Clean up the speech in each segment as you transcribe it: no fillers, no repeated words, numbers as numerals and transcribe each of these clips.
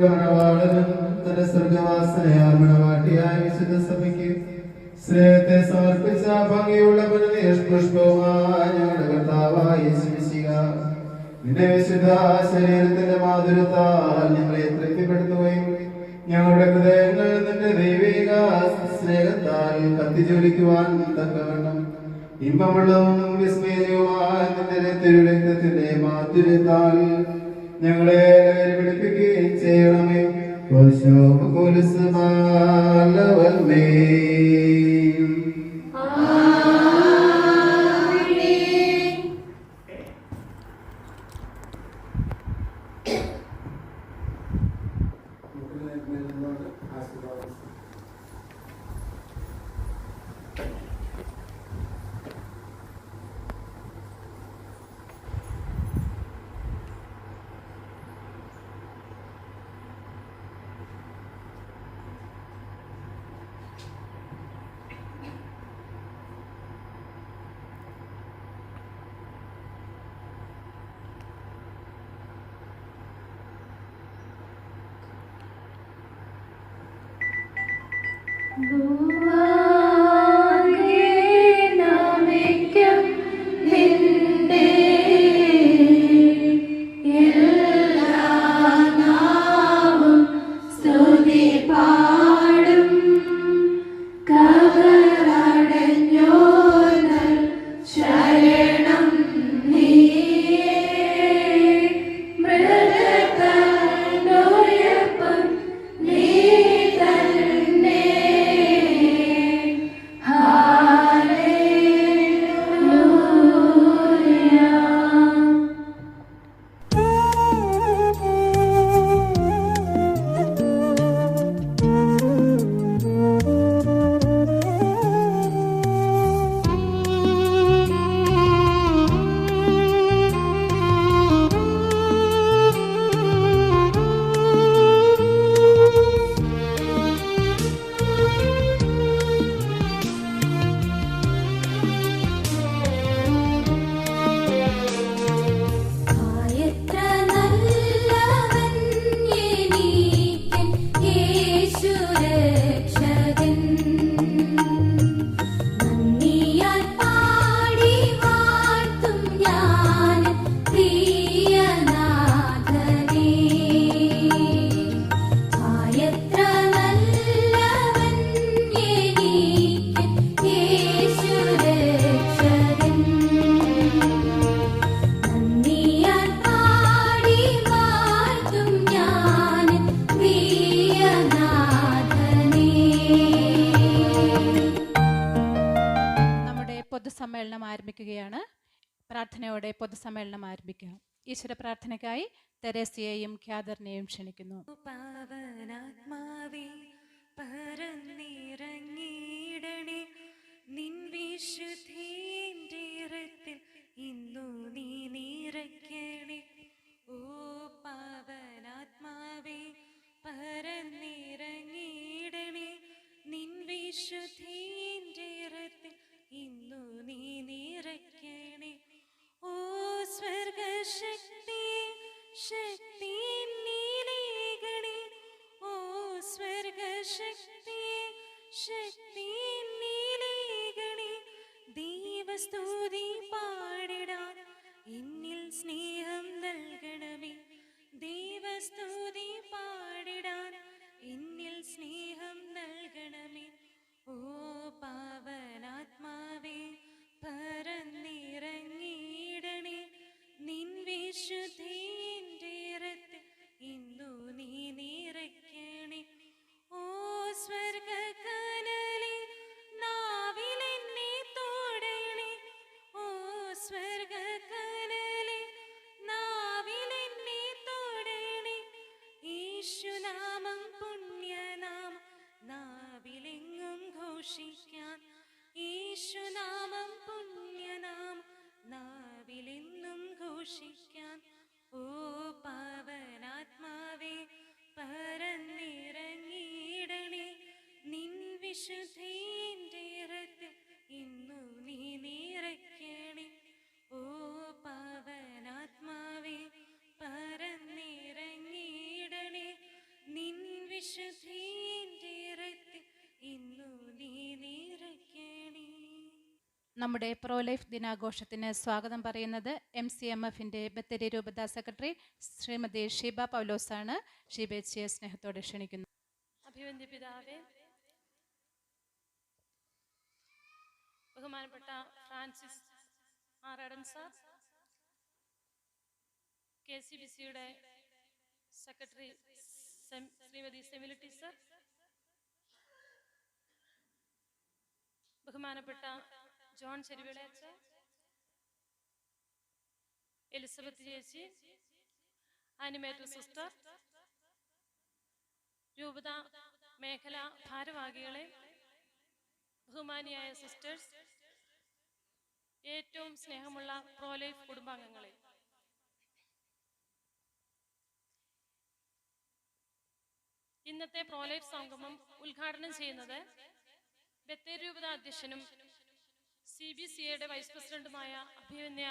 തന്റെ സ്വർഗവാസനയാൽ മണവാട്ടിയായ വിശുദ്ധ സഭയ്ക്ക് സ്നേഹത്തെ സമർപ്പിച്ച ഭംഗിയുള്ള പുഷ്പവുമായ ഞങ്ങളുടെ കർത്താവായ യേശു മിശിഹ നിന്റെ വിശുദ്ധ ശരീരത്തിന്റെ മാധുര്യത്താൽ ഞങ്ങളെ തൃപ്തിപ്പെടുത്തുകയും ഞങ്ങളുടെ ഹൃദയങ്ങൾ നിന്റെ ദൈവിക സ്നേഹത്താൽ കത്തിജ്വലിക്കുവാൻ തക്കവണ്ണം ഇമ്പമുള്ളതും വിസ്മയവുമായ നിന്റെ തിരുരക്തത്തിന്റെ മാധുര്യത്താൽ ഞങ്ങളെ പിടിപ്പിക്കുകയും ചെയ്യണമേ. പൊതുസമ്മേളനം ആരംഭിക്കുകയാണ്. പ്രാർത്ഥനയോടെ പൊതുസമ്മേളനം ആരംഭിക്കുക. ഈശ്വര പ്രാർത്ഥനയ്ക്കായി തെരേസയെയും ഖ്യാദറിനെയും ക്ഷണിക്കുന്നു. പാവനാത്മാവേ പരന്നിറങ്ങിയിടണേ, നിൻ വിശുദ്ധീന്റെ രത്തിൽ ഇന്നു നീ നിറയ്ക്കണേ. ഓ പാവനാത്മാവേ പരന്നിറങ്ങിയിടണേ, നിൻ വിശുദ്ധീന്റെ രത്തിൽ ഇന്നു നീ നിറയ്ക്കണേ. ഓ സ്വർഗശക്തി ശക്തി നീലീകണേ, ഓ സ്വർഗശക്തി ശക്തി നീലീകണേ. ദൈവസ്തുതി പാടിടാൻ എന്നിൽ സ്നേഹം നൽകണമേ, ദൈവസ്തുതി പാടിടാൻ എന്നിൽ സ്നേഹം നൽകണമേ. ഓ പാവനാത്മാവേ പരന്നിറങ്ങിയിടണേ, നിൻ വിശുദ്ധീന്റെ രത്തിൽ ഇന്നു നീ നിറയ്ക്കണേ. ഓ സ്വർഗകനലേ നാവിലെന്നെ തൊടണേ, ഓ സ്വർഗകനലേ നാവിലെന്നെ തൊടണേ. യേശുനാമം പുണ്യനാമം നാവിലെങ്ങും ഘോഷിക്കാൻ, യേശുനാമം പുണ്യനാമം നാവിലെന്നും ഘോഷിക്കാൻ. ഓ പാവനാത്മാവേ പരന്നിറങ്ങിയിടണേ, നിൻ വിശുദ്ധീന്റെ രത്തിൽ ഇന്നു നീ നിറയ്ക്കണേ. ഓ പാവനാത്മാവേ പരന്നിറങ്ങിയിടണേ, നമ്മുടെ പ്രോ ലൈഫ് ദിനാഘോഷത്തിന് സ്വാഗതം പറയുന്നത് MCMFന്റെ ബത്തേരി രൂപതാ സെക്രട്ടറി ശ്രീമതി ഷീബ പൗലോസാണ്. ഷീബേച്ചിയെ സ്നേഹത്തോടെ ക്ഷണിക്കുന്നു. അഭിവന്ദ്യ പിതാവേ, ബഹുമാനപ്പെട്ട ഫ്രാൻസിസ് ആറാടൻ സാർ, KCBCയുടെ സെക്രട്ടറി ശ്രീമതി സെമില ടീച്ചർ, ബഹുമാനപ്പെട്ട ജോൺ ചെരുവിളയച്ച, എലിസബത്ത് ചേച്ചി, ആനിമേറ്റർ സിസ്റ്റർ, രൂപത മേഖല ഭാരവാഹികളെ, ബഹുമാനിയായ സിസ്റ്റേഴ്സ്, ഏറ്റവും സ്നേഹമുള്ള പ്രോലൈഫ് കുടുംബാംഗങ്ങളെ, ഇന്നത്തെ പ്രോലൈഫ് സംഗമം ഉദ്ഘാടനം ചെയ്യുന്നത് ബത്തേരി രൂപത അധ്യക്ഷനും CBCയുടെ വൈസ് പ്രസിഡന്റുമായ അഭിമന്യ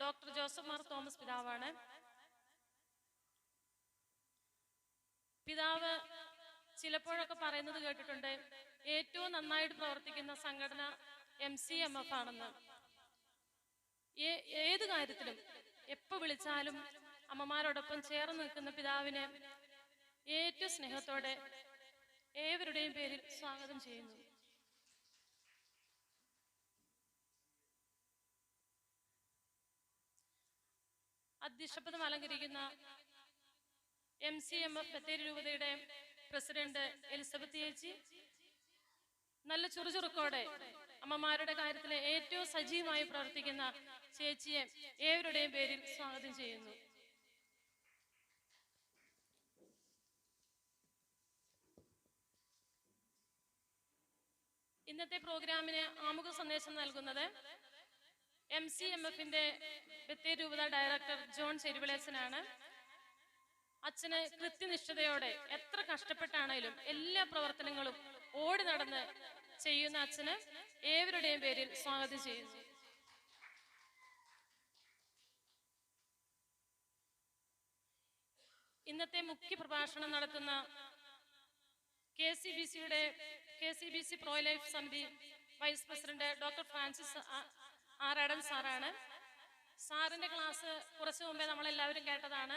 ഡോക്ടർ ജോസഫ് മാർ തോമസ് പിതാവാണ്. പിതാവ് ചിലപ്പോഴൊക്കെ പറയുന്നത് കേട്ടിട്ടുണ്ട്, ഏറ്റവും നന്നായിട്ട് പ്രവർത്തിക്കുന്ന സംഘടന MCMF ആണെന്ന്. ഏത് കാര്യത്തിലും എപ്പോൾ വിളിച്ചാലും അമ്മമാരോടൊപ്പം ചേർന്ന് നിൽക്കുന്ന പിതാവിനെ ഏറ്റവും സ്നേഹത്തോടെ ഏവരുടെയും പേരിൽ സ്വാഗതം ചെയ്യുന്നു. അധ്യക്ഷപദം അലങ്കരിക്കുന്ന MCMF ബത്തേരി രൂപതയുടെ പ്രസിഡന്റ് എലിസബത്ത് ചേച്ചി, നല്ല ചുറുചുറുക്കോടെ അമ്മമാരുടെ കാര്യത്തിൽ ഏറ്റവും സജീവമായി പ്രവർത്തിക്കുന്ന ചേച്ചിയെ ഏവരുടെയും പേരിൽ സ്വാഗതം ചെയ്യുന്നു. ഇന്നത്തെ പ്രോഗ്രാമിന് ആമുഖ സന്ദേശം നൽകുന്നത് MCMFന്റെ ബത്തേരി രൂപത ഡയറക്ടർ ജോൺ ചെരുവിളേച്ചനാണ്. അച്ഛന് കൃത്യനിഷ്ഠതയോടെ എത്ര കഷ്ടപ്പെട്ടാണേലും എല്ലാ പ്രവർത്തനങ്ങളും ഓടി നടന്ന് ചെയ്യുന്ന അച്ഛന് ഏവരുടെയും പേരിൽ സ്വാഗതം ചെയ്യുന്നു. ഇന്നത്തെ മുഖ്യ പ്രഭാഷണം നടത്തുന്ന KCBC പ്രോ ലൈഫ് സമിതി vice president doctor Francis Aradan സാറാണ്. സാറിന്റെ ക്ലാസ് കുറച്ചു മുമ്പേ നമ്മളെല്ലാവരും കേട്ടതാണ്.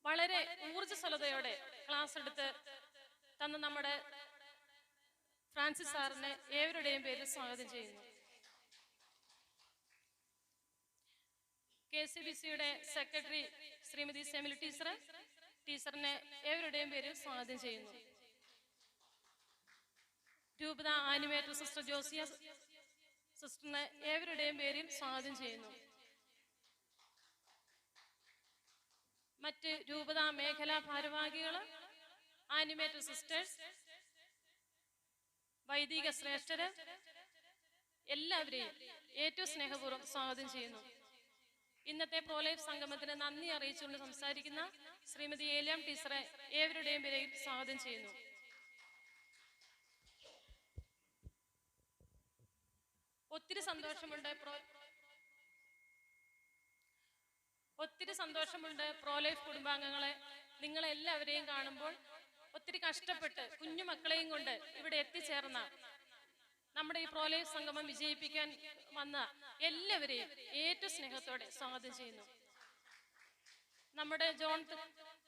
വളരെ ഊർജ്ജസ്വലതയോടെ ക്ലാസ് എടുത്ത് തന്ന നമ്മുടെ ഫ്രാൻസിസ് സാറിനെ ഏവരുടെയും പേരിൽ സ്വാഗതം ചെയ്യുന്നു. KCBCയുടെ സെക്രട്ടറി ശ്രീമതി സെമില ടീച്ചറിനെ ഏവരുടെയും പേരിൽ സ്വാഗതം ചെയ്യുന്നു. രൂപത ആനിമേറ്റർ സിസ്റ്റർ ജോസിയ സിസ്റ്ററിനെ ഏവരുടെയും പേരിൽ സ്വാഗതം ചെയ്യുന്നു. മറ്റ് രൂപത മേഖലാ ഭാരവാഹികള്, ആനിമേറ്റർ സിസ്റ്റേഴ്സ്, വൈദിക ശ്രേഷ്ഠര് എല്ലാവരെയും ഏറ്റവും സ്നേഹപൂർവ്വം സ്വാഗതം ചെയ്യുന്നു. ഇന്നത്തെ പ്രോലൈഫ് സംഗമത്തിന് നന്ദി അറിയിച്ചുകൊണ്ട് സംസാരിക്കുന്ന ശ്രീമതി ഏലിയാം ടീച്ചറെ ഏവരുടെയും പേരിൽ സ്വാഗതം ചെയ്യുന്നു. ഒത്തിരി സന്തോഷമുണ്ട് പ്രോലൈഫ് കുടുംബാംഗങ്ങളെ നിങ്ങളെല്ലാവരെയും കാണുമ്പോൾ. ഒത്തിരി കഷ്ടപ്പെട്ട് കുഞ്ഞു മക്കളെയും കൊണ്ട് ഇവിടെ എത്തിച്ചേർന്ന നമ്മുടെ ഈ പ്രോലൈഫ് സംഗമം വിജയിപ്പിക്കാൻ വന്ന എല്ലാവരെയും ഏറ്റവും സ്നേഹത്തോടെ സ്വാഗതം ചെയ്യുന്നു. നമ്മുടെ ജോൺ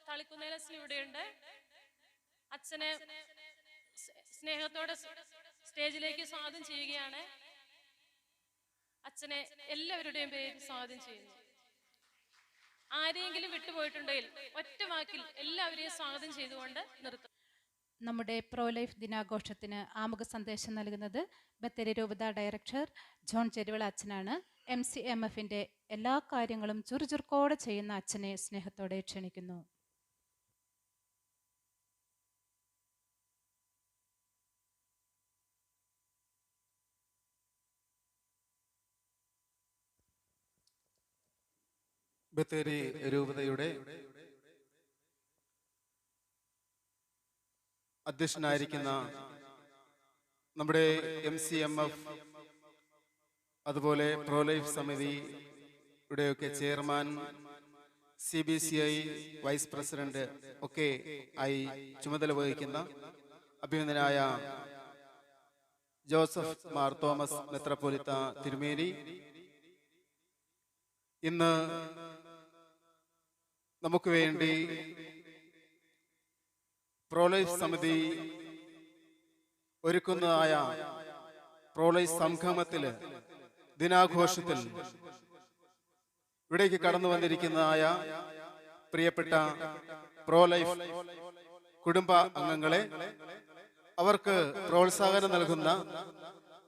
തളിക്കുന്നേലസിന് ഇവിടെയുണ്ട്. അച്ഛനെ സ്നേഹത്തോടെ സ്റ്റേജിലേക്ക് സ്വാഗതം ചെയ്യുകയാണ്. അച്ഛനെ എല്ലാവരുടെയും പേരിൽ സ്വാഗതം ചെയ്യുന്നു. ആരെയെങ്കിലും വിട്ടുപോയിട്ടുണ്ടെങ്കിൽ ഒറ്റ വാക്കിൽ എല്ലാവരെയും സ്വാഗതം ചെയ്തുകൊണ്ട് നിർത്തും. നമ്മുടെ പ്രോ ലൈഫ് ദിനാഘോഷത്തിന് ആമുഖ സന്ദേശം നൽകുന്നത് ബത്തേരി രൂപത ഡയറക്ടർ ജോൺ ചെരുവിള അച്ഛനാണ്. MCMFന്റെ എല്ലാ കാര്യങ്ങളും ചുറുചുറുക്കോടെ ചെയ്യുന്ന അച്ഛനെ സ്നേഹത്തോടെ ക്ഷണിക്കുന്നു. ബത്തേരി രൂപതയുടെ അധ്യക്ഷനായിരിക്കുന്ന നമ്മുടെ MCMF അതുപോലെ പ്രോലൈഫ് സമിതിയുടെയൊക്കെ ചെയർമാൻ, CBCI വൈസ് പ്രസിഡന്റ് ഒക്കെ ആയി ചുമതല വഹിക്കുന്ന അഭിനന്ദനായ ജോസഫ് മാർ തോമസ് മെത്രാപ്പോലീത്ത തിരുമേനി ഇന്ന് നമുക്ക് വേണ്ടി പ്രോലൈഫ് സമിതി ഒരുക്കുന്നതായ പ്രോലൈഫ് സംഗമത്തില് ദിനാഘോഷത്തിൽ ഇവിടേക്ക് കടന്നു വന്നിരിക്കുന്നതായ പ്രിയപ്പെട്ട പ്രോലൈഫ് കുടുംബ അംഗങ്ങളെ, അവർക്ക് പ്രോത്സാഹനം നൽകുന്ന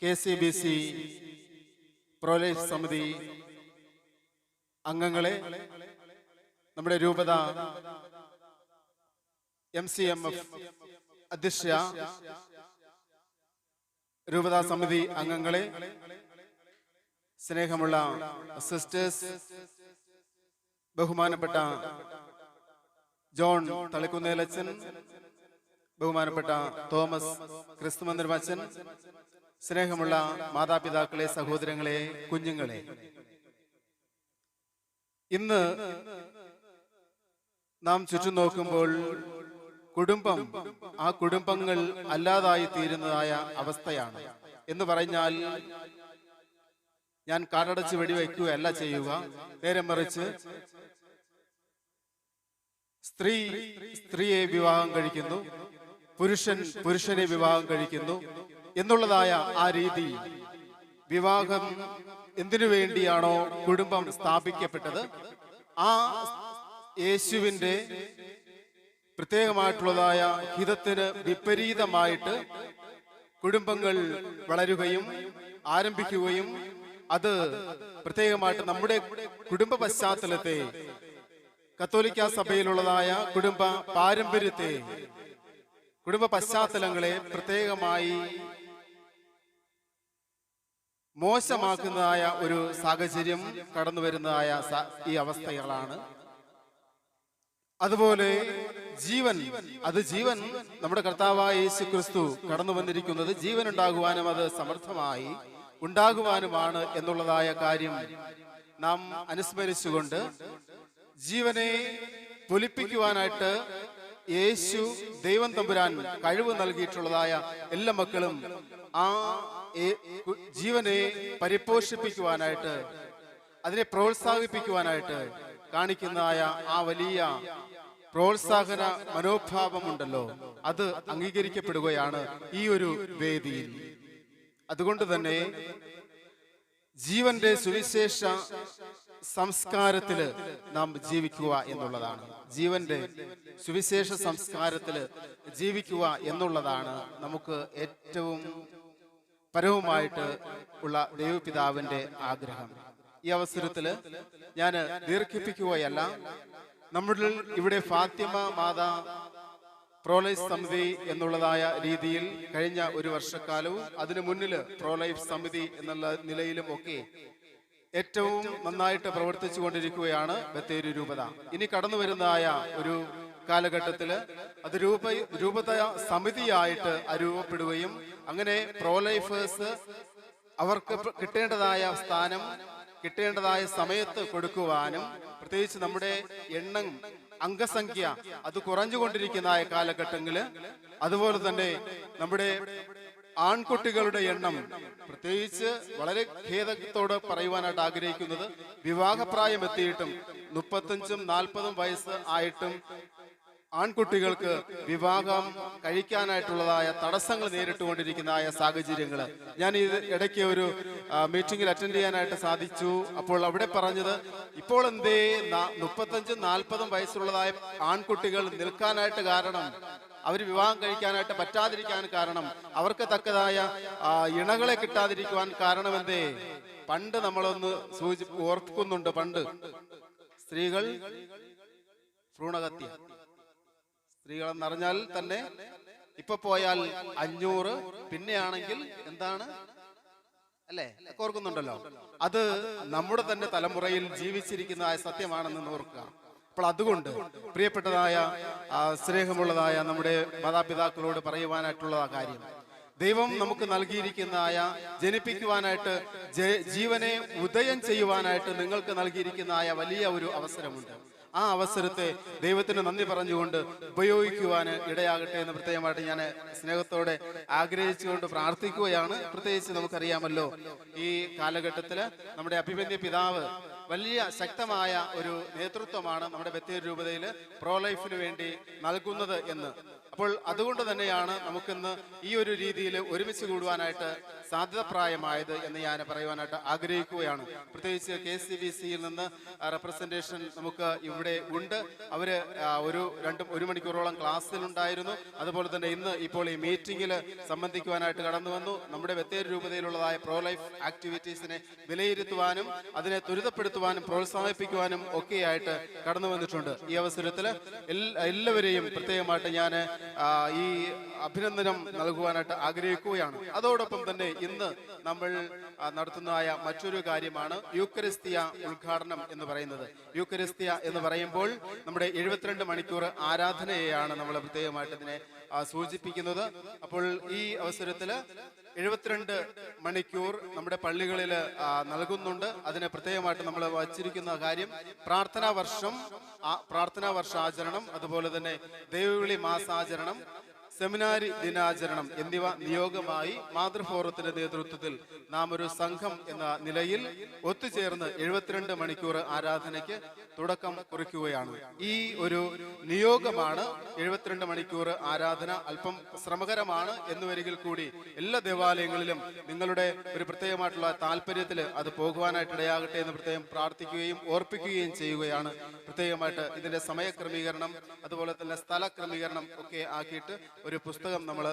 KCBC പ്രോലൈഫ് സമിതി അംഗങ്ങളെ, നമ്മുടെ രൂപത MCMF അധ്യക്ഷ, രൂപതാ സമിതി അംഗങ്ങളെ, സ്നേഹമുള്ള സിസ്റ്റേഴ്സ്, ബഹുമാനപ്പെട്ട ജോൺ തളിക്കുന്നേലച്ചൻ, ബഹുമാനപ്പെട്ട തോമസ് ക്രിസ്തുമന്ദിരമച്ചൻ, സ്നേഹമുള്ള മാതാപിതാക്കളെ, സഹോദരങ്ങളെ, കുഞ്ഞുങ്ങളെ, ഇന്ന് നാം ചുറ്റും നോക്കുമ്പോൾ കുടുംബം, ആ കുടുംബങ്ങൾ അല്ലാതായി തീരുന്നതായ അവസ്ഥയാണ്. എന്ന് പറഞ്ഞാൽ ഞാൻ കാടടച്ച് വെടിവെക്കുകയല്ല ചെയ്യുക, നേരെ മറിച്ച് സ്ത്രീ സ്ത്രീയെ വിവാഹം കഴിക്കുന്നു, പുരുഷൻ പുരുഷനെ വിവാഹം കഴിക്കുന്നു എന്നുള്ളതായ ആ രീതി, വിവാഹം എന്തിനു വേണ്ടിയാണോ കുടുംബം സ്ഥാപിക്കപ്പെട്ടത്, ആ യേശുവിന്റെ പ്രത്യേകമായിട്ടുള്ളതായ ഹിതത്തിന് വിപരീതമായിട്ട് കുടുംബങ്ങൾ വളരുകയും ആരംഭിക്കുകയും അത് പ്രത്യേകമായിട്ട് നമ്മുടെ കുടുംബ പശ്ചാത്തലത്തെ, കത്തോലിക്ക സഭയിലുള്ളതായ കുടുംബ പാരമ്പര്യത്തെ, കുടുംബ പശ്ചാത്തലങ്ങളെ പ്രത്യേകമായി മോശമാക്കുന്നതായ ഒരു സാഹചര്യം കടന്നു വരുന്നതായ ഈ അവസ്ഥകളാണ്. അതുപോലെ ജീവൻ നമ്മുടെ കർത്താവായ യേശു ക്രിസ്തു കടന്നു വന്നിരിക്കുന്നത് ജീവൻ ഉണ്ടാകുവാനും അത് സമർത്ഥമായി ഉണ്ടാകുവാനുമാണ് എന്നുള്ളതായ കാര്യം നാം അനുസ്മരിച്ചുകൊണ്ട്, ജീവനെ പൊലിപ്പിക്കുവാനായിട്ട് യേശു ദൈവം തമ്പുരാൻ കഴിവ് നൽകിയിട്ടുള്ളതായ എല്ലാ മക്കളും ആ ജീവനെ പരിപോഷിപ്പിക്കുവാനായിട്ട്, അതിനെ പ്രോത്സാഹിപ്പിക്കുവാനായിട്ട് കാണിക്കുന്നതായ ആ വലിയ പ്രോത്സാഹന മനോഭാവമുണ്ടല്ലോ, അത് അംഗീകരിക്കപ്പെടുകയാണ് ഈ ഒരു വേദിയിൽ. അതുകൊണ്ട് തന്നെ ജീവന്റെ സുവിശേഷ സംസ്കാരത്തില് നാം ജീവിക്കുക എന്നുള്ളതാണ്, ജീവന്റെ സുവിശേഷ സംസ്കാരത്തില് ജീവിക്കുക എന്നുള്ളതാണ് നമുക്ക് ഏറ്റവും പരവുമായിട്ട് ഉള്ള ദൈവപിതാവിന്റെ ആഗ്രഹം. ഈ അവസരത്തില് ഞാൻ ദീർഘിപ്പിക്കുകയല്ല, നമ്മുടെ ഇവിടെ ഫാത്തിമ മാതാ പ്രോലൈഫ് സമിതി എന്നുള്ളതായ രീതിയിൽ കഴിഞ്ഞ ഒരു വർഷക്കാലവും അതിനു മുന്നിൽ പ്രോലൈഫ് സമിതി എന്നുള്ള നിലയിലും ഒക്കെ ഏറ്റവും നന്നായിട്ട് പ്രവർത്തിച്ചു കൊണ്ടിരിക്കുകയാണ് ബത്തേരി രൂപത. ഇനി കടന്നു വരുന്നതായ ഒരു കാലഘട്ടത്തില് അത് രൂപത സമിതിയായിട്ട് രൂപപ്പെടുകയും അങ്ങനെ പ്രോലൈഫേഴ്സ് അവർക്ക് കിട്ടേണ്ടതായ സ്ഥാനം കിട്ടേണ്ടതായ സമയത്ത് കൊടുക്കുവാനും, പ്രത്യേകിച്ച് നമ്മുടെ അംഗസംഖ്യ അത് കുറഞ്ഞുകൊണ്ടിരിക്കുന്ന കാലഘട്ടങ്ങളില്, അതുപോലെ തന്നെ നമ്മുടെ ആൺകുട്ടികളുടെ എണ്ണം, പ്രത്യേകിച്ച് വളരെ ഖേദത്തോട് പറയുവാനായിട്ട് ആഗ്രഹിക്കുന്നത്, വിവാഹപ്രായം എത്തിയിട്ടും 35 40 വയസ്സ് ആയിട്ടും ആൺകുട്ടികൾക്ക് വിവാഹം കഴിക്കാനായിട്ടുള്ളതായ തടസ്സങ്ങൾ നേരിട്ടുകൊണ്ടിരിക്കുന്നതായ സാഹചര്യങ്ങൾ ഞാൻ ഇത് ഇടയ്ക്ക് ഒരു മീറ്റിംഗിൽ അറ്റൻഡ് ചെയ്യാനായിട്ട് സാധിച്ചു. അപ്പോൾ അവിടെ പറഞ്ഞത്, ഇപ്പോൾ എന്തേ 35 40 വയസ്സുള്ളതായ ആൺകുട്ടികൾ നിൽക്കാനായിട്ട് കാരണം, അവർ വിവാഹം കഴിക്കാനായിട്ട് പറ്റാതിരിക്കാൻ കാരണം, അവർക്ക് തക്കതായ ഇണകളെ കിട്ടാതിരിക്കുവാൻ കാരണമെന്തേ? പണ്ട് നമ്മളൊന്ന് ഓർക്കുന്നുണ്ട്, പണ്ട് സ്ത്രീകൾ ഭ്രൂണഹത്യ, സ്ത്രീകളെന്നറിഞ്ഞാൽ തന്നെ ഇപ്പൊ പോയാൽ 500, പിന്നെയാണെങ്കിൽ എന്താണ് അല്ലേ, ഓർക്കുന്നുണ്ടല്ലോ. അത് നമ്മുടെ തന്നെ തലമുറയിൽ ജീവിച്ചിരിക്കുന്ന സത്യമാണെന്ന് ഓർക്കുക. അപ്പോൾ അതുകൊണ്ട് പ്രിയപ്പെട്ടതായ സ്നേഹമുള്ളതായ നമ്മുടെ മാതാപിതാക്കളോട് പറയുവാനായിട്ടുള്ള കാര്യം, ദൈവം നമുക്ക് നൽകിയിരിക്കുന്നതായ ജനിപ്പിക്കുവാനായിട്ട്, ജീവനെ ഉദയം ചെയ്യുവാനായിട്ട് നിങ്ങൾക്ക് നൽകിയിരിക്കുന്നതായ വലിയ ഒരു അവസരമുണ്ട്. ആ അവസരത്തെ ദൈവത്തിന് നന്ദി പറഞ്ഞുകൊണ്ട് ഉപയോഗിക്കുവാൻ ഇടയാകട്ടെ എന്ന് പ്രത്യേകമായിട്ട് ഞാൻ സ്നേഹത്തോടെ ആഗ്രഹിച്ചുകൊണ്ട് പ്രാർത്ഥിക്കുകയാണ്. പ്രത്യേകിച്ച് നമുക്കറിയാമല്ലോ, ഈ കാലഘട്ടത്തില് നമ്മുടെ അഭിമന്യ പിതാവ് വലിയ ശക്തമായ ഒരു നേതൃത്വമാണ് നമ്മുടെ ബത്തേരി രൂപതയിൽ പ്രോ ലൈഫിന് വേണ്ടി നൽകുന്നത് എന്ന്. അപ്പോൾ അതുകൊണ്ട് തന്നെയാണ് നമുക്കിന്ന് ഈ ഒരു രീതിയിൽ ഒരുമിച്ച് കൂടുവാനായിട്ട് സാധ്യതപ്രായമായത് എന്ന് ഞാൻ പറയുവാനായിട്ട് ആഗ്രഹിക്കുകയാണ്. പ്രത്യേകിച്ച് KCBCയിൽ നിന്ന് റെപ്രസെന്റേഷൻ നമുക്ക് ഇവിടെ ഉണ്ട്. അവര് ഒരു മണിക്കൂറോളം ക്ലാസ്സിലുണ്ടായിരുന്നു. അതുപോലെ തന്നെ ഇന്ന് ഇപ്പോൾ ഈ മീറ്റിംഗിൽ സംബന്ധിക്കുവാനായിട്ട് കടന്നു വന്നു. നമ്മുടെ ബത്തേരി രൂപതയിലുള്ളതായ പ്രോ ലൈഫ് ആക്ടിവിറ്റീസിനെ വിലയിരുത്തുവാനും അതിനെ ത്വരിതപ്പെടുത്തുവാനും പ്രോത്സാഹിപ്പിക്കുവാനും ഒക്കെയായിട്ട് കടന്നു വന്നിട്ടുണ്ട്. ഈ അവസരത്തിൽ എല്ലാവരെയും പ്രത്യേകമായിട്ട് ഞാൻ ഈ അഭിനന്ദനം നൽകുവാനായിട്ട് ആഗ്രഹിക്കുകയാണ്. അതോടൊപ്പം തന്നെ ഇന്ന് നമ്മൾ നടത്തുന്നതായ മറ്റൊരു കാര്യമാണ് യൂക്കറിസ്തിയ ഉദ്ഘാടനം എന്ന് പറയുന്നത്. യൂക്കറിസ്തിയ എന്ന് പറയുമ്പോൾ നമ്മുടെ 72 മണിക്കൂർ ആരാധനയെയാണ് നമ്മൾ പ്രത്യേകമായിട്ട് ഇതിനെ സൂചിപ്പിക്കുന്നത്. അപ്പോൾ ഈ അവസരത്തിൽ 72 മണിക്കൂർ നമ്മുടെ പള്ളികളിൽ നൽകുന്നുണ്ട്. അതിന് പ്രത്യേകമായിട്ട് നമ്മൾ വച്ചിരിക്കുന്ന കാര്യം പ്രാർത്ഥനാ വർഷാചരണം, അതുപോലെ തന്നെ ദൈവവിളി മാസാചരണം, സെമിനാരി ദിനാചരണം എന്നിവ നിയോഗമായി മാതൃഫോറത്തിന്റെ നേതൃത്വത്തിൽ നാം ഒരു സംഘം എന്ന നിലയിൽ ഒത്തുചേർന്ന് 72 മണിക്കൂർ ആരാധനയ്ക്ക് തുടക്കം കുറിക്കുകയാണ്. ഈ ഒരു നിയോഗമാണ് 72 മണിക്കൂർ ആരാധന. അല്പം ശ്രമകരമാണ് എന്നുവരികിൽ കൂടി എല്ലാ ദേവാലയങ്ങളിലും നിങ്ങളുടെ ഒരു പ്രത്യേകമായിട്ടുള്ള താല്പര്യത്തിൽ അത് പോകുവാനായിട്ട് ഇടയാകട്ടെ എന്ന് പ്രത്യേകം പ്രാർത്ഥിക്കുകയും ഓർപ്പിക്കുകയും ചെയ്യുകയാണ്. പ്രത്യേകമായിട്ട് ഇതിന്റെ സമയക്രമീകരണം, അതുപോലെ തന്നെ സ്ഥല ക്രമീകരണം ഒക്കെ ആക്കിയിട്ട് ഒരു പുസ്തകം നമ്മൾ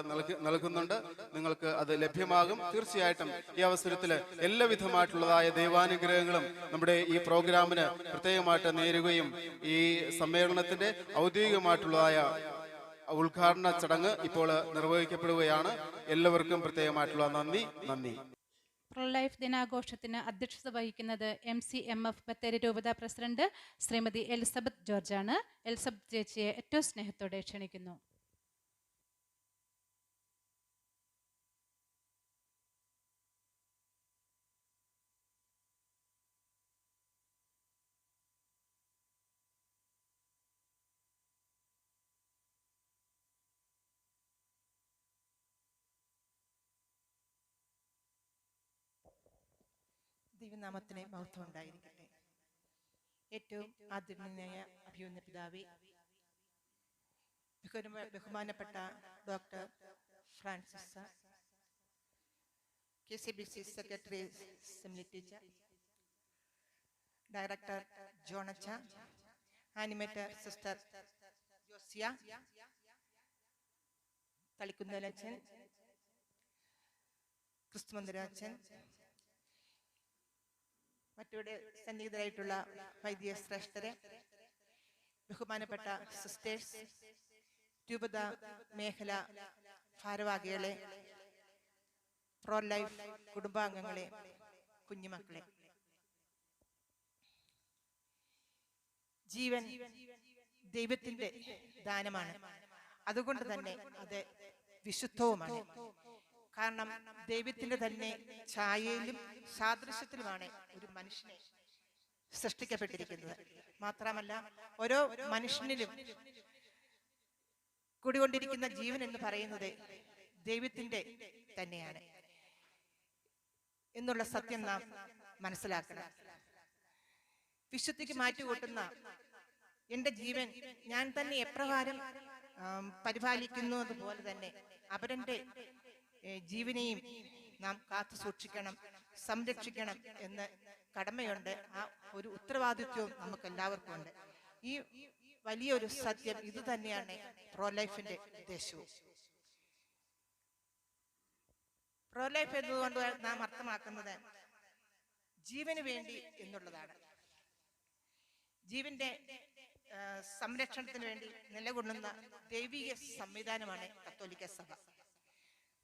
നൽകുന്നുണ്ട്. നിങ്ങൾക്ക് അത് ലഭ്യമാകും. തീർച്ചയായിട്ടും ഈ അവസരത്തിൽ എല്ലാവിധമായിട്ടുള്ളതായ ദൈവാനുഗ്രഹങ്ങളും നമ്മുടെ ഈ പ്രോഗ്രാമിന് പ്രത്യേകമായിട്ട് നേരുകയും ഈ സമ്മേളനത്തിന്റെ ഔദ്യോഗികമായിട്ടുള്ളതായ ഉദ്ഘാടന ചടങ്ങ് ഇപ്പോൾ നിർവഹിക്കപ്പെടുകയാണ്. എല്ലാവർക്കും പ്രത്യേകമായിട്ടുള്ള നന്ദി. പ്രോ ലൈഫ് ദിനാഘോഷത്തിന് അധ്യക്ഷത വഹിക്കുന്നത് MCMF ബത്തേരി രൂപത പ്രസിഡന്റ് ശ്രീമതി എലിസബത്ത് ജോർജാണ്. എലിസബത്ത് ചേച്ചിയെ ഏറ്റവും സ്നേഹത്തോടെ ക്ഷണിക്കുന്നു. ദൈവനാമത്തിന് മഹത്വം ഉണ്ടായിരിക്കട്ടെ. ഏറ്റവും ആദരണീയനായ അഭിമന്യ പിതാവേ, ബഹുമാനപ്പെട്ട doctor Francis, KCBC secretary Semili teacher, director ജോണച്ച, ആനിമേറ്റർ സിസ്റ്റർ ജോസിയ, തളിക്കുന്നലച്ചൻ, ക്രിസ്തുമന്ദിരാച്ചൻ, മറ്റവിടെ സന്നിഹിതരായിട്ടുള്ള വൈദ്യ ശ്രേഷ്ഠരെ, ബഹുമാനപ്പെട്ട സിസ്റ്റേഴ്സ്, രൂപത മേഖല ഭാരവാഹികളെ, പ്രോ ലൈഫ് കുടുംബാംഗങ്ങളെ, കുഞ്ഞുമക്കളെ, ജീവൻ ദൈവത്തിന്റെ ദാനമാണ്. അതുകൊണ്ട് തന്നെ അത് വിശുദ്ധവുമാണ്. കാരണം ദൈവത്തിന്റെ തന്നെ ഛായയിലും സാദൃശ്യത്തിലുമാണ് ഒരു മനുഷ്യനെ സൃഷ്ടിക്കപ്പെട്ടിരിക്കുന്നത്. മാത്രമല്ല ഓരോ മനുഷ്യനിലും കൂടിക്കൊണ്ടിരിക്കുന്ന ജീവൻ എന്ന് പറയുന്നത് ദൈവത്തിന്റെ തന്നെയാണ് എന്നുള്ള സത്യം നാം മനസ്സിലാക്കണം. വിശുദ്ധിക്ക് മാറ്റുകൂട്ടുന്ന എന്റെ ജീവൻ ഞാൻ തന്നെ എപ്രകാരം പരിപാലിക്കുന്നു അതുപോലെ തന്നെ അവരന്റെ ജീവനെയും നാം കാത്തു സൂക്ഷിക്കണം, സംരക്ഷിക്കണം എന്ന് കടമയുണ്ട്. ആ ഒരു ഉത്തരവാദിത്വവും നമുക്ക് എല്ലാവർക്കും ഉണ്ട്. ഈ വലിയൊരു സത്യം ഇത് തന്നെയാണ് പ്രോ ലൈഫിന്റെ ഉദ്ദേശവും. പ്രോ ലൈഫ് എന്നതുകൊണ്ട് നാം അർത്ഥമാക്കുന്നത് ജീവന് വേണ്ടി എന്നുള്ളതാണ്. ജീവന്റെ സംരക്ഷണത്തിന് വേണ്ടി നിലകൊള്ളുന്ന ദൈവിക സംവിധാനമാണ് കത്തോലിക്ക സഭ.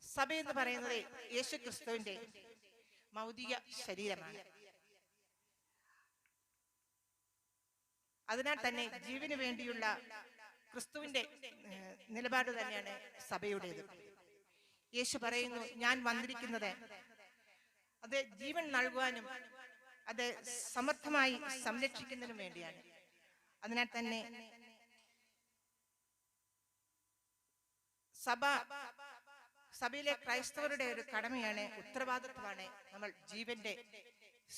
സഭ എന്ന് പറയുന്നത് യേശു ക്രിസ്തുവിന്റെ മൗതിക ശരീരമാണ്. അതിനാൽ തന്നെ ജീവന് വേണ്ടിയുള്ള ക്രിസ്തുവിന്റെ നിലപാട് തന്നെയാണ് സഭയുടേത്. യേശു പറയുന്നു, ഞാൻ വന്നിരിക്കുന്നത് അത് ജീവൻ നൽകുവാനും അത് സമർത്ഥമായി സംരക്ഷിക്കുന്നതിനും വേണ്ടിയാണ്. അതിനാൽ തന്നെ സഭയിലെ ക്രൈസ്തവരുടെ ഒരു കടമയാണ്, ഉത്തരവാദിത്വമാണ് നമ്മൾ ജീവന്റെ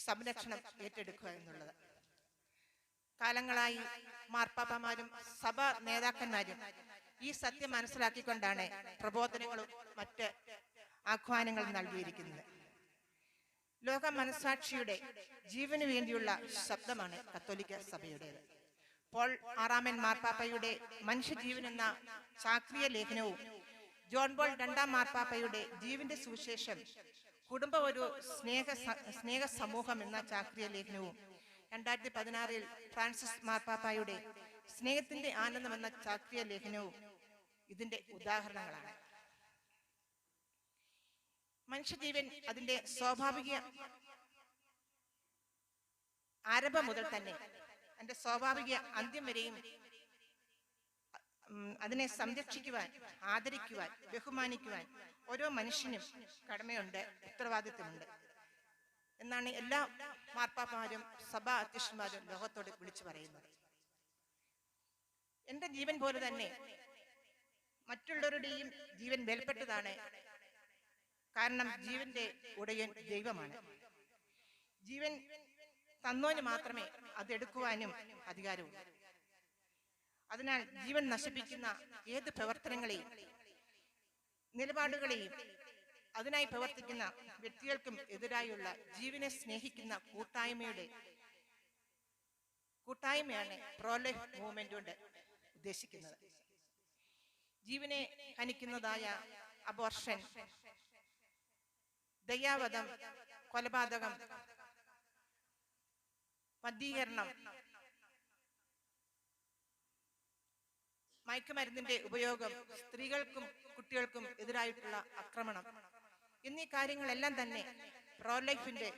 സംരക്ഷണം ഏറ്റെടുക്കുക എന്നുള്ളത്. കാലങ്ങളായി മാർപ്പാപ്പമാരും സഭാ നേതാക്കന്മാരും ഈ സത്യം മനസ്സിലാക്കിക്കൊണ്ടാണ് പ്രബോധനങ്ങളും മറ്റ് ആഹ്വാനങ്ങളും നൽകിയിരിക്കുന്നത്. ലോക മനസാക്ഷിയുടെ ജീവന് വേണ്ടിയുള്ള ശബ്ദമാണ് കത്തോലിക്ക സഭയുടേത്. പോൾ ആറാമൻ മാർപ്പാപ്പയുടെ മനുഷ്യജീവൻ എന്ന ചാക്രിക ലേഖനവും ജോൺ പോൾ രണ്ടാം മാർപ്പാപ്പയുടെ ജീവന്റെ സുവിശേഷം കുടുംബം ഒരു സ്നേഹ സമൂഹം എന്ന ചാക്രിക ലേഖനവും 2016 ഫ്രാൻസിസ് മാർപ്പാപ്പയുടെ സ്നേഹത്തിന്റെ ആനന്ദം എന്ന ചാക്രിക ലേഖനവും ഇതിന്റെ ഉദാഹരണങ്ങളാണ്. മനുഷ്യജീവൻ അതിന്റെ സ്വാഭാവിക ആരംഭം മുതൽ തന്നെ അതിന്റെ സ്വാഭാവിക അന്ത്യം വരെയും അതിനെ സംരക്ഷിക്കുവാൻ, ആദരിക്കുവാൻ, ബഹുമാനിക്കുവാൻ ഓരോ മനുഷ്യനും കടമയുണ്ട്, ഉത്തരവാദിത്വമുണ്ട് എന്നാണ് എല്ലാ മാർപ്പാപ്പമാരും സഭാ അധ്യക്ഷന്മാരും ലോകത്തോട് വിളിച്ചു പറയുന്നത്. എന്റെ ജീവൻ പോലെ തന്നെ മറ്റുള്ളവരുടെയും ജീവൻ വിലപ്പെട്ടതാണ്. കാരണം ജീവന്റെ ഉടയൻ ദൈവമാണ്. ജീവൻ തന്നോന് മാത്രമേ അതെടുക്കുവാനും അധികാരമുള്ളൂ. അതിനാൽ ജീവൻ നശിപ്പിക്കുന്ന ഏത് പ്രവർത്തനങ്ങളെയും നിലപാടുകളെയും അതിനായി പ്രവർത്തിക്കുന്ന വ്യക്തികൾക്കും എതിരായുള്ള ജീവനെ സ്നേഹിക്കുന്ന കൂട്ടായ്മയാണ് പ്രോ ലൈഫ് മൂവ്മെന്റ് കൊണ്ട് ഉദ്ദേശിക്കുന്നത്. ജീവനെ ഹനിക്കുന്നതായ അബോർഷൻ, ദയാവധം, കൊലപാതകം, മദ്യീകരണം, മയക്കുമരുന്നിന്റെ ഉപയോഗം, സ്ത്രീകൾക്കും കുട്ടികൾക്കും എതിരായിട്ടുള്ള ആക്രമണം എന്നീ കാര്യങ്ങളെല്ലാം തന്നെ പ്രോ ലൈഫിന്റെ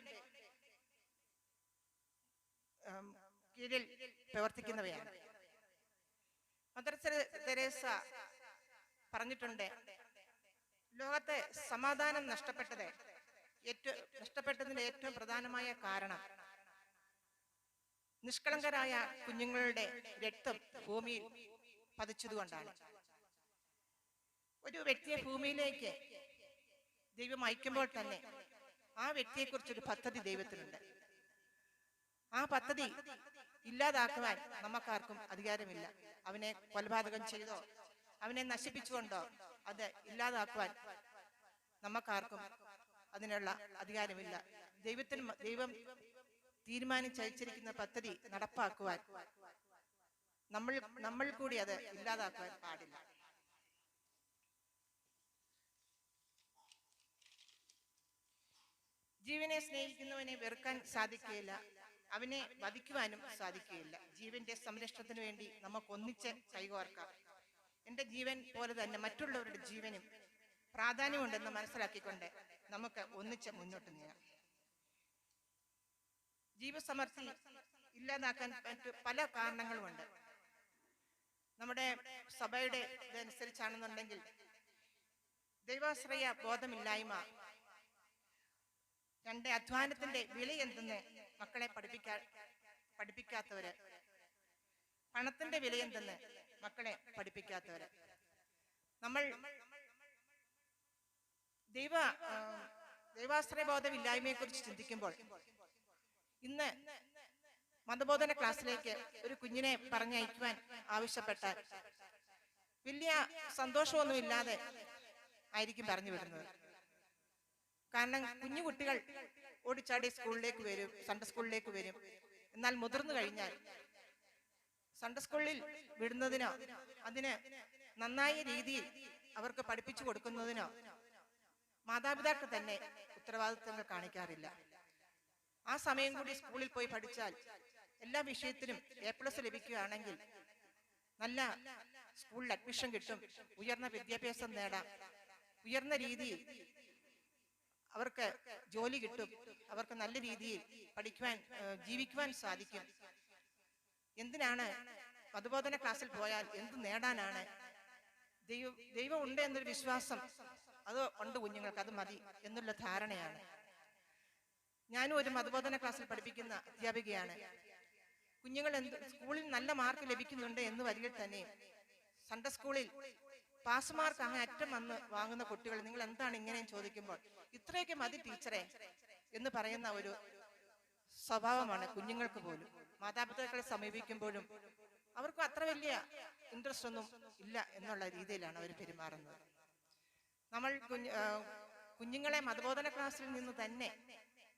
കീഴിൽ പ്രവർത്തിക്കുന്നവയാണ്. മദർ തെരേസ പറഞ്ഞിട്ടുണ്ട്, ലോകത്തെ സമാധാനം നഷ്ടപ്പെട്ടതിന്റെ ഏറ്റവും പ്രധാനമായ കാരണം നിഷ്കളങ്കരായ കുഞ്ഞുങ്ങളുടെ രക്തം ഭൂമിയിൽ പതിച്ചതുകൊണ്ടാണ്. ഒരു വ്യക്തിയെ ഭൂമിയിലേക്ക് ദൈവം അയക്കുമ്പോൾ തന്നെ ആ വ്യക്തിയെക്കുറിച്ചൊരു പദ്ധതി ദൈവത്തിനുണ്ട്. ആ പദ്ധതി ഇല്ലാതാക്കുവാൻ നമുക്കാർക്കും അധികാരമില്ല. അവനെ കൊലപാതകം ചെയ്തോ അവനെ നശിപ്പിച്ചുകൊണ്ടോ അത് ഇല്ലാതാക്കുവാൻ നമുക്കാർക്കും അതിനുള്ള അധികാരമില്ല. ദൈവം തീരുമാനിച്ചയച്ചിരിക്കുന്ന പദ്ധതി നടപ്പാക്കുവാൻ നമ്മൾ കൂടി അത് ഇല്ലാതാക്കുവാൻ പാടില്ല. ജീവനെ സ്നേഹിക്കുന്നവനെ വെറുക്കാൻ സാധിക്കുകയില്ല, അവനെ വധിക്കുവാനും സാധിക്കുകയില്ല. ജീവന്റെ സംരക്ഷണത്തിന് വേണ്ടി നമുക്ക് ഒന്നിച്ച് കൈകോർക്കാം. എന്റെ ജീവൻ പോലെ തന്നെ മറ്റുള്ളവരുടെ ജീവനും പ്രാധാന്യമുണ്ടെന്ന് മനസ്സിലാക്കിക്കൊണ്ട് നമുക്ക് ഒന്നിച്ച് മുന്നോട്ട് നീങ്ങാം. ജീവസമൃദ്ധി ഇല്ലാതാക്കാൻ പല കാരണങ്ങളുമുണ്ട്. നമ്മുടെ സഭയുടെ ഇതനുസരിച്ചാണെന്നുണ്ടെങ്കിൽ ദൈവാശ്രയ ബോധമില്ലായ്മ, രണ്ട് അധ്വാനത്തിന്റെ വില എന്തെന്ന് മക്കളെ പഠിപ്പിക്കാത്തവര്, പണത്തിന്റെ വില എന്തെന്ന് മക്കളെ പഠിപ്പിക്കാത്തവര്, നമ്മൾ ദൈവാശ്രയ ബോധമില്ലായ്മയെ കുറിച്ച് ചിന്തിക്കുമ്പോൾ ഇന്ന് മതബോധന ക്ലാസ്സിലേക്ക് ഒരു കുഞ്ഞിനെ പറഞ്ഞയക്കുവാൻ ആവശ്യപ്പെട്ടാൽ വലിയ സന്തോഷമൊന്നുമില്ലാതെ ആയിരിക്കും പറഞ്ഞു വിടുന്നത്. കാരണം കുഞ്ഞു കുട്ടികൾ ഓടിച്ചാടി സ്കൂളിലേക്ക് വരും, സൺഡേ സ്കൂളിലേക്ക് വരും. എന്നാൽ മുതിർന്നു കഴിഞ്ഞാൽ സൺഡേ സ്കൂളിൽ വിടുന്നതിനോ അതിന് നന്നായ രീതിയിൽ അവർക്ക് പഠിപ്പിച്ചു കൊടുക്കുന്നതിനോ മാതാപിതാക്കൾ തന്നെ ഉത്തരവാദിത്വങ്ങൾ കാണിക്കാറില്ല. ആ സമയം കൂടി സ്കൂളിൽ പോയി പഠിച്ചാൽ എല്ലാ വിഷയത്തിലും A+ ലഭിക്കുകയാണെങ്കിൽ നല്ല സ്കൂളിൽ അഡ്മിഷൻ കിട്ടും, ഉയർന്ന വിദ്യാഭ്യാസം നേടാം, ഉയർന്ന രീതിയിൽ അവർക്ക് ജോലി കിട്ടും, അവർക്ക് നല്ല രീതിയിൽ ജീവിക്കുവാൻ സാധിക്കും. എന്തിനാണ് മതബോധന ക്ലാസ്സിൽ പോയാൽ എന്ത് നേടാനാണ്? ദൈവം ഉണ്ട് എന്നൊരു വിശ്വാസം അത് ഉണ്ട് കുഞ്ഞുങ്ങൾക്ക്, അത് മതി എന്നുള്ള ധാരണയാണ്. ഞാനും ഒരു മതബോധന ക്ലാസ്സിൽ പഠിപ്പിക്കുന്ന അധ്യാപികയാണ്. കുഞ്ഞുങ്ങൾ സ്കൂളിൽ നല്ല മാർക്ക് ലഭിക്കുന്നുണ്ട് എന്ന് വരികിൽ തന്നെ സൺഡേ സ്കൂളിൽ പാസ് മാർക്ക് അങ്ങ് അറ്റം വന്ന് വാങ്ങുന്ന കുട്ടികൾ നിങ്ങൾ എന്താണ് ഇങ്ങനെ ചോദിക്കുമ്പോൾ ഇത്രയൊക്കെ മതി ടീച്ചറെ എന്ന് പറയുന്ന ഒരു സ്വഭാവമാണ് കുഞ്ഞുങ്ങൾക്ക് പോലും. മാതാപിതാക്കളെ സമീപിക്കുമ്പോഴും അവർക്ക് അത്ര വലിയ ഇൻട്രസ്റ്റ് ഒന്നും ഇല്ല എന്നുള്ള രീതിയിലാണ് അവർ പെരുമാറുന്നത്. നമ്മൾ കുഞ്ഞുങ്ങളെ മതബോധന ക്ലാസ്സിൽ നിന്ന് തന്നെ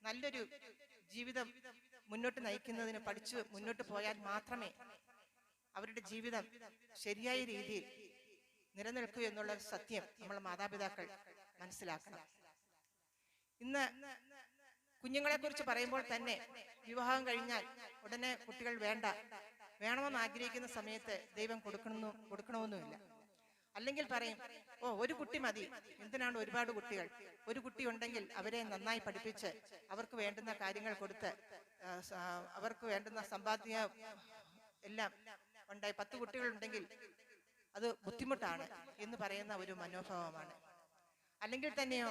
നല്ലൊരു ജീവിതം മുന്നോട്ട് നയിക്കുന്നതിന് പഠിച്ചു മുന്നോട്ട് പോയാൽ മാത്രമേ അവരുടെ ജീവിതം ശരിയായ രീതിയിൽ നിലനിൽക്കൂ എന്നുള്ള സത്യം നമ്മൾ മാതാപിതാക്കൾ മനസ്സിലാക്കണം. ഇന്ന് കുഞ്ഞുങ്ങളെ കുറിച്ച് പറയുമ്പോൾ തന്നെ വിവാഹം കഴിഞ്ഞാൽ ഉടനെ കുട്ടികൾ വേണമെന്ന് ആഗ്രഹിക്കുന്ന സമയത്ത് ദൈവം കൊടുക്കണമെന്നുമില്ല. അല്ലെങ്കിൽ പറയും, ഓ ഒരു കുട്ടി മതി, എന്തിനാണ് ഒരുപാട് കുട്ടികൾ, ഒരു കുട്ടി ഉണ്ടെങ്കിൽ അവരെ നന്നായി പഠിപ്പിച്ച് അവർക്ക് വേണ്ടുന്ന കാര്യങ്ങൾ കൊടുത്ത് അവർക്ക് വേണ്ടുന്ന സമ്പാദ്യം എല്ലാം ഉണ്ടായി 10 കുട്ടികൾ ഉണ്ടെങ്കിൽ അത് ബുദ്ധിമുട്ടാണ് എന്ന് പറയുന്ന ഒരു മനോഭാവമാണ്. അല്ലെങ്കിൽ തന്നെയോ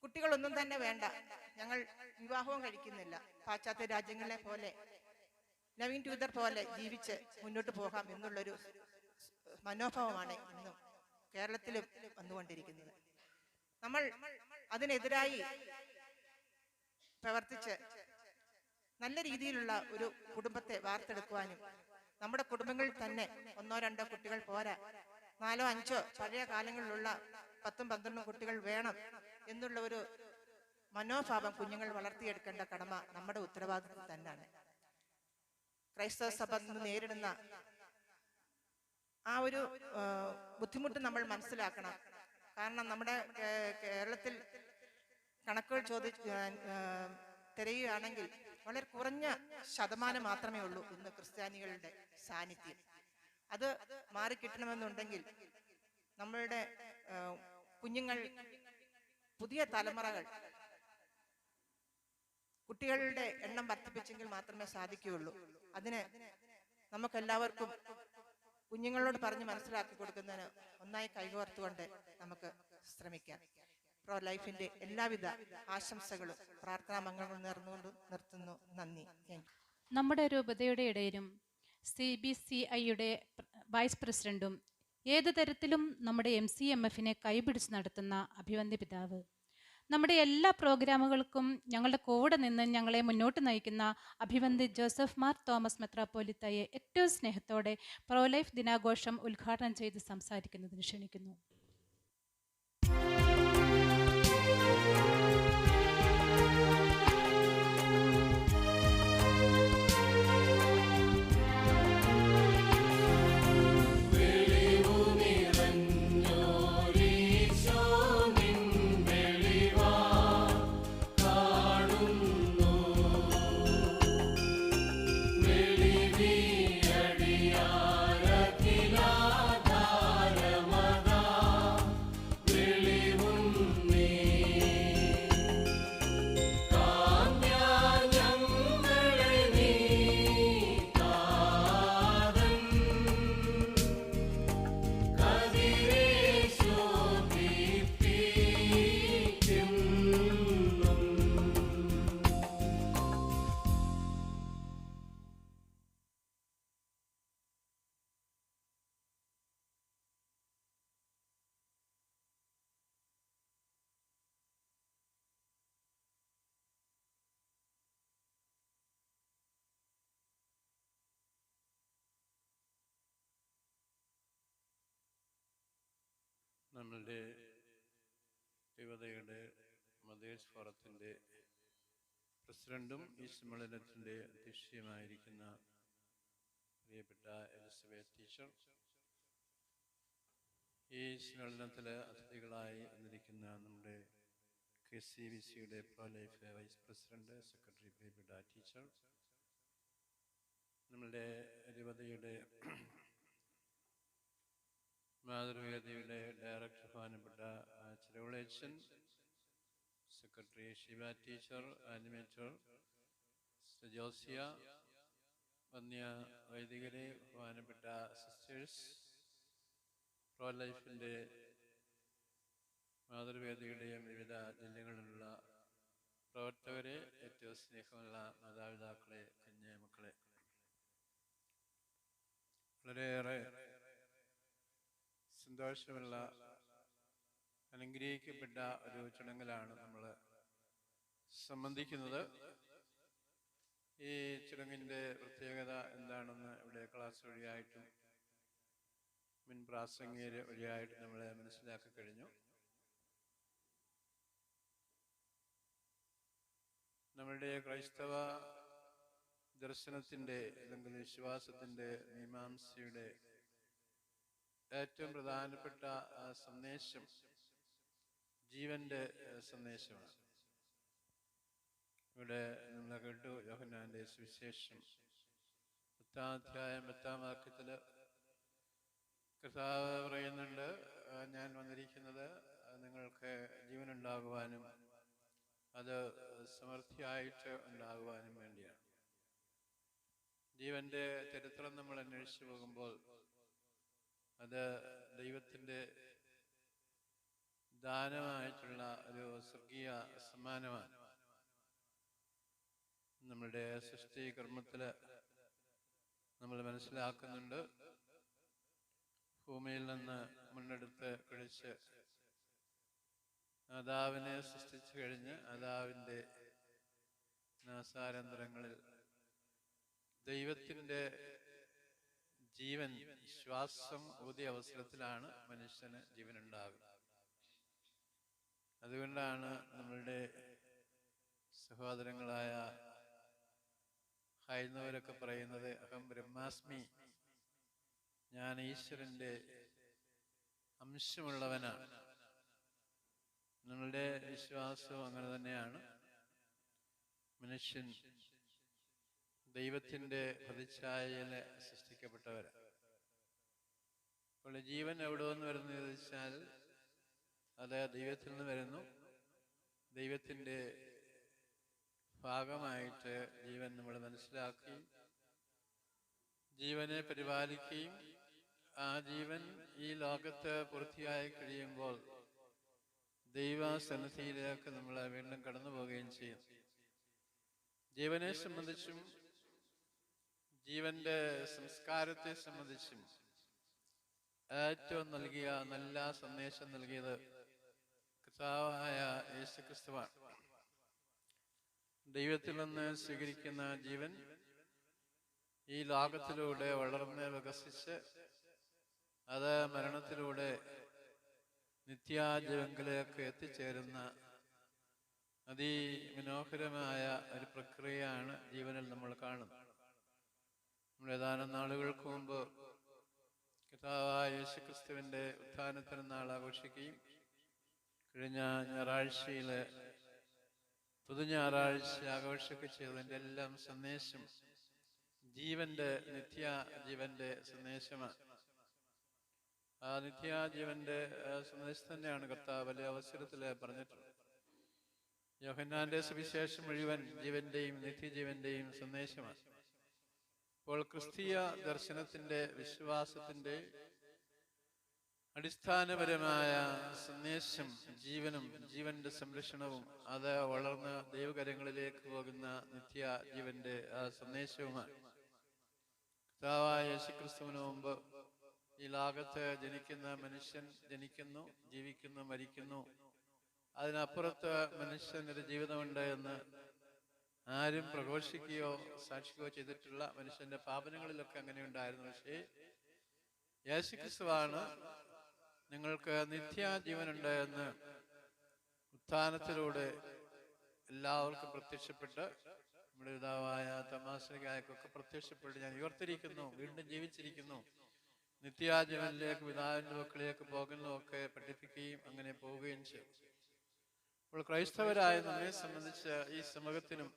കുട്ടികളൊന്നും തന്നെ വേണ്ട, ഞങ്ങൾ വിവാഹവും കഴിക്കുന്നില്ല, പാശ്ചാത്യ രാജ്യങ്ങളെ പോലെ നവീൻ ട്യൂതർ പോലെ ജീവിച്ച് മുന്നോട്ട് പോകാം എന്നുള്ളൊരു മനോഭാവമാണ് ഇന്നും കേരളത്തിലും വന്നുകൊണ്ടിരിക്കുന്നത്. നമ്മൾ അതിനെതിരായി പ്രവർത്തിച്ച് നല്ല രീതിയിലുള്ള ഒരു കുടുംബത്തെ വാർത്തെടുക്കുവാനും നമ്മുടെ കുടുംബങ്ങളിൽ തന്നെ 1-2 കുട്ടികൾ പോരാ, 4-5 പഴയ കാലങ്ങളിലുള്ള 10-12 കുട്ടികൾ വേണം എന്നുള്ള ഒരു മനോഭാവം കുഞ്ഞുങ്ങൾ വളർത്തിയെടുക്കേണ്ട കടമ നമ്മുടെ ഉത്തരവാദിത്വം തന്നെയാണ്. ക്രൈസ്തവ സഭ നേരിടുന്ന ആ ഒരു ബുദ്ധിമുട്ട് നമ്മൾ മനസ്സിലാക്കണം. കാരണം നമ്മുടെ കേരളത്തിൽ കണക്കുകൾ തിരയുകയാണെങ്കിൽ വളരെ കുറഞ്ഞ ശതമാനം മാത്രമേ ഉള്ളൂ ഇന്ന് ക്രിസ്ത്യാനികളുടെ സാന്നിധ്യം. അത് മാറിക്കിട്ടണമെന്നുണ്ടെങ്കിൽ നമ്മളുടെ കുഞ്ഞുങ്ങൾ, പുതിയ തലമുറകൾ, കുട്ടികളുടെ എണ്ണം വർദ്ധിപ്പിച്ചെങ്കിൽ മാത്രമേ സാധിക്കുകയുള്ളൂ. അതിന് നമുക്കെല്ലാവർക്കും കുഞ്ഞുങ്ങളോട് പറഞ്ഞ് മനസ്സിലാക്കി കൊടുക്കുന്നതിന് ഒന്നായി കൈകോർത്തുകൊണ്ട് നമുക്ക് ശ്രമിക്കാം. പ്രോ ലൈഫിന്റെ എല്ലാവിധ ആശംസകളും പ്രാർത്ഥനാ മംഗളങ്ങളും നേർന്നുകൊണ്ട് നിർത്തുന്നു. നന്ദി. നമ്മുടെ രൂപതയുടെ ഇടയിലും CBCIയുടെ വൈസ് പ്രസിഡന്റും ഏത് തരത്തിലും നമ്മുടെ MCMFനെ കൈപിടിച്ച് നടത്തുന്ന അഭിവന്ദ്യ പിതാവ്, നമ്മുടെ എല്ലാ പ്രോഗ്രാമുകൾക്കും ഞങ്ങളുടെ കൂടെ നിന്ന് ഞങ്ങളെ മുന്നോട്ട് നയിക്കുന്ന അഭിവന്ദ്യ ജോസഫ് മാർ തോമസ് മെത്രാപ്പോലിത്തയെ ഏറ്റവും സ്നേഹത്തോടെ പ്രോ ലൈഫ് ദിനാഘോഷം ഉദ്ഘാടനം ചെയ്ത് സംസാരിക്കുന്നതിന് ക്ഷണിക്കുന്നു. നമ്മളുടെ രൂപതയുടെ മതേഴ്സ് ഫോറത്തിൻ്റെ പ്രസിഡന്റും ഈ സമ്മേളനത്തിൻ്റെ അധ്യക്ഷയുമായിരിക്കുന്ന പ്രിയപ്പെട്ട എലിസബത്ത് ടീച്ചർ, ഈ സമ്മേളനത്തിൽ അതിഥികളായി വന്നിരിക്കുന്ന നമ്മുടെ KCVCയുടെ pro life vice president secretary പ്രിയപ്പെട്ട ടീച്ചർ, നമ്മളുടെ രൂപതയുടെ മാതൃവേദിയുടെ ഡയറക്ടർ ബഹുമാനപ്പെട്ട ചെറുവിളയച്ചൻ, secretary Shiba teacher, animator Josia, വന്യ വൈദികരെ, ബഹുമാനപ്പെട്ട സിസ്റ്റേഴ്സ്, പ്രോ ലൈഫിൻ്റെ മാതൃവേദിയുടെയും വിവിധ ജില്ലകളിലുള്ള പ്രവർത്തകരെ, ഏറ്റവും സ്നേഹമുള്ള മാതാപിതാക്കളെ, കുഞ്ഞു വളരെയേറെ സന്തോഷമുള്ള അനുഗ്രഹിക്കപ്പെട്ട ഒരു ചടങ്ങിലാണ് നമ്മൾ സംബന്ധിക്കുന്നത്. ഈ ചടങ്ങിൻ്റെ പ്രത്യേകത എന്താണെന്ന് ഇവിടെ ക്ലാസ് വഴിയായിട്ടും മുൻ പ്രാസംഗികർ വഴിയായിട്ടും നമ്മൾ മനസ്സിലാക്കി കഴിഞ്ഞു. നമ്മളുടെ ക്രൈസ്തവ ദർശനത്തിൻ്റെ അല്ലെങ്കിൽ വിശ്വാസത്തിൻ്റെ മീമാംസയുടെ ഏറ്റവും പ്രധാനപ്പെട്ട സന്ദേശം ജീവന്റെ സന്ദേശമാണ്. ഇവിടെ നമ്മൾ കേട്ടു യോഹന്നാന്റെ സുവിശേഷം 10-ാം അധ്യായം 10-ാം വാക്യത്തില് കർത്താവ് പറയുന്നുണ്ട്, ഞാൻ വന്നിരിക്കുന്നത് നിങ്ങൾക്ക് ജീവനുണ്ടാകുവാനും അത് സമൃദ്ധിയായിട്ട് ഉണ്ടാകുവാനും വേണ്ടിയാണ്. ജീവന്റെ ചരിത്രം നമ്മൾ അന്വേഷിച്ചു പോകുമ്പോൾ അത് ദൈവത്തിൻ്റെ ദാനമായിട്ടുള്ള ഒരു സ്വർഗീയ സമ്മാനമാണ്. നമ്മളുടെ സൃഷ്ടി കർമ്മത്തിൽ നമ്മൾ മനസ്സിലാക്കുന്നുണ്ട്, ഭൂമിയിൽ നിന്ന് മണ്ണെടുത്ത് കുഴിച്ച് ആദാവിനെ സൃഷ്ടിച്ചു കഴിഞ്ഞ് ആദാവിൻ്റെ നാസാരന്തരങ്ങളിൽ ദൈവത്തിൻ്റെ ജീവൻ ശ്വാസം ഊതിയ അവസരത്തിലാണ് മനുഷ്യന് ജീവനുണ്ടാകുന്നത്. അതുകൊണ്ടാണ് നമ്മളുടെ സഹോദരങ്ങളായ ഹൈന്ദവരൊക്കെ പറയുന്നത് അഹം ബ്രഹ്മാസ്മി, ഞാൻ ഈശ്വരൻ്റെ അംശമുള്ളവനാണ്. നമ്മളുടെ വിശ്വാസവും അങ്ങനെ തന്നെയാണ്. മനുഷ്യൻ ദൈവത്തിൻ്റെ പ്രതിച്ഛായയിൽ സൃഷ്ടിക്കപ്പെട്ടവരാണ്. അപ്പോൾ ജീവൻ എവിടെ നിന്ന് വരുന്നു ചോദിച്ചാൽ അത് ദൈവത്തിൽ നിന്ന് വരുന്നു. ദൈവത്തിൻ്റെ ഭാഗമായിട്ട് ജീവൻ നമ്മൾ മനസ്സിലാക്കി ജീവനെ പരിപാലിക്കുകയും ആ ജീവൻ ഈ ലോകത്ത് പൂർത്തിയായി കഴിയുമ്പോൾ ദൈവസന്നിധിയിലേക്ക് നമ്മൾ വീണ്ടും കടന്നു പോവുകയും ചെയ്യും. ജീവനെ സംബന്ധിച്ചും ജീവന്റെ സംസ്കാരത്തെ സംബന്ധിച്ചും ഏറ്റവും നല്ല സന്ദേശം നൽകിയത് കർത്താവായ യേശുക്രിസ്തുവാണ്. ദൈവത്തിൽ നിന്ന് സ്വീകരിക്കുന്ന ജീവൻ ഈ ലോകത്തിലൂടെ വളർന്ന് വികസിച്ച് അത് മരണത്തിലൂടെ നിത്യാജീവനിലേക്ക് എത്തിച്ചേരുന്ന അതിമനോഹരമായ ഒരു പ്രക്രിയയാണ് ജീവനിൽ നമ്മൾ കാണുന്നത്. നമ്മൾ ഏതാനും നാളുകൾക്ക് മുമ്പ് കർത്താവായ യേശുക്രിസ്തുവിൻ്റെ ഉത്ഥാനത്തിന് നാൾ ആഘോഷിക്കുകയും കഴിഞ്ഞ ഞായറാഴ്ചയില് പുതു ഞായറാഴ്ച ആഘോഷിക്കുകയും ചെയ്തതിൻ്റെ എല്ലാം സന്ദേശം നിത്യജീവന്റെ സന്ദേശമാണ്. ആ നിത്യജീവന്റെ സന്ദേശം തന്നെയാണ് കർത്താവ് വലിയ അവസരത്തിൽ പറഞ്ഞിട്ടുള്ളത്. യോഹന്നാന്റെ സുവിശേഷം മുഴുവൻ ജീവന്റെയും നിത്യജീവന്റെയും സന്ദേശമാണ്. അപ്പോൾ ക്രിസ്തീയ ദർശനത്തിന്റെ വിശ്വാസത്തിന്റെ അടിസ്ഥാനപരമായ സന്ദേശം ജീവനും ജീവന്റെ സംരക്ഷണവും അത് വളർന്ന് ദൈവകരങ്ങളിലേക്ക് പോകുന്ന നിത്യജീവന്റെ സന്ദേശവുമാണ്. കർത്താവായ യേശുക്രിസ്തുവിന് മുമ്പ് ഈ ലോകത്ത് ജനിക്കുന്ന മനുഷ്യൻ ജനിക്കുന്നു, ജീവിക്കുന്നു, മരിക്കുന്നു. അതിനപ്പുറത്ത് മനുഷ്യനൊരു ജീവിതമുണ്ട് എന്ന് ആരും പ്രഘോഷിക്കുകയോ സാക്ഷിക്കുകയോ ചെയ്തിട്ടുള്ള മനുഷ്യന്റെ പാപനങ്ങളിലൊക്കെ അങ്ങനെ ഉണ്ടായിരുന്നു. പക്ഷേ യേശുക്രിസ്തുവാണ് നിങ്ങൾക്ക് നിത്യജീവനുണ്ട് എന്ന് ഉത്ഥാനത്തിലൂടെ എല്ലാവർക്കും പ്രത്യക്ഷപ്പെട്ട് നമ്മുടെ പിതാവായ തമാശയ്ക്കൊക്കെ പ്രത്യക്ഷപ്പെട്ട് ഞാൻ ഉയർത്തിരിക്കുന്നു, വീണ്ടും ജീവിച്ചിരിക്കുന്നു, നിത്യജീവനിലേക്ക് പിതാവിന്റെ മക്കളിലേക്ക് പോകുന്നതൊക്കെ പഠിപ്പിക്കുകയും അങ്ങനെ പോവുകയും ചെയ്യും. അപ്പോൾ ക്രൈസ്തവരായ നമ്മെ സംബന്ധിച്ച് ഈ സമൂഹത്തിനും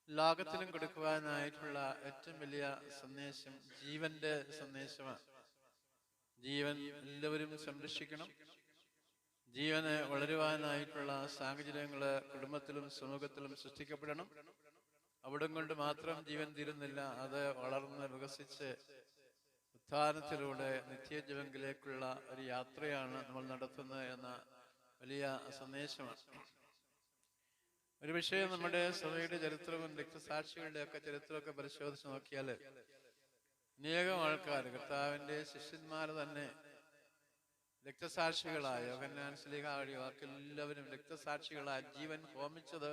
ലോകത്തിനും കൊടുക്കുവാനായിട്ടുള്ള ഏറ്റവും വലിയ സന്ദേശം ജീവന്റെ സന്ദേശമാണ്. ജീവൻ എല്ലാവരും സംരക്ഷിക്കണം. ജീവന് വളരുവാനായിട്ടുള്ള സാഹചര്യങ്ങള് കുടുംബത്തിലും സമൂഹത്തിലും സൃഷ്ടിക്കപ്പെടണം. അവിടം കൊണ്ട് മാത്രം ജീവൻ തീരുന്നില്ല, അത് വളർന്ന് വികസിച്ച് ഉത്ഥാനത്തിലൂടെ നിത്യജീവനിലേക്കുള്ള ഒരു യാത്രയാണ് നമ്മൾ നടത്തുന്നത് എന്ന വലിയ സന്ദേശമാണ്. ഒരു വിഷയം നമ്മുടെ സഭയുടെ ചരിത്രവും രക്തസാക്ഷികളുടെ ഒക്കെ ചരിത്രമൊക്കെ പരിശോധിച്ച് നോക്കിയാൽ അനേകം ആൾക്കാർ കർത്താവിൻ്റെ ശിഷ്യന്മാർ തന്നെ രക്തസാക്ഷികളായ യോഹന്നാൻ ശ്ലീഹ വഴി ബാക്കിയെല്ലാവരും രക്തസാക്ഷികളായ ജീവൻ ഹോമിച്ചത്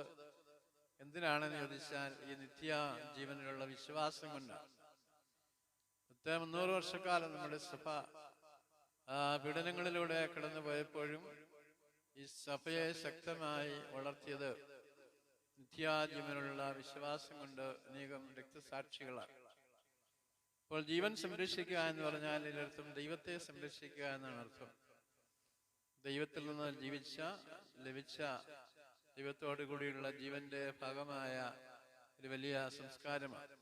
എന്തിനാണെന്ന് ചോദിച്ചാൽ ഈ നിത്യ ജീവനിലുള്ള വിശ്വാസം കൊണ്ടാണ്. 300 വർഷക്കാലം നമ്മുടെ സഭ പീഡനങ്ങളിലൂടെ കടന്നു പോയപ്പോഴും ഈ സഭയെ ശക്തമായി വളർത്തിയത് നിത്യാജീവനുള്ള വിശ്വാസം കൊണ്ട് അനേകം രക്തസാക്ഷികളാണ്. അപ്പോൾ ജീവൻ സംരക്ഷിക്കുക എന്ന് പറഞ്ഞാൽ ഇതിനർത്ഥം ദൈവത്തെ സംരക്ഷിക്കുക എന്നാണ് അർത്ഥം. ദൈവത്തിൽ നിന്ന് ലഭിച്ച ദൈവത്തോടു കൂടിയുള്ള ജീവന്റെ ഭാഗമായ ഒരു വലിയ സംസ്കാരമാണ്.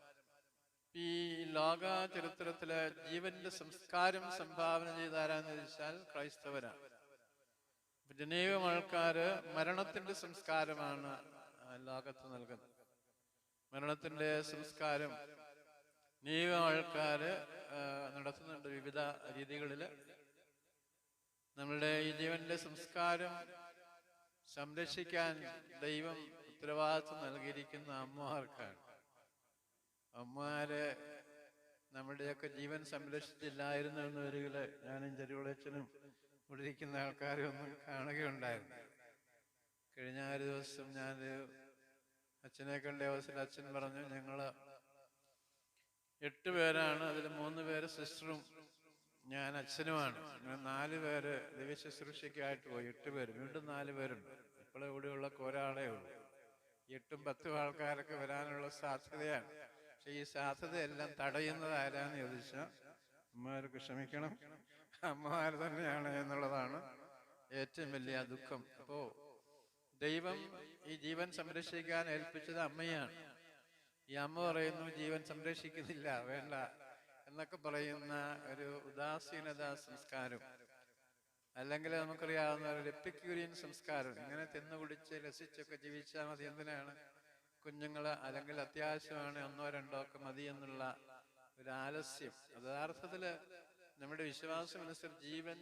ഈ ലോക ചരിത്രത്തിലെ ജീവന്റെ സംസ്കാരം സംഭാവന ചെയ്താരാന്ന് ചോദിച്ചാൽ ക്രൈസ്തവരാണ്. അനേകം ആൾക്കാര് മരണത്തിന്റെ സംസ്കാരമാണ് ലോകത്ത് നൽകുന്നത്. മരണത്തിന്റെ സംസ്കാരം അനേകം ആൾക്കാര് നടത്തുന്നുണ്ട് വിവിധ രീതികളിൽ. നമ്മളുടെ ഈ ജീവന്റെ സംസ്കാരം സംരക്ഷിക്കാൻ ദൈവം ഉത്തരവാദിത്വം നൽകിയിരിക്കുന്ന അമ്മമാർക്കാണ്. അമ്മമാര് നമ്മുടെയൊക്കെ ജീവൻ സംരക്ഷിച്ചില്ലായിരുന്നു എന്ന് വരികിൽ ഞാനും ചെരുവിളച്ചനും ഇവിടെ ഇരിക്കുന്ന ആൾക്കാരെ ഒന്നും കാണുകയുണ്ടായിരുന്നു. കഴിഞ്ഞ ഒരു ദിവസം ഞാൻ അച്ഛനെ കണ്ട അവസരം അച്ഛൻ പറഞ്ഞു, ഞങ്ങള് 8 പേരാണ്, അതിൽ 3 പേര് സിസ്റ്ററും ഞാൻ അച്ഛനുമാണ്. അങ്ങനെ 4 പേര് ദിവ്യ ശുശ്രൂഷയ്ക്കായിട്ട് പോയി. 8 പേര്, വീണ്ടും 4 പേരുണ്ട്. ഇപ്പോൾ ഇവിടെയുള്ള ഒരാളേ ഉള്ളൂ. 8ഉം 10ഉം ആൾക്കാരൊക്കെ വരാനുള്ള സാധ്യതയാണ്. പക്ഷെ ഈ സാധ്യതയെല്ലാം തടയുന്നത് ആരാന്ന് ചോദിച്ചാൽ അമ്മമാർക്ക് ക്ഷമിക്കണം, അമ്മമാർ തന്നെയാണ് എന്നുള്ളതാണ് ഏറ്റവും വലിയ ദുഃഖം. അപ്പോ ദൈവം ഈ ജീവൻ സംരക്ഷിക്കാൻ ഏൽപ്പിച്ചത് അമ്മയാണ്. ഈ അമ്മ പറയുന്നു ജീവൻ സംരക്ഷിക്കുന്നില്ല, വേണ്ട എന്നൊക്കെ പറയുന്ന ഒരു ഉദാസീനത സംസ്കാരം, അല്ലെങ്കിൽ നമുക്കറിയാവുന്ന ഒരു എപ്പിക്യൂരിയൻ സംസ്കാരം. ഇങ്ങനെ തിന്നുകുടിച്ച് രസിച്ചൊക്കെ ജീവിച്ചാൽ മതി, എന്തിനാണ് കുഞ്ഞുങ്ങള്, അല്ലെങ്കിൽ അത്യാവശ്യമാണ് 1ഓ 2ഓ ഒക്കെ മതി എന്നുള്ള ഒരു ആലസ്യം. യഥാർത്ഥത്തില് നമ്മുടെ വിശ്വാസം അനുസരിച്ച് ജീവൻ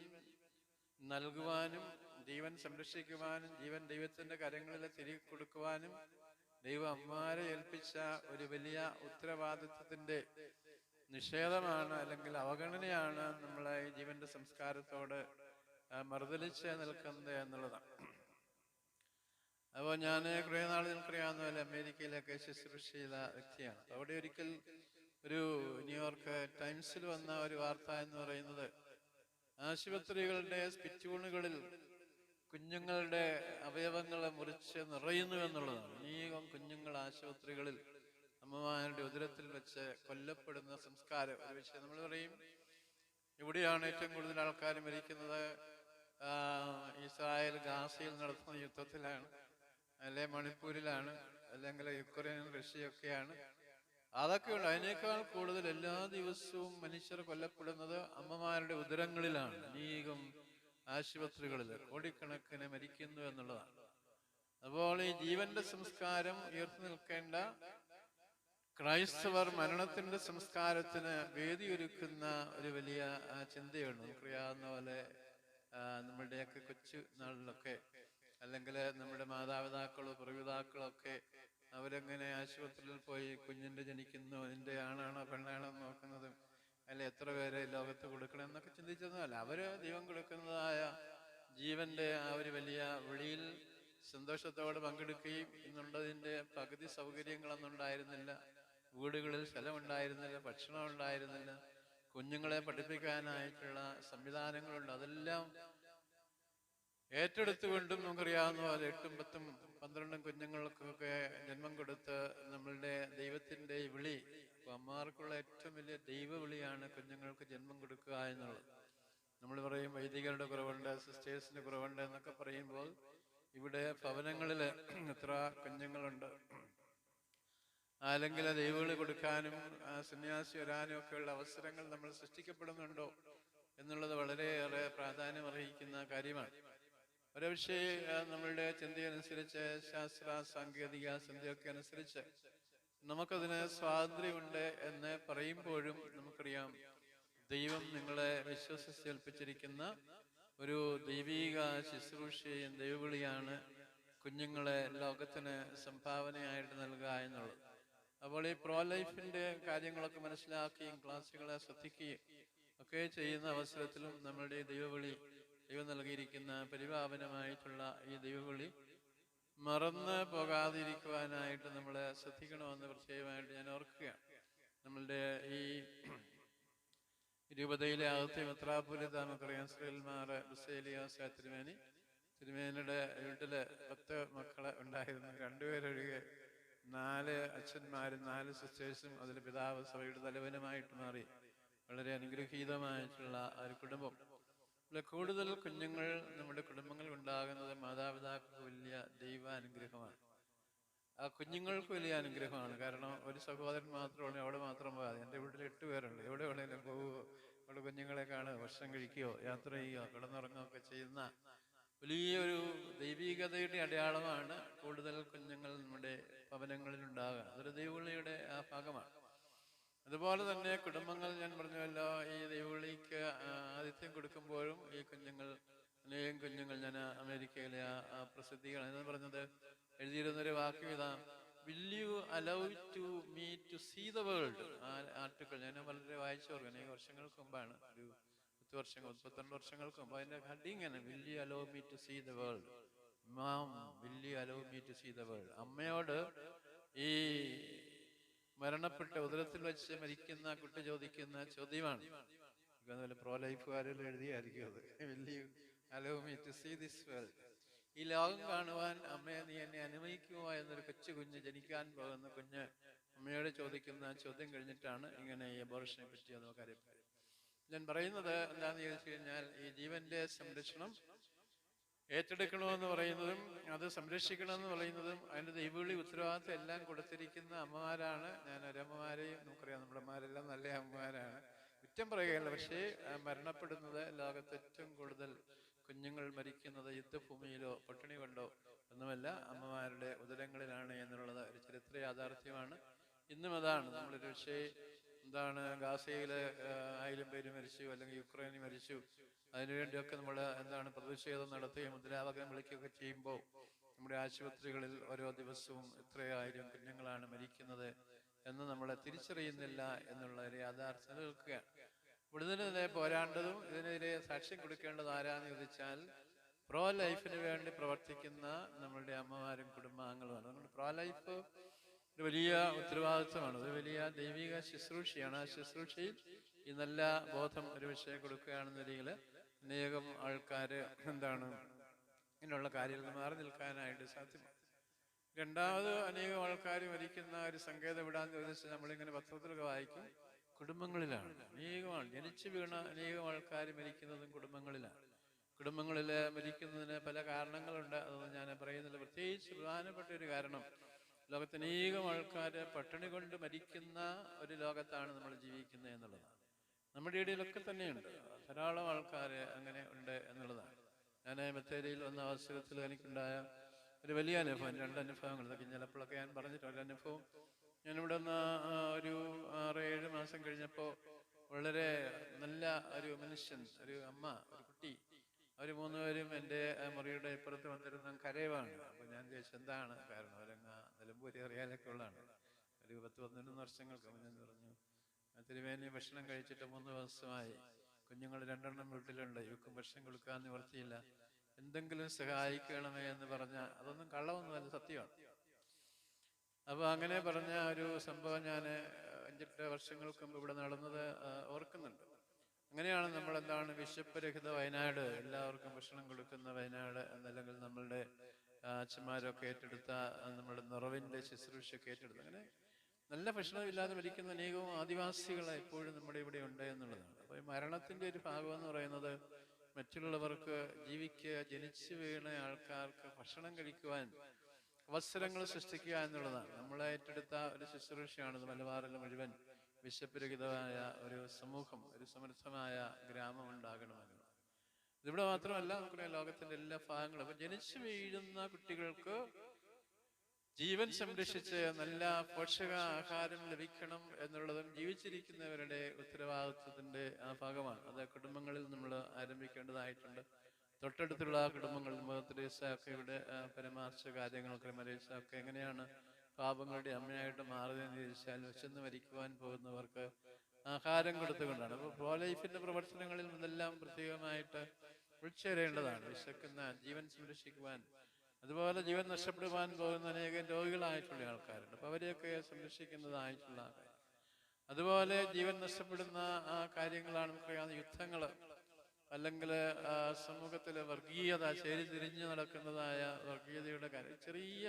നൽകുവാനും ജീവൻ സംരക്ഷിക്കുവാനും ജീവൻ ദൈവത്തിന്റെ കരങ്ങളിൽ തിരികെ കൊടുക്കുവാനും ദൈവം അമ്മമാരെ ഏൽപ്പിച്ച ഒരു വലിയ ഉത്തരവാദിത്വത്തിന്റെ നിഷേധമാണ്, അല്ലെങ്കിൽ അവഗണനയാണ് നമ്മളെ ഈ ജീവന്റെ സംസ്കാരത്തോട് മറുതലിച്ച് നിൽക്കുന്നത് എന്നുള്ളതാണ്. അപ്പോൾ ഞാൻ കുറേ നാൾ നിങ്ങൾക്കറിയാവുന്ന പോലെ അമേരിക്കയിലൊക്കെ ശുശ്രൂഷ ചെയ്ത വ്യക്തിയാണ്. അവിടെ ഒരിക്കൽ ഒരു ന്യൂയോർക്ക് ടൈംസിൽ വന്ന ഒരു വാർത്ത എന്ന് പറയുന്നത്, ആശുപത്രികളുടെ സ്പിറ്റൂണുകളിൽ കുഞ്ഞുങ്ങളുടെ അവയവങ്ങൾ മുറിച്ച് നിറയുന്നു എന്നുള്ളതാണ്. അനേകം കുഞ്ഞുങ്ങൾ ആശുപത്രികളിൽ അമ്മമാരുടെ ഉദരത്തിൽ വെച്ച് കൊല്ലപ്പെടുന്ന സംസ്കാരം. ഒരു വിഷയം നമ്മൾ പറയും, ഇവിടെയാണ് ഏറ്റവും കൂടുതൽ ആൾക്കാർ മരിക്കുന്നത്, ഇസ്രായേൽ ഗാസയിൽ നടത്തുന്ന യുദ്ധത്തിലാണ്, അല്ലെ മണിപ്പൂരിലാണ്, അല്ലെങ്കിൽ യുക്രൈൻ റഷ്യയൊക്കെയാണ്. അതൊക്കെയുണ്ട്. അതിനേക്കാൾ കൂടുതൽ എല്ലാ ദിവസവും മനുഷ്യർ കൊല്ലപ്പെടുന്നത് അമ്മമാരുടെ ഉദരങ്ങളിലാണ്. അനേകം ആശുപത്രികളിൽ കോടിക്കണക്കിന് മരിക്കുന്നു എന്നുള്ളതാണ്. അപ്പോൾ ഈ ജീവന്റെ സംസ്കാരം ഉയർത്തി നിൽക്കേണ്ട ക്രൈസ്തവർ മരണത്തിന്റെ സംസ്കാരത്തിന് വേദിയൊരുക്കുന്ന ഒരു വലിയ ചിന്തയുണ്ട്. നമുക്കറിയാവുന്ന പോലെ നമ്മുടെയൊക്കെ കൊച്ചു നാളിലൊക്കെ, അല്ലെങ്കിൽ നമ്മുടെ മാതാപിതാക്കളോ പ്രപിതാക്കളോ ഒക്കെ അവരെങ്ങനെ ആശുപത്രിയിൽ പോയി കുഞ്ഞിന്റെ ജനിക്കുന്നു, അതിന്റെ ആണാണോ പെണ്ണാണോ നോക്കുന്നതും, അല്ലെ എത്ര പേരെ ലോകത്ത് കൊടുക്കണം എന്നൊക്കെ ചിന്തിച്ചതല്ല. അവര് ദൈവം കൊടുക്കുന്നതായ ജീവന്റെ ആ ഒരു വലിയ വിളിയിൽ സന്തോഷത്തോടെ പങ്കെടുക്കുകയും ഇന്നുള്ളതിന്റെ പകുതി സൗകര്യങ്ങളൊന്നും ഉണ്ടായിരുന്നില്ല. വീടുകളിൽ സ്ഥലമുണ്ടായിരുന്നില്ല, ഭക്ഷണം ഉണ്ടായിരുന്നില്ല, കുഞ്ഞുങ്ങളെ പഠിപ്പിക്കാനായിട്ടുള്ള സംവിധാനങ്ങളുണ്ട്. അതെല്ലാം ഏറ്റെടുത്തുകൊണ്ടും നമുക്കറിയാവുന്ന പോലെ 8ഉം 10ഉം 12ഉം കുഞ്ഞുങ്ങൾക്കൊക്കെ ജന്മം കൊടുത്ത് നമ്മളുടെ ദൈവത്തിന്റെ വിളി, അമ്മമാർക്കുള്ള ഏറ്റവും വലിയ ദൈവവിളിയാണ് കുഞ്ഞുങ്ങൾക്ക് ജന്മം കൊടുക്കുക എന്നുള്ളത്. നമ്മൾ പറയും വൈദികരുടെ കുറവുണ്ട്, സിസ്റ്റേഴ്സിന്റെ കുറവുണ്ട് എന്നൊക്കെ പറയുമ്പോൾ ഇവിടെ ഭവനങ്ങളിൽ എത്ര കുഞ്ഞുങ്ങളുണ്ട്, അല്ലെങ്കിൽ ദൈവവിളി കൊടുക്കാനും സന്യാസി വരാനും ഒക്കെയുള്ള അവസരങ്ങൾ നമ്മൾ സൃഷ്ടിക്കപ്പെടുന്നുണ്ടോ എന്നുള്ളത് വളരെയേറെ പ്രാധാന്യം അർഹിക്കുന്ന കാര്യമാണ്. ഒരുപക്ഷെ നമ്മളുടെ ചിന്തയനുസരിച്ച്, ശാസ്ത്ര സാങ്കേതിക ചിന്തയൊക്കെ അനുസരിച്ച് നമുക്കതിന് സ്വാതന്ത്ര്യമുണ്ട് എന്ന് പറയുമ്പോഴും നമുക്കറിയാം ദൈവം നിങ്ങളെ വിശ്വസിച്ചേൽപ്പിച്ചിരിക്കുന്ന ഒരു ദൈവീക ശുശ്രൂഷയും ദൈവവിളിയാണ് കുഞ്ഞുങ്ങളെ ലോകത്തിന് സംഭാവനയായിട്ട് നൽകുക എന്നുള്ളത്. അപ്പോൾ ഈ പ്രോ ലൈഫിൻ്റെ കാര്യങ്ങളൊക്കെ മനസ്സിലാക്കുകയും ക്ലാസ്സുകളെ ശ്രദ്ധിക്കുകയും ഒക്കെ ചെയ്യുന്ന അവസരത്തിലും നമ്മളുടെ ദൈവവിളി, ദൈവം നൽകിയിരിക്കുന്ന പരിപാവനമായിട്ടുള്ള ഈ ദൈവവിളി മറന്ന് പോകാതിരിക്കുവാനായിട്ട് നമ്മൾ ശ്രദ്ധിക്കണമെന്ന് പ്രത്യേകമായിട്ട് ഞാൻ ഓർക്കുകയാണ്. നമ്മളുടെ ഈ രൂപതയിലെ ആദ്യത്തെ മെത്രാപ്പൊലീത്ത നമുക്കറിയാം ശ്രീൽമാർ ബസേലിയോസ് തിരുമേനിയുടെ വീട്ടില് 10 മക്കളെ ഉണ്ടായിരുന്നു. 2 പേരൊഴികെ 4 അച്ഛന്മാരും 4 സിസ്റ്റേഴ്സും അതിൽ പിതാവ് സഭയുടെ തലവനുമായിട്ട് മാറി. വളരെ അനുഗ്രഹീതമായിട്ടുള്ള ഒരു കുടുംബം. കൂടുതൽ കുഞ്ഞുങ്ങൾ നമ്മുടെ കുടുംബങ്ങളിൽ ഉണ്ടാകുന്നത് മാതാപിതാക്കൾക്ക് വലിയ ദൈവാനുഗ്രഹമാണ്. ആ കുഞ്ഞുങ്ങൾക്ക് വലിയ അനുഗ്രഹമാണ്. കാരണം ഒരു സഹോദരൻ മാത്രമാണ്, അവിടെ മാത്രം പോകാതെ. എൻ്റെ വീട്ടിൽ 8 പേരുണ്ട്. എവിടെ വേണമെങ്കിലും പോവുകയോ അവിടെ കുഞ്ഞുങ്ങളെ കാണുക, ഭക്ഷണം കഴിക്കുകയോ യാത്ര ചെയ്യുകയോ കിടന്നുറങ്ങുകയോ ഒക്കെ ചെയ്യുന്ന വലിയൊരു ദൈവികതയുടെ അടയാളമാണ് കൂടുതൽ കുഞ്ഞുങ്ങൾ നമ്മുടെ ഭവനങ്ങളിൽ ഉണ്ടാകുക. അതൊരു ദൈവവിളിയുടെ ആ ഭാഗമാണ്. അതുപോലെ തന്നെ കുടുംബങ്ങൾ, ഞാൻ പറഞ്ഞല്ലോ, ഈ ദൈവവിളിക്ക് ആതിഥ്യം കൊടുക്കുമ്പോഴും ഈ കുഞ്ഞുങ്ങൾ, അനേകം കുഞ്ഞുങ്ങൾ, ഞാൻ അമേരിക്കയിലെ ആ പ്രസിദ്ധികൾ എന്ന് പറഞ്ഞത് എഴുതിയിരുന്നൊരു വാക്യം ഇതാ: will you allow to me to see the world. ആ ആർട്ടിക്കിൾ ഞാൻ വളരെ വായിച്ചു ഓർക്കണം. അനേകം വർഷങ്ങൾക്ക് മുമ്പാണ്, ഒരു 32 വർഷങ്ങൾക്ക് മുമ്പ്. അതിന്റെ ഹെഡിങ് ആണ് will you allow me to see the world. Ma'am, will you allow me to see the world. അമ്മയോട് ഈ മരണപ്പെട്ട ഉദരത്തിൽ വെച്ച് മരിക്കുന്ന കുട്ടി ചോദിക്കുന്ന ചോദ്യമാണ്. പ്രോ ലൈഫുകാരിൽ എഴുതിയായിരിക്കും അത്. Will you allow me to see this world. ഈ ലോകം കാണുവാൻ അമ്മയെ നീ എന്നെ അനുവദിക്കുമോ എന്നൊരു കൊച്ചു കുഞ്ഞ്, ജനിക്കാൻ പോകുന്ന കുഞ്ഞ് അമ്മയോട് ചോദിക്കുന്ന ചോദ്യം കഴിഞ്ഞിട്ടാണ് ഇങ്ങനെ ഈ അബോർഷനെ പറ്റി നമുക്ക് അറിയപ്പെടുന്നത്. ഞാൻ പറയുന്നത് എന്താണെന്ന് ചോദിച്ചു കഴിഞ്ഞാൽ, ഈ ജീവന്റെ സംരക്ഷണം ഏറ്റെടുക്കണമെന്ന് പറയുന്നതും അത് സംരക്ഷിക്കണമെന്ന് പറയുന്നതും അതിൻ്റെ ദൈവവിളി ഉത്തരവാദിത്വം എല്ലാം കൊടുത്തിരിക്കുന്ന അമ്മമാരാണ്. ഞാൻ ഒരമ്മമാരെയും നമുക്കറിയാം, നമ്മുടെ അമ്മമാരെല്ലാം നല്ല അമ്മമാരാണ്, കുറ്റം പറയുകയല്ല. പക്ഷേ മരണപ്പെടുന്നത്, ലോകത്ത് ഏറ്റവും കൂടുതൽ കുഞ്ഞുങ്ങൾ മരിക്കുന്നത് യുദ്ധഭൂമിയിലോ പട്ടിണി കൊണ്ടോ ഒന്നുമല്ല, അമ്മമാരുടെ ഉദരങ്ങളിലാണ് എന്നുള്ളത് ഒരു ചരിത്ര യാഥാർത്ഥ്യമാണ്. ഇന്നും അതാണ്. നമ്മളൊരു പക്ഷേ എന്താണ്, ഗാസയില് 1000 പേര് മരിച്ചു, അല്ലെങ്കിൽ യുക്രൈനിൽ മരിച്ചു, അതിനുവേണ്ടിയൊക്കെ നമ്മൾ എന്താണ് പ്രതിഷേധം നടത്തുകയും മുദ്രാവാക്യം വിളിക്കുകയൊക്കെ ചെയ്യുമ്പോൾ നമ്മുടെ ആശുപത്രികളിൽ ഓരോ ദിവസവും എത്രയായിരം കുഞ്ഞുങ്ങളാണ് മരിക്കുന്നത് എന്ന് നമ്മളെ തിരിച്ചറിയുന്നില്ല എന്നുള്ള ഒരു യാഥാർത്ഥ്യം നിൽക്കുകയാണ്. ഇതിനെതിരെ പോരാണ്ടതും ഇതിനെതിരെ സാക്ഷ്യം കൊടുക്കേണ്ടത് ആരാന്ന് ചോദിച്ചാൽ പ്രോ ലൈഫിന് വേണ്ടി പ്രവർത്തിക്കുന്ന നമ്മളുടെ അമ്മമാരും കുടുംബാംഗങ്ങളുമാണ്. നമ്മുടെ പ്രോ ലൈഫ് ഒരു വലിയ ഉത്തരവാദിത്വമാണ്, ഒരു വലിയ ദൈവിക ശുശ്രൂഷയാണ്. ആ ശുശ്രൂഷയിൽ ഈ നല്ല ബോധം ഒരു വിഷയം കൊടുക്കുകയാണെന്ന രീതിയിൽ അനേകം ആൾക്കാർ എന്താണ് ഇങ്ങനെയുള്ള കാര്യങ്ങളിൽ മാറി നിൽക്കാനായിട്ട് സാധ്യമാണ്. രണ്ടാമത്, അനേകം ആൾക്കാർ മരിക്കുന്ന ഒരു സങ്കേതം എവിടാന്ന് ചോദിച്ചാൽ നമ്മളിങ്ങനെ പത്രത്തിലൊക്കെ വായിക്കും, കുടുംബങ്ങളിലാണ്. അനേകമാണ് ജനിച്ചു വീണ അനേകം ആൾക്കാർ മരിക്കുന്നതും കുടുംബങ്ങളിലാണ്. കുടുംബങ്ങളിൽ മരിക്കുന്നതിന് പല കാരണങ്ങളുണ്ട്, അതൊന്നും ഞാൻ പറയുന്നില്ല. പ്രത്യേകിച്ച് പ്രധാനപ്പെട്ട ഒരു കാരണം, ലോകത്ത് അനേകം ആൾക്കാർ പട്ടിണി കൊണ്ട് മരിക്കുന്ന ഒരു ലോകത്താണ് നമ്മൾ ജീവിക്കുന്നത് എന്നുള്ളതാണ്. നമ്മുടെ ഇടയിലൊക്കെ തന്നെയുണ്ട്, ധാരാളം ആൾക്കാർ അങ്ങനെ ഉണ്ട് എന്നുള്ളതാണ്. ഞാൻ ബത്തേരിയിൽ വന്ന അവസരത്തിൽ എനിക്കുണ്ടായ ഒരു വലിയ അനുഭവം, 2 അനുഭവങ്ങൾ, ഇതൊക്കെ ചിലപ്പോഴൊക്കെ ഞാൻ പറഞ്ഞിട്ടുണ്ട്. ഒരു അനുഭവം, ഞാനിവിടെ നിന്ന് ഒരു 6-7 മാസം കഴിഞ്ഞപ്പോൾ വളരെ നല്ല ഒരു മനുഷ്യൻ, ഒരു അമ്മ, ഒരു കുട്ടി, അവർ 3 പേരും എൻ്റെ മുറിയുടെ ഇപ്പുറത്ത് വന്നിരുന്ന കരയുവാണ്. അപ്പോൾ ഞാൻ ചോദിച്ചു എന്താണ് കാരണം. അവരങ്ങ് നിലമ്പൂരി അറിയാലൊക്കെ ഉള്ളതാണ്. ഒരു 10-11 വർഷങ്ങൾക്ക് മുന്നേ പറഞ്ഞു, തിരുമേനി ഭക്ഷണം കഴിച്ചിട്ട് 3 ദിവസമായി, കുഞ്ഞുങ്ങൾ 2 വീട്ടിലുണ്ട്, ഇവക്കും ഭക്ഷണം കൊടുക്കാൻ നിവർത്തിയില്ല, എന്തെങ്കിലും സഹായിക്കണമേ എന്ന് പറഞ്ഞാൽ, അതൊന്നും കള്ളമൊന്നുമല്ല, സത്യമാണ്. അപ്പോൾ അങ്ങനെ പറഞ്ഞ ഒരു സംഭവം ഞാൻ 5-8 വർഷങ്ങൾക്ക് മുമ്പ് ഇവിടെ നടന്നത് ഓർക്കുന്നുണ്ട്. അങ്ങനെയാണ് നമ്മൾ എന്താണ് വിശപ്പരഹിത വയനാട്, എല്ലാവർക്കും ഭക്ഷണം കൊടുക്കുന്ന വയനാട് എന്നല്ലെങ്കിൽ നമ്മളുടെ അച്ഛന്മാരൊക്കെ ഏറ്റെടുത്ത നമ്മുടെ നിറവിൻ്റെ ശുശ്രൂഷയൊക്കെ ഏറ്റെടുത്ത്, അങ്ങനെ നല്ല ഭക്ഷണമില്ലാതെ മരിക്കുന്ന അനേകവും ആദിവാസികൾ എപ്പോഴും നമ്മുടെ ഇവിടെ ഉണ്ട് എന്നുള്ളതാണ്. അപ്പോൾ ഈ മരണത്തിൻ്റെ ഒരു ഭാഗം എന്ന് പറയുന്നത് മറ്റുള്ളവർക്ക് ജനിച്ചു വീണ ആൾക്കാർക്ക് ഭക്ഷണം കഴിക്കുവാൻ അവസരങ്ങൾ സൃഷ്ടിക്കുക എന്നുള്ളതാണ്. നമ്മളെ ഏറ്റെടുത്ത ഒരു ശുശ്രൂഷയാണിത്. മലബാറിലെ മുഴുവൻ വിശപ്പുരഹിതമായ ഒരു സമൂഹം, ഒരു സമൃദ്ധമായ ഗ്രാമം ഉണ്ടാകണമെന്ന്. ഇതിവിടെ മാത്രമല്ല, നമുക്കറിയാം ലോകത്തിന്റെ എല്ലാ ഭാഗങ്ങളും. അപ്പൊ ജനിച്ചു വീഴുന്ന കുട്ടികൾക്ക് ജീവൻ സംരക്ഷിച്ച് നല്ല പോഷകാഹാരം ലഭിക്കണം എന്നുള്ളതും ജീവിച്ചിരിക്കുന്നവരുടെ ഉത്തരവാദിത്വത്തിന്റെ ആ ഭാഗമാണ്. അത് കുടുംബങ്ങളിൽ നമ്മൾ ആരംഭിക്കേണ്ടതായിട്ടുണ്ട്. തൊട്ടടുത്തുള്ള കുടുംബങ്ങളിൽ തെരേസ ഒക്കെ ഇവിടെ പരമാർശ കാര്യങ്ങളൊക്കെ, മരേസ ഒക്കെ എങ്ങനെയാണ് പാപങ്ങളുടെ അമ്മയായിട്ട് മാറുന്നതെന്ന് ചോദിച്ചാൽ വിശന്ന് മരിക്കുവാൻ പോകുന്നവർക്ക് ആഹാരം കൊടുത്തുകൊണ്ടാണ്. അപ്പോൾ പ്രോ ലൈഫിൻ്റെ പ്രവർത്തനങ്ങളിൽ ഇതെല്ലാം പ്രത്യേകമായിട്ട് ഉൾച്ചേരേണ്ടതാണ്. വിശക്കുന്ന ജീവൻ സംരക്ഷിക്കുവാൻ, അതുപോലെ ജീവൻ നഷ്ടപ്പെടുവാൻ പോകുന്ന അനേകം രോഗികളായിട്ടുള്ള ആൾക്കാരുണ്ട്. അപ്പോൾ അവരെയൊക്കെ സംരക്ഷിക്കുന്നതായിട്ടുള്ള കാര്യം. അതുപോലെ ജീവൻ നഷ്ടപ്പെടുന്ന കാര്യങ്ങളാണ് നമുക്കറിയാവുന്ന യുദ്ധങ്ങൾ, അല്ലെങ്കിൽ സമൂഹത്തിലെ വർഗീയത, ചേരിതിരിഞ്ഞ് നടക്കുന്നതായ വർഗീയതയുടെ കാര്യം. ചെറിയ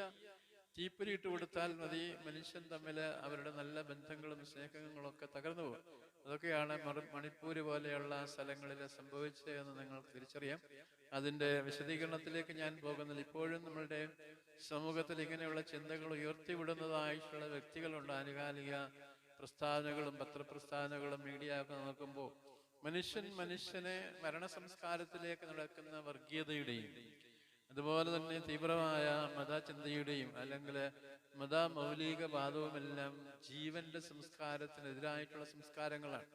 തീപ്പൊരി ഇട്ട് കൊടുത്താൽ മതി മനുഷ്യൻ തമ്മിൽ അവരുടെ നല്ല ബന്ധങ്ങളും സ്നേഹങ്ങളും ഒക്കെ തകർന്നു പോകും. അതൊക്കെയാണ് മണിപ്പൂർ പോലെയുള്ള സ്ഥലങ്ങളിൽ സംഭവിച്ചത് എന്ന് നിങ്ങൾക്ക് തിരിച്ചറിയാം. അതിൻ്റെ വിശദീകരണത്തിലേക്ക് ഞാൻ പോകുന്നില്ല. ഇപ്പോഴും നമ്മളുടെ സമൂഹത്തിൽ ഇങ്ങനെയുള്ള ചിന്തകൾ ഉയർത്തിവിടുന്നതായിട്ടുള്ള വ്യക്തികളുണ്ട്. ആനുകാലിക പ്രസ്താവനകളും പത്രപ്രസ്താവനകളും മീഡിയ ഒക്കെ നോക്കുമ്പോൾ മനുഷ്യനെ മരണസംസ്കാരത്തിലേക്ക് നടക്കുന്ന വർഗീയതയുടെയും അതുപോലെ തന്നെ തീവ്രമായ മതചിന്തയുടെയും അല്ലെങ്കിൽ മതമൗലികവാദവുമെല്ലാം ജീവന്റെ സംസ്കാരത്തിനെതിരായിട്ടുള്ള സംസ്കാരങ്ങളാണ്.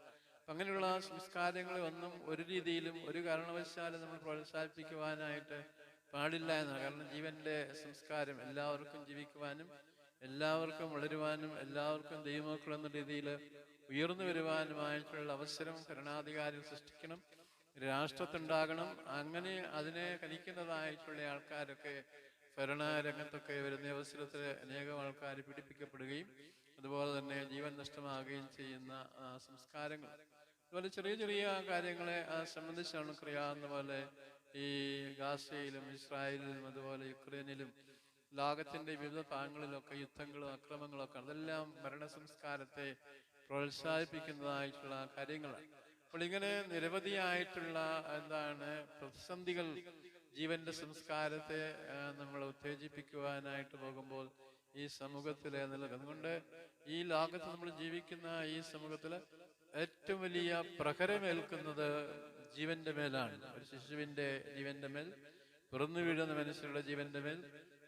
അങ്ങനെയുള്ള സംസ്കാരങ്ങളെ ഒന്നും ഒരു രീതിയിലും ഒരു കാരണവശാലും നമ്മൾ പ്രോത്സാഹിപ്പിക്കുവാനായിട്ട് പാടില്ല എന്നാണ്. കാരണം ജീവന്റെ സംസ്കാരം എല്ലാവർക്കും ജീവിക്കുവാനും എല്ലാവർക്കും വളരുവാനും എല്ലാവർക്കും ദൈവമക്കൾ എന്ന രീതിയിൽ ഉയർന്നു വരുവാനുമായിട്ടുള്ള അവസരം ഭരണാധികാരി സൃഷ്ടിക്കണം, രാഷ്ട്രത്തുണ്ടാകണം. അങ്ങനെ അതിനെ കനിക്കുന്നതായിട്ടുള്ള ആൾക്കാരൊക്കെ ഭരണരംഗത്തൊക്കെ വരുന്ന അവസരത്തിൽ അനേകം ആൾക്കാർ പീഡിപ്പിക്കപ്പെടുകയും അതുപോലെ തന്നെ ജീവൻ നഷ്ടമാകുകയും ചെയ്യുന്ന സംസ്കാരങ്ങൾ. അതുപോലെ ചെറിയ ചെറിയ കാര്യങ്ങളെ സംബന്ധിച്ചാണ് നമുക്കറിയാവുന്ന പോലെ ഈ ഗാസയിലും ഇസ്രായേലിലും അതുപോലെ യുക്രൈനിലും ലോകത്തിന്റെ വിവിധ ഭാഗങ്ങളിലൊക്കെ യുദ്ധങ്ങളും അക്രമങ്ങളൊക്കെ അതെല്ലാം മരണസംസ്കാരത്തെ പ്രോത്സാഹിപ്പിക്കുന്നതായിട്ടുള്ള കാര്യങ്ങളാണ്. അപ്പോൾ ഇങ്ങനെ നിരവധിയായിട്ടുള്ള പ്രതിസന്ധികൾ ജീവന്റെ സംസ്കാരത്തെ നമ്മൾ ഉത്തേജിപ്പിക്കുവാനായിട്ട് പോകുമ്പോൾ ഈ സമൂഹത്തിലെ അതുകൊണ്ട് ഈ ലോകത്ത് നമ്മൾ ജീവിക്കുന്ന ഈ സമൂഹത്തിൽ ഏറ്റവും വലിയ പ്രഹരമേൽക്കുന്നത് ജീവന്റെ മേലാണ്. ഒരു ശിശുവിന്റെ ജീവന്റെ മേൽ, പിറന്നു വീഴുന്ന മനുഷ്യരുടെ ജീവന്റെ മേൽ,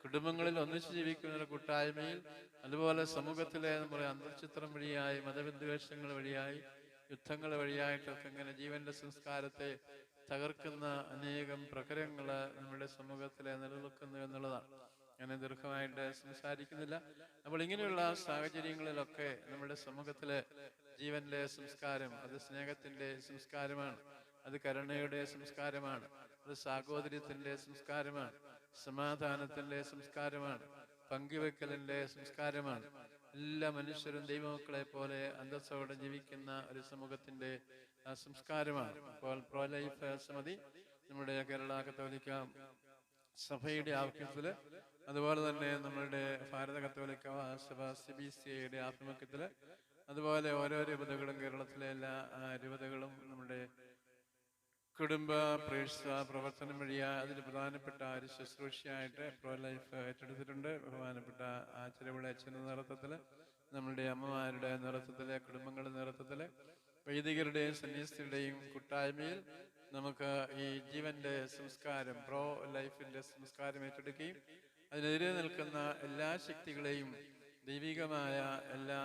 കുടുംബങ്ങളിൽ ഒന്നിച്ചു ജീവിക്കുന്ന കൂട്ടായ്മയിൽ, അതുപോലെ സമൂഹത്തിലെ നമ്മുടെ അന്തർചിത്രം വഴിയായി, മതവിദ്വേഷങ്ങൾ വഴിയായി, യുദ്ധങ്ങൾ വഴിയായിട്ടൊക്കെ ഇങ്ങനെ ജീവന്റെ സംസ്കാരത്തെ തകർക്കുന്ന അനേകം പ്രഹരങ്ങൾ നമ്മുടെ സമൂഹത്തിലെ നിലനിൽക്കുന്നു എന്നുള്ളതാണ്. ഞാൻ ദീർഘമായിട്ട് സംസാരിക്കുന്നില്ല. അപ്പോൾ ഇങ്ങനെയുള്ള സാഹചര്യങ്ങളിലൊക്കെ നമ്മുടെ സമൂഹത്തിലെ ജീവന്റെ സംസ്കാരം അത് സ്നേഹത്തിന്റെ സംസ്കാരമാണ്, അത് കരുണയുടെ സംസ്കാരമാണ്, അത് സാഹോദര്യത്തിന്റെ സംസ്കാരമാണ്, സമാധാനത്തിന്റെ സംസ്കാരമാണ്, പങ്കുവെക്കലിന്റെ സംസ്കാരമാണ്. എല്ലാ മനുഷ്യരും ദൈവമക്കളെ പോലെ അന്തസ്സോടെ ജീവിക്കുന്ന ഒരു സമൂഹത്തിന്റെ സംസ്കാരമാണ്. അപ്പോൾ പ്രോ ലൈഫ് സമിതി നമ്മുടെ കേരള കത്തോലിക്ക സഭയുടെ ആഭിമുഖ്യത്തിൽ, അതുപോലെ തന്നെ നമ്മളുടെ ഭാരത കത്തോലിക്ക സഭ CBCIയുടെ ആഭിമുഖ്യത്തിൽ, അതുപോലെ ഓരോ രൂപതകളും കേരളത്തിലെ എല്ലാ രൂപതകളും നമ്മുടെ കുടുംബ പ്രവർത്തനം വഴിയായി അതിന് പ്രധാനപ്പെട്ട ഒരു ശുശ്രൂഷയായിട്ട് പ്രോ ലൈഫ് ഏറ്റെടുത്തിട്ടുണ്ട്. ബഹുമാനപ്പെട്ട ചെറുവിള അച്ഛൻ്റെ നേതൃത്വത്തിൽ, നമ്മളുടെ അമ്മമാരുടെ നേതൃത്വത്തിൽ, കുടുംബങ്ങളുടെ നേതൃത്വത്തിൽ, വൈദികരുടെയും സന്യാസികളുടെയും കൂട്ടായ്മയിൽ നമുക്ക് ഈ ജീവന്റെ സംസ്കാരം, പ്രോ ലൈഫിന്റെ സംസ്കാരം ഏറ്റെടുക്കുകയും അതിനെതിരെ നിൽക്കുന്ന എല്ലാ ശക്തികളെയും ദൈവികമായ എല്ലാ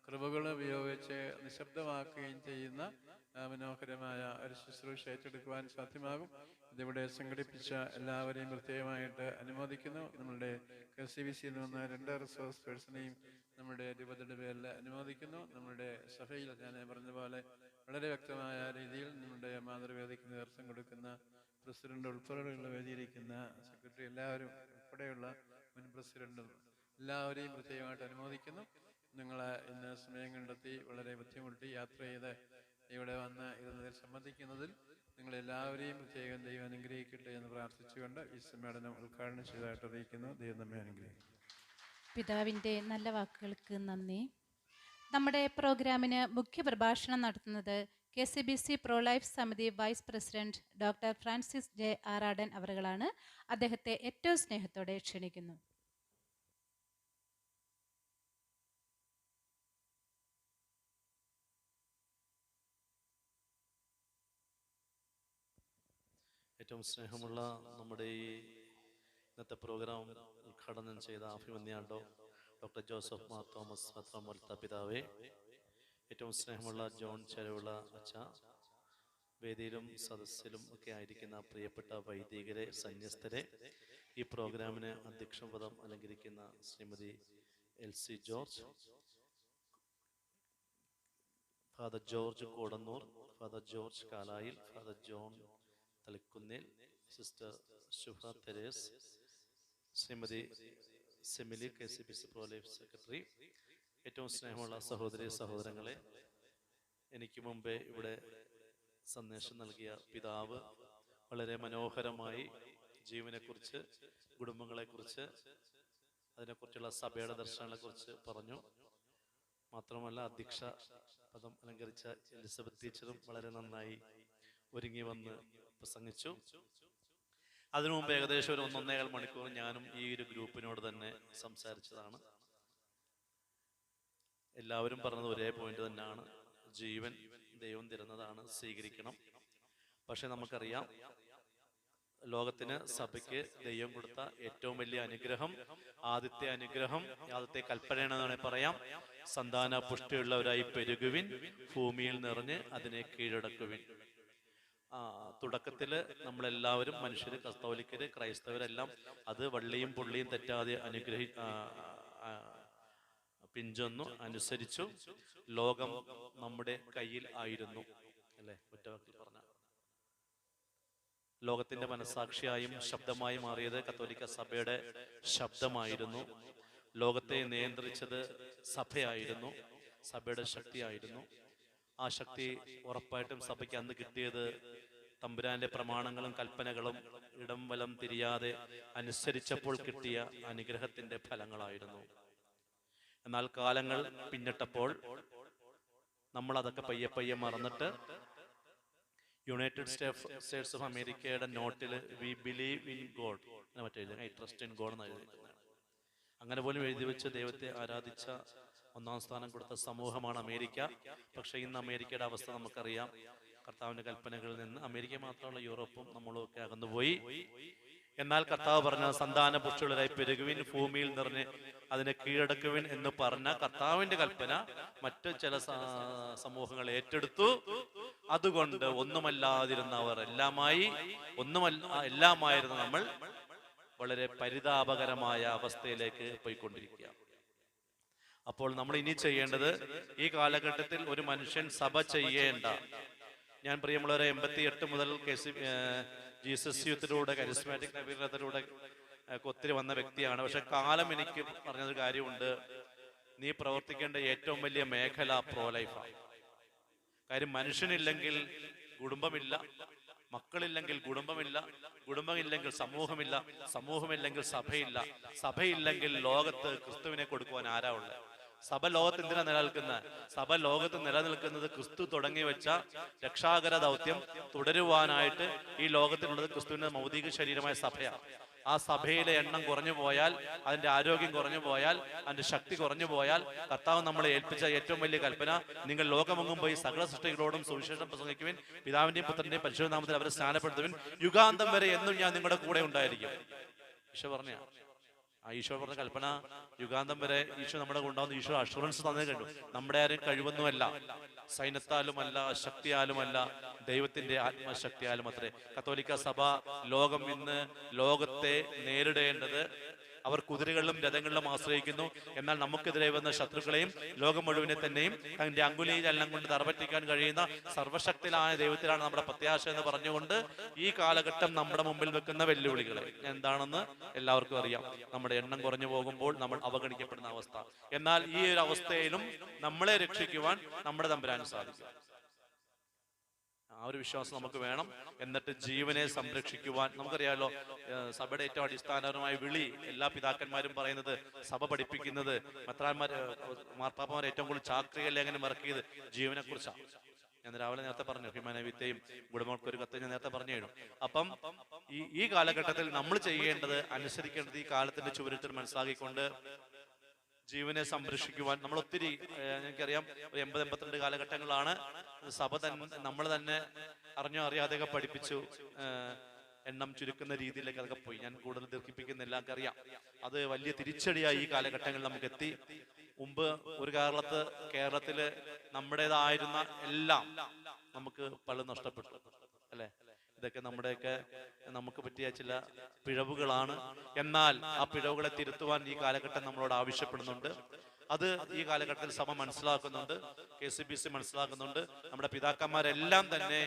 കൃപകളും ഉപയോഗിച്ച് നിശബ്ദമാക്കുകയും ചെയ്യുന്ന മനോഹരമായ ഒരു ശുശ്രൂഷ ഏറ്റെടുക്കുവാൻ സാധ്യമാകും. ഇതിവിടെ സംഘടിപ്പിച്ച എല്ലാവരെയും പ്രത്യേകമായിട്ട് അനുമോദിക്കുന്നു. നമ്മളുടെ CBCയിൽ നിന്ന് 2 റിസോഴ്സ് പേഴ്സണെയും നമ്മുടെ രൂപതയുടെ പേരിൽ അനുമോദിക്കുന്നു. നമ്മുടെ സഭയിൽ ഞാൻ പറഞ്ഞ പോലെ വളരെ വ്യക്തമായ രീതിയിൽ നമ്മുടെ മാതൃവേദിക്ക് നേതൃത്വം കൊടുക്കുന്ന പ്രസിഡന്റ് ഉൾപ്പെടെയുള്ള വേദിയിരിക്കുന്ന സെക്രട്ടറി എല്ലാവരും ഉൾപ്പെടെയുള്ള മുൻ പ്രസിഡന്റും എല്ലാവരെയും പ്രത്യേകമായിട്ട് അനുമോദിക്കുന്നു. നിങ്ങൾ ഇന്ന് സമയം കണ്ടെത്തി വളരെ ബുദ്ധിമുട്ടി യാത്ര ചെയ്ത് ഇവിടെ വന്ന് ഇതിൽ സംബന്ധിക്കുന്നതിൽ നിങ്ങളെല്ലാവരെയും പ്രത്യേകം ദൈവം അനുഗ്രഹിക്കട്ടെ എന്ന് പ്രാർത്ഥിച്ചുകൊണ്ട് ഈ സമ്മേളനം ഉദ്ഘാടനം ചെയ്തതായിട്ട് അറിയിക്കുന്നു. ദൈവം നമ്മെ അനുഗ്രഹിക്കും. പിതാവിൻ്റെ നല്ല വാക്കുകൾക്ക് നന്ദി. നമ്മുടെ പ്രോഗ്രാമിന് മുഖ്യ പ്രഭാഷണം നടത്തുന്നത് KCBC പ്രോ ലൈഫ് സമിതി vice president doctor Francis J. Aradan അവറുകളാണ്. അദ്ദേഹത്തെ ഏറ്റവും സ്നേഹത്തോടെ ക്ഷണിക്കുന്നു. ഏറ്റവും സ്നേഹമുള്ള നമ്മുടെ ഈ ഇന്നത്തെ പ്രോഗ്രാം ഉദ്ഘാടനം ചെയ്ത അഭിമന്യ ഡോക്ടർ ജോസഫ് മാർ തോമസ് മെത്രാപ്പോലീത്ത പിതാവേ, ഏറ്റവും സ്നേഹമുള്ള ജോൺ ചെരുവിള അച്ഛ, വേദിയിലും സദസ്സിലും ഒക്കെ ആയിരിക്കുന്ന പ്രിയപ്പെട്ട വൈദികരെ, സന്യസ്തരെ, ഈ പ്രോഗ്രാമിന് അധ്യക്ഷ പദം അലങ്കരിക്കുന്ന Shrimati Elsy George, father George Kodannur, father George കാലായിൽ, ഫാദർ ജോൺ തളിക്കുന്നിൽ, sister Shubha Therese, Shrimati Semili KCPC pro life secretary, ഏറ്റവും സ്നേഹമുള്ള സഹോദരി സഹോദരങ്ങളെ, എനിക്ക് മുമ്പേ ഇവിടെ സന്ദേശം നൽകിയ പിതാവ് വളരെ മനോഹരമായി ജീവനെക്കുറിച്ച്, കുടുംബങ്ങളെക്കുറിച്ച്, അതിനെക്കുറിച്ചുള്ള സഭയുടെ ദർശനങ്ങളെക്കുറിച്ച് പറഞ്ഞു. മാത്രമല്ല അധ്യക്ഷ പദം അലങ്കരിച്ച എലിസബത്ത് ടീച്ചറും വളരെ നന്നായി ഒരുങ്ങി വന്ന് പ്രസംഗിച്ചു. അതിനു മുമ്പ് ഏകദേശം ഒരു 1.5 മണിക്കൂർ ഞാനും ഈ ഒരു ഗ്രൂപ്പിനോട് തന്നെ സംസാരിച്ചതാണ്. എല്ലാവരും പറഞ്ഞത് ഒരേ പോയിന്റ് തന്നെയാണ്. ജീവൻ ദൈവം തരുന്നതാണ്, സ്വീകരിക്കണം. പക്ഷെ നമുക്കറിയാം, ലോകത്തിന് സഭയ്ക്ക് ദൈവം കൊടുത്ത ഏറ്റവും വലിയ അനുഗ്രഹം, ആദ്യത്തെ അനുഗ്രഹം, ആദ്യത്തെ കൽപ്പനയാണെന്ന് പറയാം, സന്താന പുഷ്ടിയുള്ളവരായി പെരുകുവിൻ, ഭൂമിയിൽ നിറഞ്ഞ് അതിനെ കീഴടക്കുവിൻ. തുടക്കത്തില് നമ്മളെല്ലാവരും മനുഷ്യര്, കത്തോലിക്കര്, ക്രൈസ്തവരെല്ലാം അത് വള്ളിയും പുള്ളിയും തെറ്റാതെ പിഞ്ചൊന്നു അനുസരിച്ചു. ലോകം നമ്മുടെ കയ്യിൽ ആയിരുന്നു, അല്ലെ? ഒറ്റവാക്കിൽ പറഞ്ഞ ലോകത്തിന്റെ മനസാക്ഷിയായും ശബ്ദമായി മാറിയത് കത്തോലിക്ക സഭയുടെ ശബ്ദമായിരുന്നു. ലോകത്തെ നിയന്ത്രിച്ചത് സഭയായിരുന്നു, സഭയുടെ ശക്തിയായിരുന്നു. ആ ശക്തി ഉറപ്പായിട്ടും സഭയ്ക്ക് അന്ന് കിട്ടിയത് തമ്പുരാന്റെ പ്രമാണങ്ങളും കൽപ്പനകളും ഇടം വലം തിരിയാതെ അനുസരിച്ചപ്പോൾ കിട്ടിയ അനുഗ്രഹത്തിന്റെ ഫലങ്ങളായിരുന്നു. എന്നാൽ കാലങ്ങൾ പിന്നിട്ടപ്പോൾ നമ്മൾ അതൊക്കെ പയ്യെ പയ്യെ മറന്നിട്ട് യുണൈറ്റഡ് സ്റ്റേറ്റ്സ് ഓഫ് അമേരിക്കയുടെ നോട്ടിൽ വി ബിലീവ് ഇൻ ഗോഡ്, മറ്റേ ഐ ട്രസ്റ്റ് ഇൻ ഗോഡ് എന്ന് എഴുതിയിരിക്കുന്നത്. അങ്ങനെ പോലും എഴുതി വെച്ച് ദൈവത്തെ ആരാധിച്ച 1ാം സ്ഥാനം കൊടുത്ത സമൂഹമാണ് അമേരിക്ക. പക്ഷെ ഇന്ന് അമേരിക്കയുടെ അവസ്ഥ നമുക്കറിയാം. കർത്താവിന്റെ കൽപ്പനകളിൽ നിന്ന് അമേരിക്ക മാത്രമല്ല, യൂറോപ്പും നമ്മളും ഒക്കെ അകന്നുപോയി. എന്നാൽ കർത്താവ് പറഞ്ഞ സന്താന പുഷ്ടിയുള്ളവരായി പെരുകുവിൻ, ഭൂമിയിൽ നിറഞ്ഞ് അതിനെ കീഴടക്കുവിൻ എന്ന് പറഞ്ഞ കർത്താവിന്റെ കൽപ്പന മറ്റ് ചില സമൂഹങ്ങൾ ഏറ്റെടുത്തു. അതുകൊണ്ട് ഒന്നുമല്ലാതിരുന്നവർ എല്ലാമായി, എല്ലാമായിരുന്ന നമ്മൾ വളരെ പരിതാപകരമായ അവസ്ഥയിലേക്ക് പോയിക്കൊണ്ടിരിക്കുക. അപ്പോൾ നമ്മൾ ഇനി ചെയ്യേണ്ടത്, ഈ കാലഘട്ടത്തിൽ ഒരു മനുഷ്യൻ സഭ ചെയ്യേണ്ട, ഞാൻ പ്രിയമുള്ളവരെ 88 മുതൽ ജീസസ് യൂത്തിലൂടെ, കരിസ്മാറ്റിക് നവീകരണത്തിലൂടെ ഒത്തിരി വന്ന വ്യക്തിയാണ്. പക്ഷെ കാലം എനിക്ക് പറഞ്ഞൊരു കാര്യമുണ്ട്, നീ പ്രവർത്തിക്കേണ്ട ഏറ്റവും വലിയ മേഖല പ്രോ ലൈഫാണ്. കാര്യം, മനുഷ്യനില്ലെങ്കിൽ കുടുംബമില്ല, മക്കളില്ലെങ്കിൽ കുടുംബമില്ല, കുടുംബമില്ലെങ്കിൽ സമൂഹമില്ല, സമൂഹമില്ലെങ്കിൽ സഭയില്ല, സഭയില്ലെങ്കിൽ ലോകത്ത് ക്രിസ്തുവിനെ കൊടുക്കുവാൻ ആരാ ഉള്ളത്? സഭ ലോകത്ത് എന്തിനാ നിലനിൽക്കുന്നത്? സഭ ലോകത്ത് നിലനിൽക്കുന്നത് ക്രിസ്തു തുടങ്ങി വെച്ച രക്ഷാകര ദൗത്യം തുടരുവാനായിട്ട്. ഈ ലോകത്തിലുള്ളത് ക്രിസ്തുവിന്റെ ഭൗതിക ശരീരമായ സഭയാണ്. ആ സഭയിലെ എണ്ണം കുറഞ്ഞു പോയാൽ, അതിന്റെ ആരോഗ്യം കുറഞ്ഞു പോയാൽ, അതിന്റെ ശക്തി കുറഞ്ഞു പോയാൽ, കർത്താവ് നമ്മളെ ഏൽപ്പിച്ച ഏറ്റവും വലിയ കൽപ്പന, നിങ്ങൾ ലോകമെങ്ങും പോയി സകല സൃഷ്ടികളോടും സുവിശേഷം പ്രസംഗിക്കുവിൻ, പിതാവിന്റെയും പുത്രന്റെയും പരിശുദ്ധ നാമത്തിൽ അവരെ സ്നാനപ്പെടുത്തുവിൻ, യുഗാന്തം വരെ എന്നും ഞാൻ നിങ്ങളുടെ കൂടെ ഉണ്ടായിരിക്കും. ഈശോ പറഞ്ഞ ഈശോ പറഞ്ഞ കൽപ്പന യുഗാന്തം വരെ ഈശോ നമ്മുടെ ഉണ്ടാവുന്ന ഈശോ അഷുറൻസ് തന്നേ കണ്ടു. നമ്മുടെ ആരും കഴിവൊന്നുമല്ല, സൈന്യത്താലുമല്ല, ശക്തിയാലുമല്ല, ദൈവത്തിന്റെ ആത്മശക്തിയാലും അത്രേ. കത്തോലിക്ക സഭ ലോകം ഇന്ന് ലോകത്തെ നേരിടേണ്ടത് അവർ കുതിരകളിലും രഥങ്ങളിലും ആശ്രയിക്കുന്നു. എന്നാൽ നമുക്കെതിരെ വന്ന ശത്രുക്കളെയും ലോകം മുഴുവനെ തന്നെയും തന്റെ അങ്കുലിയിൽ എല്ലാം കൊണ്ട് തറപറ്റിക്കാൻ കഴിയുന്ന സർവശക്തിയിലായ ദൈവത്തിലാണ് നമ്മുടെ പ്രത്യാശ എന്ന് പറഞ്ഞുകൊണ്ട് ഈ കാലഘട്ടം നമ്മുടെ മുമ്പിൽ വെക്കുന്ന വെല്ലുവിളികൾ എന്താണെന്ന് എല്ലാവർക്കും അറിയാം. നമ്മുടെ എണ്ണം കുറഞ്ഞു പോകുമ്പോൾ നമ്മൾ അവഗണിക്കപ്പെടുന്ന അവസ്ഥ. എന്നാൽ ഈ ഒരു അവസ്ഥയിലും നമ്മളെ രക്ഷിക്കുവാൻ നമ്മുടെ തമ്പുരാന് സാധിക്കും. ആ ഒരു വിശ്വാസം നമുക്ക് വേണം. എന്നിട്ട് ജീവനെ സംരക്ഷിക്കുവാൻ നമുക്കറിയാമല്ലോ, സഭയുടെ ഏറ്റവും അടിസ്ഥാനപരമായ വിളി എല്ലാ പിതാക്കന്മാരും പറയുന്നത്, സഭ പഠിപ്പിക്കുന്നത്, മാർപ്പാപ്പമാർ ഏറ്റവും കൂടുതൽ ചാക്രിക ലേഖനം ഇറക്കിയത് ജീവനെ കുറിച്ചാണ്. ഞാൻ രാവിലെ നേരത്തെ പറഞ്ഞു, അഭിമാനവിത്തെയും ഗുണമോൾക്ക് ഒരു കത്ത് ഞാൻ നേരത്തെ പറഞ്ഞു കഴിഞ്ഞു. അപ്പം ഈ കാലഘട്ടത്തിൽ നമ്മൾ ചെയ്യേണ്ടത്, അനുസരിക്കേണ്ടത്, ഈ കാലത്തിന്റെ ചുവരുത്തിൽ മനസ്സിലാക്കിക്കൊണ്ട് ജീവനെ സംരക്ഷിക്കുവാൻ നമ്മൾ ഒത്തിരി, എനിക്കറിയാം, ഒരു 80-82 കാലഘട്ടങ്ങളാണ് സഭ തന്നെ നമ്മൾ തന്നെ അറിഞ്ഞോ അറിയാതെയൊക്കെ പഠിപ്പിച്ചു. എണ്ണം ചുരുക്കുന്ന രീതിയിലേക്ക് അതൊക്കെ പോയി. ഞാൻ കൂടുതൽ ദീർഘിപ്പിക്കുന്നില്ല, അറിയാം. അത് വലിയ തിരിച്ചടിയായി ഈ കാലഘട്ടങ്ങളിൽ നമുക്ക് എത്തി. മുമ്പ് ഒരു കാലത്ത് കേരളത്തില് നമ്മുടേതായിരുന്ന എല്ലാം നമുക്ക് പലതും നഷ്ടപ്പെട്ടു, അല്ലെ? ഇതൊക്കെ നമുക്ക് പറ്റിയ ചില പിഴവുകളാണ്. എന്നാൽ ആ പിഴവുകളെ തിരുത്തുവാൻ ഈ കാലഘട്ടം നമ്മളോട് ആവശ്യപ്പെടുന്നുണ്ട്. അത് ഈ കാലഘട്ടത്തിൽ സഭ മനസ്സിലാക്കുന്നുണ്ട്, KCBC മനസ്സിലാക്കുന്നുണ്ട്. നമ്മുടെ പിതാക്കന്മാരെല്ലാം തന്നെ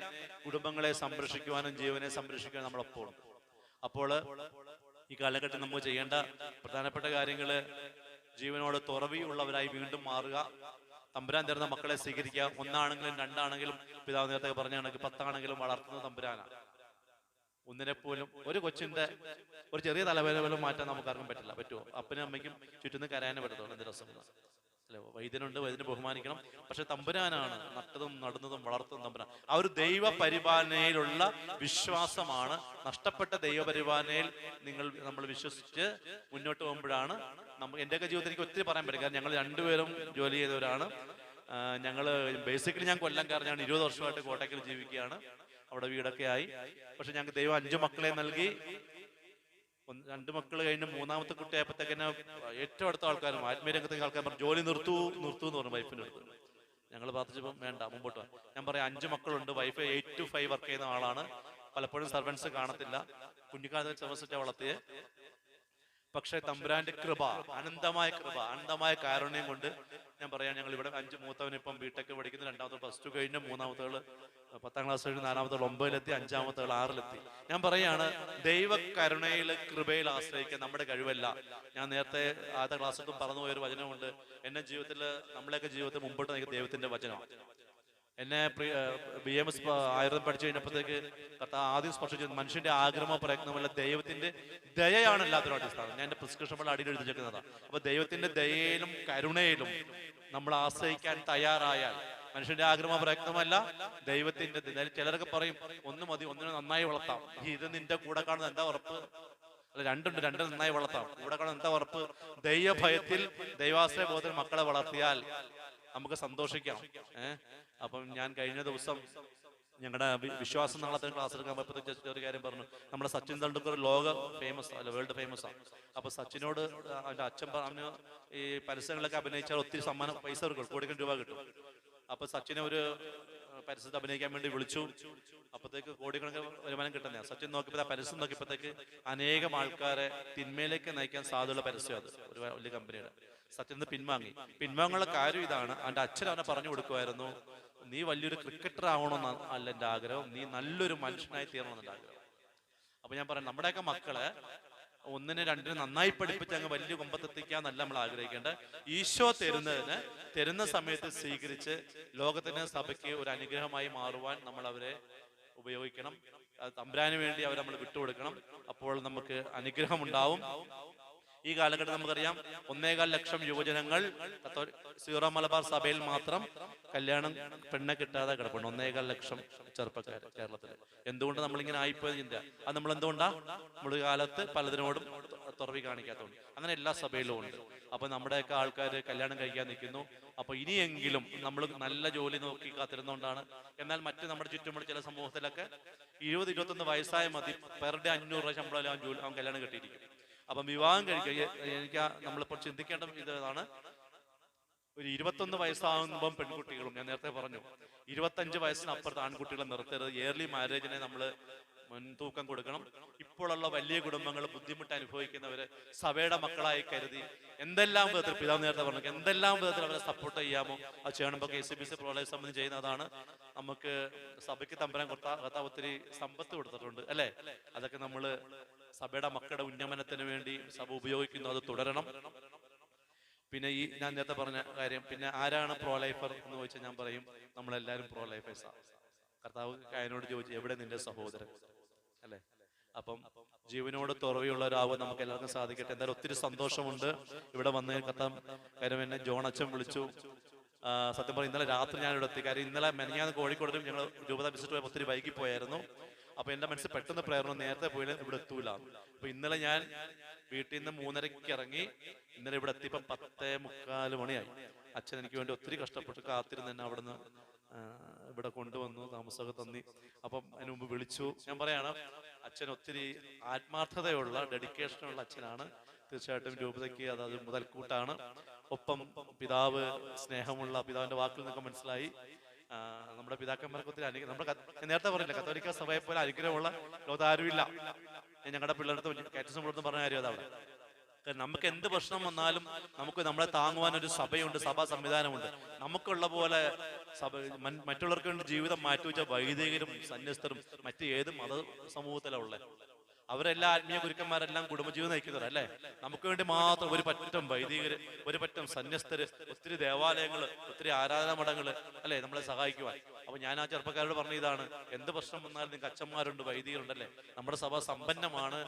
കുടുംബങ്ങളെ സംരക്ഷിക്കുവാനും ജീവനെ സംരക്ഷിക്കുവാനും നമ്മളൊപ്പം ഉണ്ട്. അപ്പോൾ ഈ കാലഘട്ടം നമുക്ക് ചെയ്യേണ്ട പ്രധാനപ്പെട്ട കാര്യങ്ങള് ജീവനോട് തുറവിയുള്ളവരായി വീണ്ടും മാറുക, തമ്പുരാൻ തരുന്ന മക്കളെ സ്വീകരിക്കുക. ഒന്നാണെങ്കിലും രണ്ടാണെങ്കിലും, പിതാവ് നേരത്തെ പറഞ്ഞ കണക്ക് 10 ആണെങ്കിലും വളർത്തുന്നത് തമ്പുരാനാണ്. ഒന്നിനെ പോലും ഒരു കൊച്ചിന്റെ ഒരു ചെറിയ തലവേദന പോലും മാറ്റാൻ നമുക്കാർക്കും പറ്റുമോ? അപ്പനും അമ്മയ്ക്കും ചുറ്റും കരയാനേ പറ്റത്തുള്ളൂ. എന്ത് രസം അല്ലെ? വൈദ്യനുണ്ട്, വൈദ്യനെ ബഹുമാനിക്കണം. പക്ഷെ തമ്പുരാനാണ് നട്ടതും നടുന്നതും വളർത്തുന്നതും തമ്പുരാൻ. ആ ഒരു ദൈവ പരിപാലനയിലുള്ള വിശ്വാസമാണ്. നഷ്ടപ്പെട്ട ദൈവപരിപാലനയിൽ നമ്മൾ വിശ്വസിച്ച് മുന്നോട്ട് പോകുമ്പോഴാണ് എന്റെയൊക്കെ ജീവിതത്തിൽ എനിക്ക് ഒത്തിരി പറയാൻ പറ്റും. കാരണം ഞങ്ങൾ രണ്ടുപേരും ജോലി ചെയ്തവരാണ്. ബേസിക്കലി ഞാൻ കൊല്ലംകാരനാണ്. 20 വർഷമായിട്ട് കോട്ടയ്ക്കൽ ജീവിക്കുകയാണ്. അവിടെ വീടൊക്കെ ആയി. പക്ഷെ ഞങ്ങൾക്ക് ദൈവം 5 മക്കളെ നൽകി. 2 മക്കൾ കഴിഞ്ഞ് 3ാമത്തെ കുട്ടിയായപ്പോഴത്തേക്കന്നെ ഏറ്റവും അടുത്ത ആൾക്കാരും ആത്മീയരംഗത്തേക്ക് ആൾക്കാർ പറഞ്ഞു ജോലി നിർത്തൂ എന്ന് പറഞ്ഞു വൈഫിൻ്റെ അടുത്ത്. ഞങ്ങൾ പ്രാർത്ഥിച്ചപ്പോൾ വേണ്ട, മുമ്പോട്ട് വാ. ഞാൻ പറയാം 5 മക്കളുണ്ട്. വൈഫ് 8 to 5 വർക്ക് ചെയ്യുന്ന ആളാണ്. പലപ്പോഴും സർവൻസ് കാണത്തില്ല. കുഞ്ഞിക്കാലത്ത് സർവൻസിനെ വളർത്തിയെ. പക്ഷെ തമ്പുരാന്റെ കൃപ, അനന്തമായ കാരുണ്യം കൊണ്ട് ഞാൻ പറയാം, ഞങ്ങൾ ഇവിടെ 5 മൂത്തവൻ ഇപ്പം ബിടെക് പഠിക്കുന്നു, 2ാമത്തെ +2 കഴിഞ്ഞ്, 3ാമത്തേള് 10ാം ക്ലാസ് കഴിഞ്ഞ്, 4ാമത്തേള് 9ലെത്തി, 5ാമത്തേള് 6ലെത്തി. ഞാൻ പറയാണ്, ദൈവ കരുണയിൽ കൃപയിൽ ആശ്രയിക്കാൻ നമ്മുടെ കഴിവല്ല. ഞാൻ നേരത്തെ ആദ്യ ക്ലാസ്സിലും പറഞ്ഞു പോയൊരു വചനമുണ്ട്. എന്നെ ജീവിതത്തിൽ, നമ്മളെയൊക്കെ ജീവിതത്തിൽ മുമ്പോട്ട് നയിക്കുന്ന ദൈവത്തിന്റെ വചനമാണ്. എന്നെ BMS ആയുർവേദം പഠിച്ചു കഴിഞ്ഞപ്പോഴത്തേക്ക് ആദ്യം സ്പർശിച്ചു മനുഷ്യന്റെ ആഗ്രഹമോ പ്രയത്നമല്ല, ദൈവത്തിന്റെ ദയയാണ് എല്ലാത്തിനും അടിസ്ഥാനം. ഞാൻ എന്റെ പ്രിസ്ക്രിപ്ഷൻ അടിയിൽ എഴുതിച്ചേക്കുന്നതാണ്. അപ്പൊ ദൈവത്തിന്റെ ദയയിലും കരുണയിലും നമ്മൾ ആശ്രയിക്കാൻ തയ്യാറായാൽ, മനുഷ്യന്റെ ആഗ്രഹമോ പ്രയത്നമല്ല, ദൈവത്തിന്റെ. ചിലരൊക്കെ പറയും ഒന്ന് മതി, ഒന്നിനെ നന്നായി വളർത്താം. ഇത് നിന്റെ കൂടെ കാണുന്നത് എന്താ ഉറപ്പ്? അല്ല, രണ്ടും നന്നായി വളർത്താം. കൂടെ കാണുന്നത് എന്താ ഉറപ്പ്? ദൈവഭയത്തിൽ, ദൈവാശ്രയ ബോധത്തിൽ മക്കളെ വളർത്തിയാൽ നമുക്ക് സന്തോഷിക്കാം. അപ്പം ഞാൻ കഴിഞ്ഞ ദിവസം ഞങ്ങളുടെ വിശ്വാസം നാളത്തെ ക്ലാസ് എടുക്കാൻ പോയപ്പോഴത്തേക്ക് ഒരു കാര്യം പറഞ്ഞു. നമ്മുടെ സച്ചിൻ തെണ്ടുൽക്കർ വേൾഡ് ഫേമസ് ആണ്. അപ്പൊ സച്ചിനോട് അവന്റെ അച്ഛൻ പറഞ്ഞു, ഈ പരസ്യങ്ങളിലൊക്കെ അഭിനയിച്ചാൽ ഒത്തിരി സമ്മാനം പൈസ കൊടുക്കും, കോടിക്കണക്കിന് രൂപ കിട്ടും. അപ്പൊ സച്ചിനെ ഒരു പരസ്യത്തിൽ അഭിനയിക്കാൻ വേണ്ടി വിളിച്ചു. അപ്പത്തേക്ക് കോടിക്കണക്കിന് വരുമാനം കിട്ടുന്ന സച്ചിൻ നോക്കിയപ്പോ പരസ്യം നോക്കിയപ്പോഴത്തേക്ക് അനേകം ആൾക്കാരെ തിന്മയിലേക്ക് നയിക്കാൻ സാധ്യതയുള്ള പരസ്യം. അത് ഒരു വലിയ കമ്പനിയുടെ. സച്ചിൻ പിൻവാങ്ങുള്ള കാര്യം ഇതാണ്. അവന്റെ അച്ഛൻ അവനെ പറഞ്ഞു കൊടുക്കുമായിരുന്നു, നീ വലിയൊരു ക്രിക്കറ്റർ ആവണമെന്ന് അല്ല എന്റെ ആഗ്രഹം, നീ നല്ലൊരു മനുഷ്യനായി തീരണമെന്ന് എന്റെ ആഗ്രഹം. അപ്പൊ ഞാൻ പറയാം, നമ്മുടെയൊക്കെ മക്കളെ 1, 2 നന്നായി പഠിപ്പിച്ച് അങ്ങ് വലിയ കൊമ്പത്തെത്തിക്കാന്നല്ല നമ്മൾ ആഗ്രഹിക്കേണ്ടത്. ഈശോ തരുന്ന സമയത്ത് സ്വീകരിച്ച് ലോകത്തിന്, സഭയ്ക്ക് ഒരു അനുഗ്രഹമായി മാറുവാൻ നമ്മൾ അവരെ ഉപയോഗിക്കണം. തമ്പുരാന് വേണ്ടി അവരെ നമ്മൾ വിട്ടുകൊടുക്കണം. അപ്പോൾ നമുക്ക് അനുഗ്രഹം ഉണ്ടാവും. ഈ കാലഘട്ടം നമുക്കറിയാം, 1.25 ലക്ഷം യുവജനങ്ങൾ സീറോ മലബാർ സഭയിൽ മാത്രം കല്യാണം പെണ്ണെ കിട്ടാതെ കിടപ്പുണ്ട്. 1.25 ലക്ഷം ചെറുപ്പക്കാർ കേരളത്തിൽ. എന്തുകൊണ്ട് നമ്മളിങ്ങനെ ആയിപ്പോയത് ചിന്ത? അത് നമ്മൾ എന്തുകൊണ്ടാ? നമ്മൾ കാലത്ത് പലതിനോടും തുറവി കാണിക്കാത്തതുകൊണ്ട്. അങ്ങനെ എല്ലാ സഭയിലും ഉണ്ട്. അപ്പൊ നമ്മുടെയൊക്കെ ആൾക്കാർ കല്യാണം കഴിക്കാൻ നിൽക്കുന്നു. അപ്പൊ ഇനിയെങ്കിലും നമ്മൾ നല്ല ജോലി നോക്കി കാത്തിരുന്നോണ്ടാണ്. എന്നാൽ മറ്റ് നമ്മുടെ ചുറ്റുമുള്ള ചില സമൂഹത്തിലൊക്കെ 20-21 വയസ്സായ മതി, പെർ ഡേ 500 രൂപ ശമ്പളം അവൻ കല്യാണം കെട്ടിയിരിക്കും. അപ്പം വിവാഹം കഴിക്കുക, എനിക്ക് നമ്മളിപ്പോൾ ചിന്തിക്കേണ്ട ഇതാണ്, ഒരു 21 വയസ്സാകുമ്പം പെൺകുട്ടികളും, ഞാൻ നേരത്തെ പറഞ്ഞു 25 വയസ്സിനപ്പുറത്ത് ആൺകുട്ടികളെ നിർത്തരുത്. ഇയർലി മാരേജിനെ നമ്മൾ മുൻതൂക്കം കൊടുക്കണം. ഇപ്പോഴുള്ള വലിയ കുടുംബങ്ങൾ ബുദ്ധിമുട്ട് അനുഭവിക്കുന്നവര് സഭയുടെ മക്കളായി കരുതി എന്തെല്ലാം വിധത്തിൽ, പിതാവ് നേരത്തെ പറഞ്ഞു, എന്തെല്ലാം വിധത്തിൽ അവരെ സപ്പോർട്ട് ചെയ്യാമോ അത് ചെയ്യണം. KCBC പ്രോലൈഫ് സംബന്ധിച്ച് ചെയ്യുന്നതാണ്. നമുക്ക് സഭയ്ക്ക് തമ്പുരാൻ കർത്താവ് ഒത്തിരി സമ്പത്ത് കൊടുത്തിട്ടുണ്ട്, അല്ലെ? അതൊക്കെ നമ്മള് സഭയുടെ മക്കളുടെ ഉന്നമനത്തിന് വേണ്ടി സഭ ഉപയോഗിക്കുന്നു. അത് തുടരണം. പിന്നെ ഈ ഞാൻ നേരത്തെ പറഞ്ഞ കാര്യം, പിന്നെ ആരാണ് പ്രോലൈഫർ എന്ന് ചോദിച്ചാൽ ഞാൻ പറയും, നമ്മളെല്ലാവരും പ്രോലൈഫേഴ്സാണ്. കർത്താവ് കായനോട് ചോദിച്ചു, എവിടെ നിന്റെ സഹോദരൻ, അല്ലെ? അപ്പം ജീവനോട് തുറവിയുള്ള ഒരാവും നമുക്ക് എല്ലാവർക്കും സാധിക്കട്ടെ. എന്തായാലും ഒത്തിരി സന്തോഷമുണ്ട് ഇവിടെ വന്ന്. കാര്യം എന്നെ ജോൺ അച്ഛൻ വിളിച്ചു. സത്യം പറഞ്ഞാൽ ഇന്നലെ രാത്രി ഞാൻ ഇവിടെ എത്തി. കാര്യം ഇന്നലെ മെനഞ്ഞാന്ന് കോഴിക്കോടും ഞങ്ങൾ രൂപത വിസിറ്റ് പോയപ്പോൾ ഒത്തിരി വൈകിപ്പോയായിരുന്നു. അപ്പൊ എന്റെ മനസ്സിൽ പെട്ടെന്ന് പ്രേരണ, നേരത്തെ പോയാലും ഇവിടെ എത്തൂല. അപ്പൊ ഇന്നലെ ഞാൻ വീട്ടിൽ നിന്ന് 3:30 ഇറങ്ങി. ഇന്നലെ ഇവിടെ എത്തിയപ്പം 10:45 മണിയായി. അച്ഛൻ എനിക്ക് വേണ്ടി ഒത്തിരി കഷ്ടപ്പെട്ട് കാത്തിരുന്ന് എന്നെ അവിടുന്ന് ഇവിടെ കൊണ്ടുവന്നു, താമസമൊക്കെ തന്നി. അപ്പം അതിന് മുമ്പ് വിളിച്ചു. ഞാൻ പറയാണ്, അച്ഛൻ ഒത്തിരി ആത്മാർത്ഥതയുള്ള, ഡെഡിക്കേഷനുള്ള അച്ഛനാണ്. തീർച്ചയായിട്ടും രൂപതയ്ക്ക് അത് മുതൽക്കൂട്ടാണ്. ഒപ്പം പിതാവ് സ്നേഹമുള്ള, പിതാവിന്റെ വാക്കിൽ നിന്നൊക്കെ മനസ്സിലായി നമ്മുടെ പിതാക്കന്മാർക്ക് ഒത്തിരി ഞാൻ നേരത്തെ പറഞ്ഞില്ല, കത്തോലിക്ക സഭയെ പോലെ അനുഗ്രഹമുള്ള ലോകത്ത് ആരുമില്ല. ഞങ്ങളുടെ പിള്ളേരുടെ കാറ്റസിസം പറഞ്ഞ കാര്യം അതവിടെ. നമുക്ക് എന്ത് പ്രശ്നം വന്നാലും നമുക്ക് നമ്മളെ താങ്ങുവാൻ ഒരു സഭയുണ്ട്, സഭാ സംവിധാനമുണ്ട്. നമുക്കുള്ള പോലെ മറ്റുള്ളവർക്ക് വേണ്ടി ജീവിതം മാറ്റിവെച്ച വൈദികരും സന്യസ്തരും മറ്റ് ഏത് മത സമൂഹത്തിലാണ് ഉള്ളത്. അവരെല്ലാം ആത്മീയ ഗുരുക്കന്മാരെല്ലാം കുടുംബജീവിതം നയിക്കുന്നവർ അല്ലേ. നമുക്ക് വേണ്ടി മാത്രം ഒരു പറ്റം വൈദികര്, ഒരു പറ്റം സന്യസ്തര്, ഒത്തിരി ദേവാലയങ്ങള്, ഒത്തിരി ആരാധനാ മഠങ്ങള് അല്ലെ നമ്മളെ സഹായിക്കുവാൻ. അപ്പൊ ഞാൻ ആ ചെറുപ്പക്കാരോട് പറഞ്ഞ ഇതാണ്, എന്ത് പ്രശ്നം വന്നാലും നിങ്ങൾക്ക് അച്ഛന്മാരുണ്ട്, വൈദികരുണ്ടല്ലേ. നമ്മുടെ സഭ സമ്പന്നമാണ്.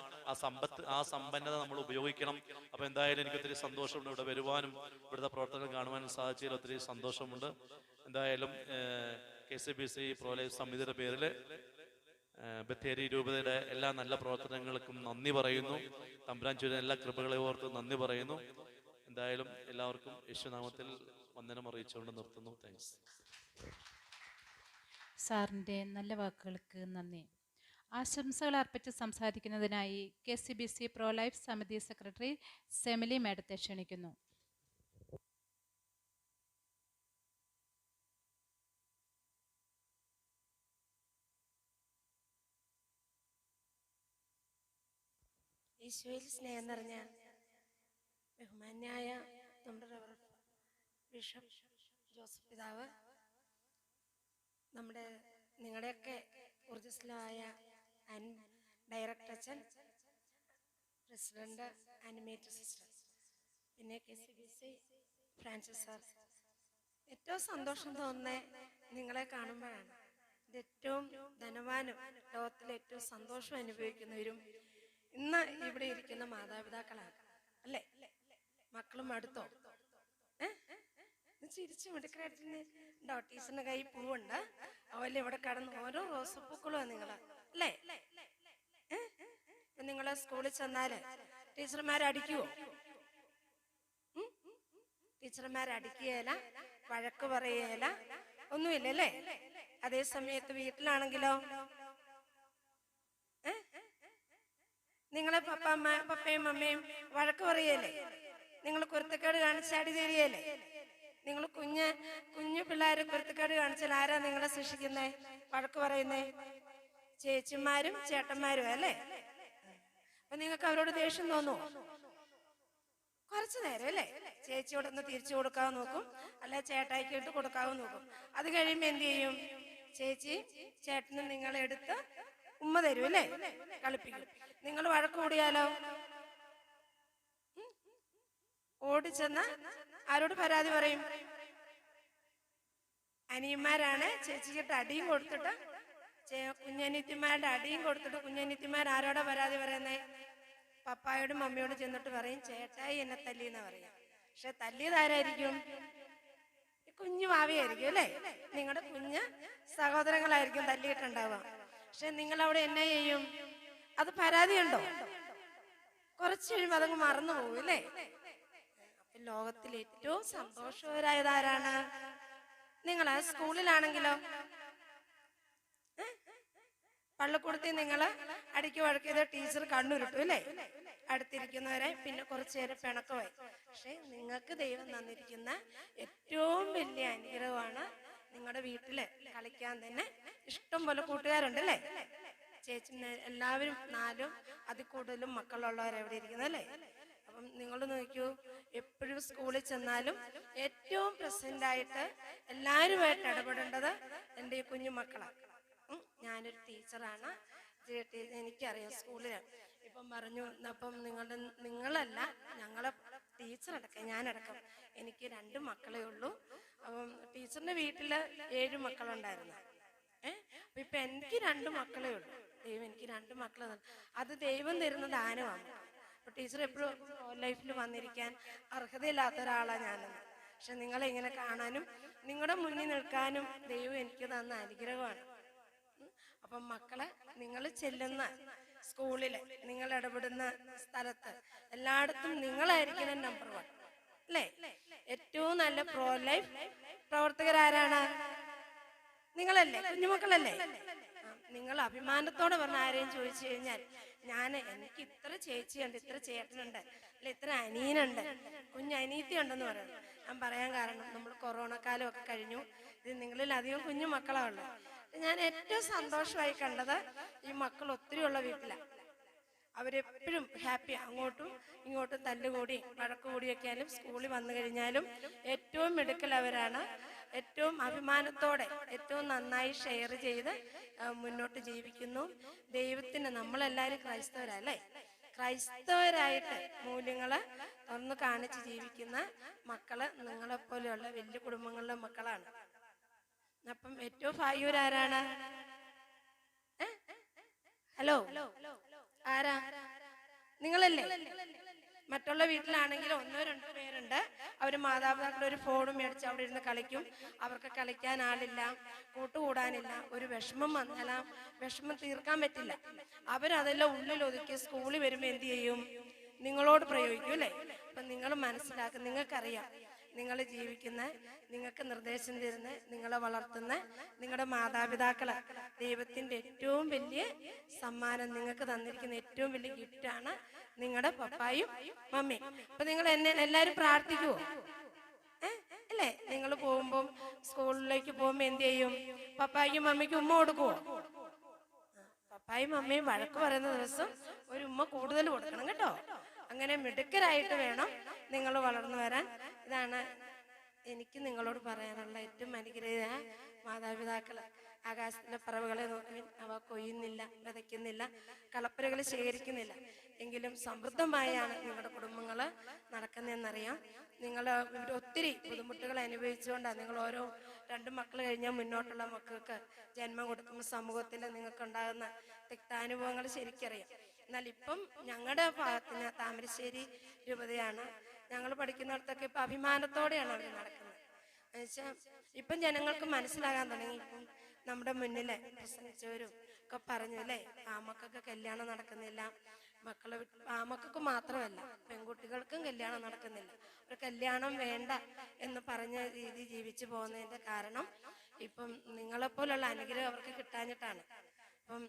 ആ സമ്പന്നത നമ്മൾ ഉപയോഗിക്കണം. അപ്പൊ എന്തായാലും എനിക്ക് ഒത്തിരി സന്തോഷമുണ്ട് ഇവിടെ വരുവാനും ഇവിടുത്തെ പ്രവർത്തനങ്ങൾ കാണുവാനും സാധിച്ചതിൽ ഒത്തിരി സന്തോഷമുണ്ട്. എന്തായാലും KCBC പ്രോലൈഫ് സമിതിയുടെ പേരിൽ ബത്തേരി രൂപതയുടെ എല്ലാ നല്ല പ്രവർത്തനങ്ങൾക്കും നന്ദി പറയുന്നു. തമ്പുരാൻ ചൊരിയുന്ന എല്ലാ കൃപകളെ ഓർത്ത് നന്ദി പറയുന്നു. എന്തായാലും എല്ലാവർക്കും യേശുനാമത്തിൽ വന്ദനം അറിയിച്ചുകൊണ്ട് നിർത്തുന്നു. താങ്ക്സ്. സാറിൻ്റെ നല്ല വാക്കുകൾക്ക് നന്ദി. ആശംസകൾ അർപ്പിച്ച് സംസാരിക്കുന്നതിനായി KCBC പ്രോലൈഫ് സമിതി സെക്രട്ടറി സെമിലി മാഡത്തെ ക്ഷണിക്കുന്നു. ഈശോയിൽ സ്നേഹം നിറഞ്ഞ ബഹുമാന്യായ നമ്മുടെ ബിഷപ്പ് ജോസഫ് പിതാവ്, നിങ്ങളുടെയൊക്കെ ഊർജ്ജസ്വലമായ ഡയറക്ടർ അച്ഛൻ, പ്രസിഡന്റ്, ആനിമേറ്റർ സിസ്റ്റർ, പിന്നെ KCBC ഫ്രാൻസിസ് സാർ, ഏറ്റവും സന്തോഷം തോന്നുന്നത് നിങ്ങളെ കാണുമ്പോഴാണ്. ഇത് ഏറ്റവും ധനവാനും ലോകത്തിലെ ഏറ്റവും സന്തോഷം അനുഭവിക്കുന്നവരും ഇന്ന് ഇവിടെ ഇരിക്കുന്ന മാതാപിതാക്കളാണ് അല്ലേ. മക്കളും അടുത്തോ ചിരിച്ചു മിടുക്കനായിട്ടുണ്ടോ? ടീച്ചറിന്റെ കൈ പൂവുണ്ട്, അതുപോലെ ഇവിടെ കടന്ന് ഓരോ റോസപ്പൂക്കളുമാണ് നിങ്ങള് അല്ലേ. നിങ്ങള് സ്കൂളിൽ ചെന്നാല് ടീച്ചർമാരടിക്കുവോ? ടീച്ചർമാരടിക്കുകയില്ല, വഴക്ക് പറയുകയില്ല, ഒന്നുമില്ലല്ലേ. അതേ സമയത്ത് വീട്ടിലാണെങ്കിലോ നിങ്ങളെ പപ്പയും അമ്മയും വഴക്ക് പറയല്ലേ, നിങ്ങൾ കുരുത്തക്കേട് കാണിച്ചാടി തരികയല്ലേ. നിങ്ങൾ കുഞ്ഞു പിള്ളേരെ കുരുത്തക്കേട് കാണിച്ചാൽ ആരാ നിങ്ങളെ ശിക്ഷിക്കുന്നേ, വഴക്ക് പറയുന്നേ? ചേച്ചിമാരും ചേട്ടന്മാരും അല്ലേ. അപ്പൊ നിങ്ങൾക്ക് അവരോട് ദേഷ്യം തോന്നുമോ? കുറച്ചു നേരം അല്ലേ. ചേച്ചിയോട് ഒന്ന് തിരിച്ചു കൊടുക്കാതെ നോക്കും, അല്ലെ ചേട്ടായിക്ക് ഇട്ട് കൊടുക്കാതെ നോക്കും. അത് കഴിയുമ്പോ എന്ത് ചെയ്യും? ചേച്ചി ചേട്ടന് നിങ്ങളെടുത്ത് ഉമ്മ തരും അല്ലേ, കളിപ്പിക്കും. നിങ്ങൾ വഴക്ക് കൂടിയാലോ ഓടിച്ചെന്ന് ആരോട് പരാതി പറയും? അനിയന്മാരാണ് ചേച്ചിക്കിട്ട് അടിയും കൊടുത്തിട്ട്, കുഞ്ഞനിത്തിമാരുടെ അടിയും കൊടുത്തിട്ട് കുഞ്ഞനിത്തിമാർ ആരോടാ പരാതി പറയുന്നേ? പപ്പായോടും മമ്മിയോടും ചെന്നിട്ട് പറയും ചേട്ടായി എന്നെ തല്ലിയെന്ന് പറയാം. പക്ഷെ തല്ലിയതാരായിരിക്കും? കുഞ്ഞു ഭാവിയായിരിക്കും അല്ലേ. നിങ്ങളുടെ കുഞ്ഞ് സഹോദരങ്ങളായിരിക്കും തല്ലിയിട്ടുണ്ടാവുക. പക്ഷെ നിങ്ങൾ അവിടെ എന്നാ ചെയ്യും? അത് പരാതിയുണ്ടോ? കുറച്ച് കഴിയുമ്പോൾ അതങ്ങ് മറന്നു പോകും അല്ലേ. അപ്പൊ ലോകത്തിൽ ഏറ്റവും സന്തോഷവരായതാരാണ്? നിങ്ങൾ സ്കൂളിലാണെങ്കിലോ പള്ളിക്കൂടത്തിൽ നിങ്ങള് അടിക്ക് വഴക്കിയത് ടീച്ചർ കണ്ണുരുട്ടു അല്ലേ, അടുത്തിരിക്കുന്നവരെ. പിന്നെ കുറച്ചു നേരം പിണക്കമായി. പക്ഷെ നിങ്ങൾക്ക് ദൈവം തന്നിരിക്കുന്ന ഏറ്റവും വലിയ അനുഗ്രഹമാണ് നിങ്ങളുടെ വീട്ടില് കളിക്കാൻ തന്നെ ഇഷ്ടം പോലെ കൂട്ടുകാരുണ്ടല്ലേ. ചേച്ചി എല്ലാവരും 4 അതിൽ കൂടുതലും മക്കളുള്ളവരെവിടെ ഇരിക്കുന്നല്ലേ. അപ്പം നിങ്ങൾ നോക്കൂ, എപ്പോഴും സ്കൂളിൽ ചെന്നാലും ഏറ്റവും പ്രസന്റ് ആയിട്ട് എല്ലാവരുമായിട്ട് ഇടപെടേണ്ടത് എൻ്റെ ഈ കുഞ്ഞു മക്കളാണ്. ഞാനൊരു ടീച്ചറാണ്, എനിക്കറിയാം സ്കൂളിൽ ഇപ്പം പറഞ്ഞു. അപ്പം നിങ്ങളല്ല, ഞങ്ങളെ ടീച്ചറടക്കം ഞാനടക്കം എനിക്ക് 2 മക്കളേ ഉള്ളൂ. അപ്പം ടീച്ചറിന്റെ വീട്ടില് 7 മക്കളുണ്ടായിരുന്നു. അപ്പൊ ഇപ്പൊ എനിക്ക് 2 മക്കളേ ഉള്ളൂ. ദൈവം എനിക്ക് 2 മക്കളെ, അത് ദൈവം തരുന്ന ദാനമാണ്. അപ്പൊ ടീച്ചർ എപ്പോഴും ലൈഫിൽ വന്നിരിക്കാൻ അർഹതയില്ലാത്ത ഒരാളാണ് ഞാനെന്ന്. പക്ഷെ നിങ്ങളെ ഇങ്ങനെ കാണാനും നിങ്ങളുടെ മുന്നിൽ നിൽക്കാനും ദൈവം എനിക്ക് തന്ന അനുഗ്രഹമാണ്. അപ്പം മക്കളെ, നിങ്ങൾ ചെല്ലുന്ന സ്കൂളില്, നിങ്ങൾ ഇടപെടുന്ന സ്ഥലത്ത് എല്ലായിടത്തും നിങ്ങളായിരിക്കണം നമ്പർ 1 അല്ലേ. ഏറ്റവും നല്ല പ്രോ ലൈഫ് പ്രവർത്തകരാരാണ്? നിങ്ങളല്ലേ, കുഞ്ഞുമക്കളല്ലേ. നിങ്ങൾ അഭിമാനത്തോടെ പറഞ്ഞ ആരെയും ചോദിച്ചു കഴിഞ്ഞാൽ എനിക്ക് ഇത്ര ചേച്ചിയുണ്ട്, ഇത്ര ചേട്ടനുണ്ട്, അല്ലെ ഇത്ര അനിയനുണ്ട്, കുഞ്ഞനീത്തി ഉണ്ടെന്ന് പറയുന്നത്. ഞാൻ പറയാൻ കാരണം നമ്മൾ കൊറോണ കാലമൊക്കെ കഴിഞ്ഞു. ഇത് നിങ്ങളിൽ അധികം കുഞ്ഞു മക്കളാണ് ഉള്ളത്. ഞാൻ ഏറ്റവും സന്തോഷമായി കണ്ടത് ഈ മക്കൾ ഒത്തിരി ഉള്ള വീട്ടിലാണ്. അവരെപ്പോഴും ഹാപ്പി, അങ്ങോട്ടും ഇങ്ങോട്ടും തല്ലുകൂടി വഴക്ക് കൂടിയൊക്കെ ആയാലും സ്കൂളിൽ വന്നു കഴിഞ്ഞാലും ഏറ്റവും മിടുക്കലവരാണ്. ഏറ്റവും അഭിമാനത്തോടെ ഏറ്റവും നന്നായി ഷെയർ ചെയ്ത് മുന്നോട്ട് ജീവിക്കുന്നു. ദൈവത്തിന് നമ്മളെല്ലാവരും ക്രൈസ്തവരല്ലേ, ക്രൈസ്തവരായിട്ട് മൂല്യങ്ങള് തുറന്ന് കാണിച്ച് ജീവിക്കുന്ന മക്കള് നിങ്ങളെപ്പോലെയുള്ള വലിയ കുടുംബങ്ങളിലെ മക്കളാണ്. അപ്പം ഏറ്റവും ഭാഗ്യവരാരാണ്? ഹലോ, ആരാ? നിങ്ങളല്ലേ? മറ്റുള്ള വീട്ടിലാണെങ്കിലും 1-2 പേരുണ്ട്. അവര് മാതാപിതാക്കൾ ഒരു ഫോണും മേടിച്ച് അവിടെ ഇരുന്ന് കളിക്കും. അവർക്ക് കളിക്കാൻ ആളില്ല, കൂട്ടുകൂടാനില്ല. ഒരു വിഷമം വന്നാൽ ആ വിഷമം തീർക്കാൻ പറ്റില്ല. അവരതെല്ലാം ഉള്ളിൽ ഒതുക്കി സ്കൂളിൽ വരുമ്പോൾ എന്ത് ചെയ്യും? നിങ്ങളോട് പ്രയോഗിക്കും അല്ലേ? അപ്പൊ നിങ്ങൾ മനസ്സിലാക്കുക, നിങ്ങൾക്കറിയാം നിങ്ങൾ ജീവിക്കുന്ന, നിങ്ങൾക്ക് നിർദ്ദേശം തരുന്ന, നിങ്ങളെ വളർത്തുന്ന നിങ്ങളുടെ മാതാപിതാക്കള് ദൈവത്തിന്റെ ഏറ്റവും വലിയ സമ്മാനം, നിങ്ങൾക്ക് തന്നിരിക്കുന്ന ഏറ്റവും വലിയ ഗിഫ്റ്റാണ് നിങ്ങളുടെ പപ്പായും മമ്മിയും. അപ്പൊ നിങ്ങൾ എല്ലാരും പ്രാർത്ഥിക്കുവോ? അല്ലേ? നിങ്ങൾ പോകുമ്പോൾ സ്കൂളിലേക്ക് പോകുമ്പോ എന്ത് ചെയ്യും? പപ്പായ്ക്കും മമ്മിക്കും ഉമ്മ കൊടുക്കുവോ? പപ്പായും മമ്മിയും വഴക്ക് പറയുന്ന ദിവസം ഒരു ഉമ്മ കൂടുതൽ കൊടുക്കണം കേട്ടോ. അങ്ങനെ മിടുക്കരായിട്ട് വേണം നിങ്ങൾ വളർന്നു വരാൻ. ഇതാണ് എനിക്ക് നിങ്ങളോട് പറയാനുള്ള ഏറ്റവും അനുഗ്രഹീത മാതാപിതാക്കള്. ആകാശത്തിലെ പറവുകളെ നോക്കി, അവ കൊയ്യുന്നില്ല, വിതയ്ക്കുന്നില്ല, കളപ്പുരകൾ ശേഖരിക്കുന്നില്ല, എങ്കിലും സമൃദ്ധമായാണ് നിങ്ങളുടെ കുടുംബങ്ങള് നടക്കുന്നതെന്നറിയാം. നിങ്ങൾ ഒത്തിരി ബുദ്ധിമുട്ടുകൾ അനുഭവിച്ചുകൊണ്ടാണ് നിങ്ങൾ ഓരോ 2 മക്കൾ കഴിഞ്ഞാൽ മുന്നോട്ടുള്ള മക്കൾക്ക് ജന്മം കൊടുക്കുമ്പോൾ സമൂഹത്തിൽ നിങ്ങൾക്കുണ്ടാകുന്ന തിക്താനുഭവങ്ങൾ ശരിക്കറിയാം. എന്നാൽ ഇപ്പം ഞങ്ങളുടെ ഭാഗത്തിന് താമരശ്ശേരി രൂപതയാണ്, ഞങ്ങൾ പഠിക്കുന്നിടത്തൊക്കെ ഇപ്പൊ അഭിമാനത്തോടെയാണ് അവർ നടക്കുന്നത്. എന്നുവെച്ചാൽ ഇപ്പം ജനങ്ങൾക്ക് മനസ്സിലാകാൻ തുടങ്ങി. ഇപ്പം നമ്മുടെ മുന്നിലെ പ്രസംഗിച്ചവരും ഒക്കെ പറഞ്ഞു അല്ലേ, ആമക്കൊക്കെ കല്യാണം നടക്കുന്നില്ല, ആമക്കൾക്ക് മാത്രമല്ല പെൺകുട്ടികൾക്കും കല്യാണം നടക്കുന്നില്ല. ഒരു കല്യാണം വേണ്ട എന്ന് പറഞ്ഞ രീതി ജീവിച്ചു പോകുന്നതിന്റെ കാരണം ഇപ്പം നിങ്ങളെപ്പോലുള്ള അനുഗ്രഹം അവർക്ക് കിട്ടാഞ്ഞിട്ടാണ്. അപ്പം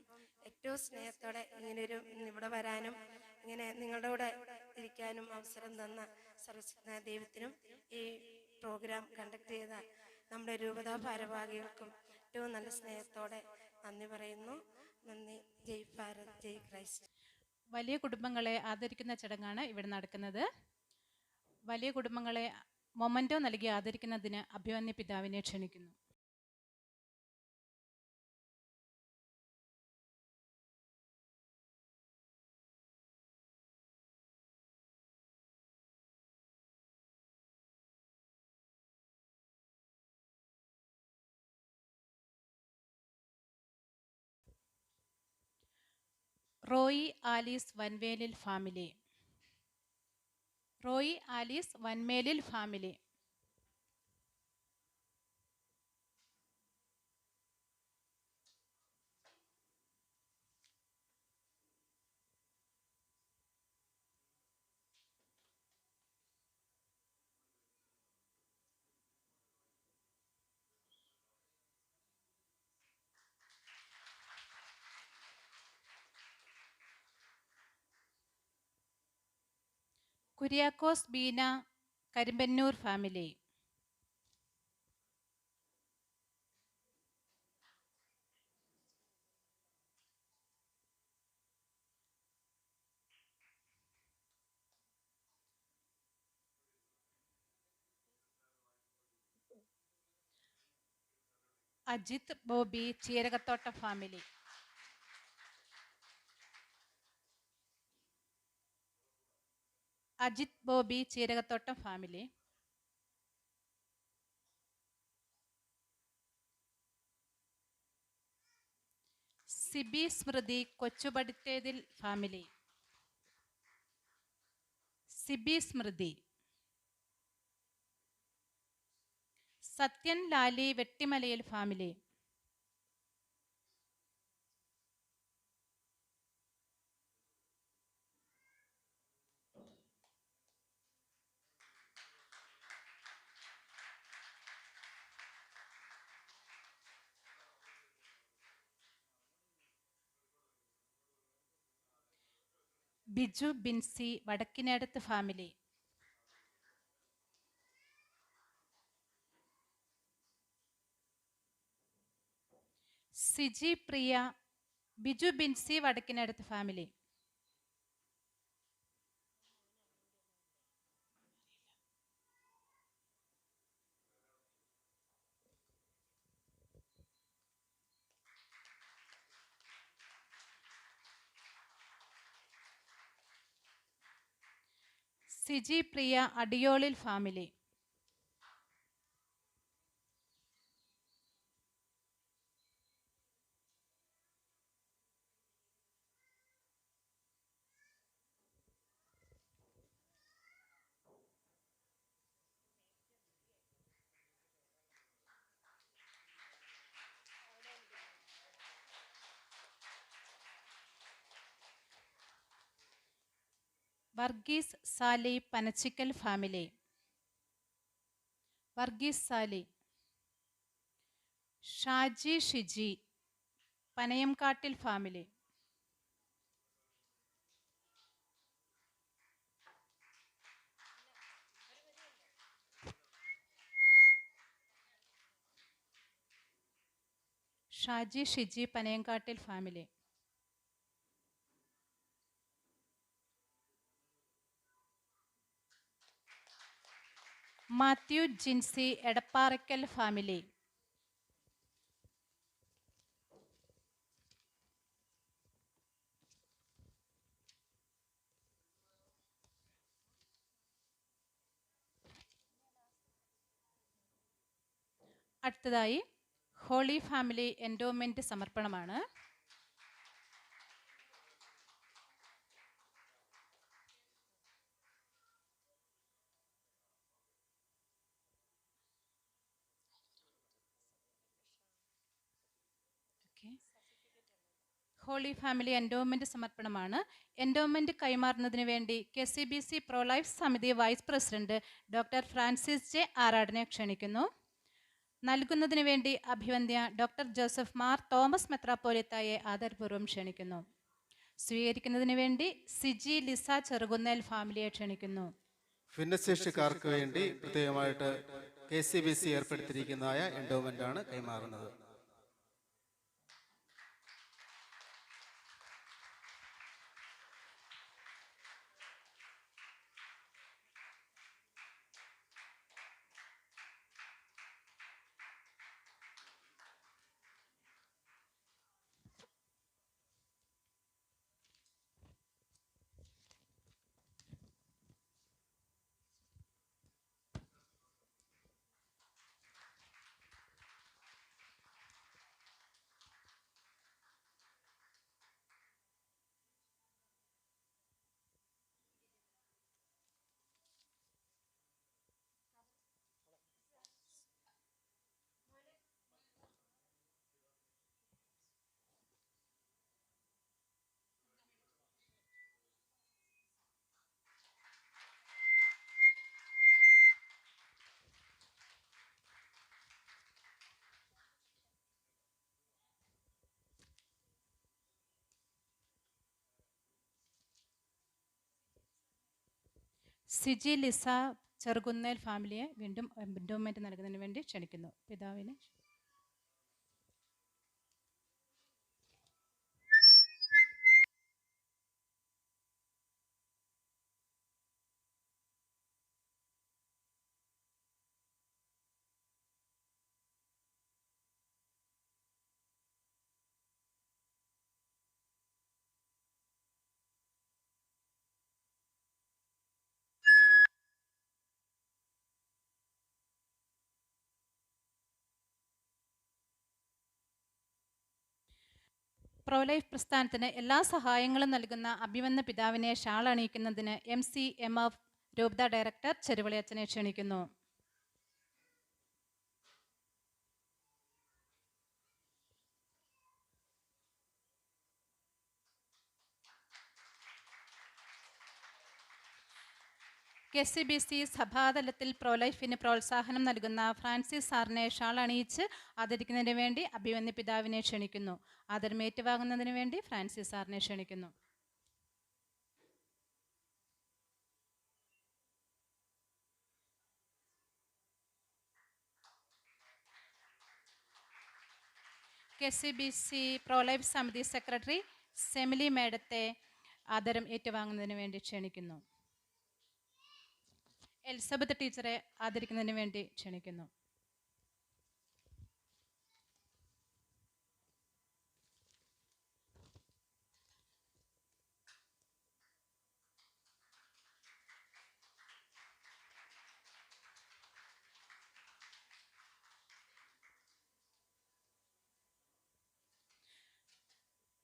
ഏറ്റവും സ്നേഹത്തോടെ ഇങ്ങനൊരു ഇവിടെ വരാനും ഇങ്ങനെ നിങ്ങളുടെ കൂടെ ഇരിക്കാനും അവസരം തന്ന സർവ്വശക്തനായ ദൈവത്തിനും ഈ പ്രോഗ്രാം കണ്ടക്ട് ചെയ്ത നമ്മുടെ രൂപതാ ഭാരവാഹികൾക്കും ഏറ്റവും നല്ല സ്നേഹത്തോടെ നന്ദി പറയുന്നു. നന്ദി. ജയ് ഭാരത്, ജയ് ക്രൈസ്റ്റ്. വലിയ കുടുംബങ്ങളെ ആദരിക്കുന്ന ചടങ്ങാണ് ഇവിടെ നടക്കുന്നത്. വലിയ കുടുംബങ്ങളെ മൊമൻറ്റോ നൽകി ആദരിക്കുന്നതിന് അഭിമന്യ പിതാവിനെ ക്ഷണിക്കുന്നു. Roy Alice Vanvelil family. Roy Alice Vanmelil family. Kuriakose Beena Karimpannoor family. Ajith Bobby Cheerakathottam family. Ajith Bobby Cheerakathottam family. Sibi Smrithi Kochupadithethil family. Sibi Smrithi. Sathyan Lali Vettimalayil family. Biju Binsy Vadakkinedath family. Siji Priya Biju Binsy Vadakkinedath family. Siji Priya Adiyolil family. Varghese Sally Panachikkal family. Varghese Sally. Shaji Shiji Panayamkattil family. Shaji Shiji Panayamkattil family. Mathew Jincy Edapparakkal family. അടുത്തതായി holy family endowment സമർപ്പണമാണ്. Holy family endowment സമർപ്പണമാണ്. എൻഡോമെന്റ് കൈമാറുന്നതിന് വേണ്ടി KCBC pro life സമിതി vice president doctor Francis J ആറാടിനെ ക്ഷണിക്കുന്നു. നൽകുന്നതിന് വേണ്ടി അഭിവന്ദ്യ ഡോക്ടർ ജോസഫ് മാർ തോമസ് മെത്രാപ്പോലിത്തായെ ആദരപൂർവ്വം ക്ഷണിക്കുന്നു. സ്വീകരിക്കുന്നതിന് വേണ്ടി സിജി ലിസ ചെറുകുന്നേൽ ഫാമിലിയെ ക്ഷണിക്കുന്നു. ഭിന്നശേഷിക്കാർക്ക് വേണ്ടി പ്രത്യേകമായിട്ട് KCBC ഏർപ്പെടുത്തിയിരിക്കുന്നതായ എൻഡോമെന്റാണ് കൈമാറുന്നത്. സിജി ലിസ ചെറുകുന്നേൽ ഫാമിലിയെ വീണ്ടും എൻഡോമെന്റ് നൽകുന്നതിന് വേണ്ടി ക്ഷണിക്കുന്നു. പിതാവിനെ. പ്രോലൈഫ് പ്രസ്ഥാനത്തിന് എല്ലാ സഹായങ്ങളും നൽകുന്ന അഭിമന്യ പിതാവിനെ ഷാൾ അണിയിക്കുന്നതിന് MCMF രൂപത ഡയറക്ടർ ചെറുവിളയച്ചനെ ക്ഷണിക്കുന്നു. KCBC സഭാതലത്തിൽ പ്രോലൈഫിന് പ്രോത്സാഹനം നൽകുന്ന ഫ്രാൻസിസ് സാറിനെ ഷാൾ അണിയിച്ച് ആദരിക്കുന്നതിന് വേണ്ടി അഭിമന്യ പിതാവിനെ ക്ഷണിക്കുന്നു. ആദരമേറ്റുവാങ്ങുന്നതിന് വേണ്ടി ഫ്രാൻസിസ് സാറിനെ ക്ഷണിക്കുന്നു. KCBC പ്രോലൈഫ് സമിതി സെക്രട്ടറി സെമിലി മേഡത്തെ ആദരം ഏറ്റുവാങ്ങുന്നതിന് വേണ്ടി ക്ഷണിക്കുന്നു. എലിസബത്ത് ടീച്ചറെ ആദരിക്കുന്നതിന് വേണ്ടി ക്ഷണിക്കുന്നു.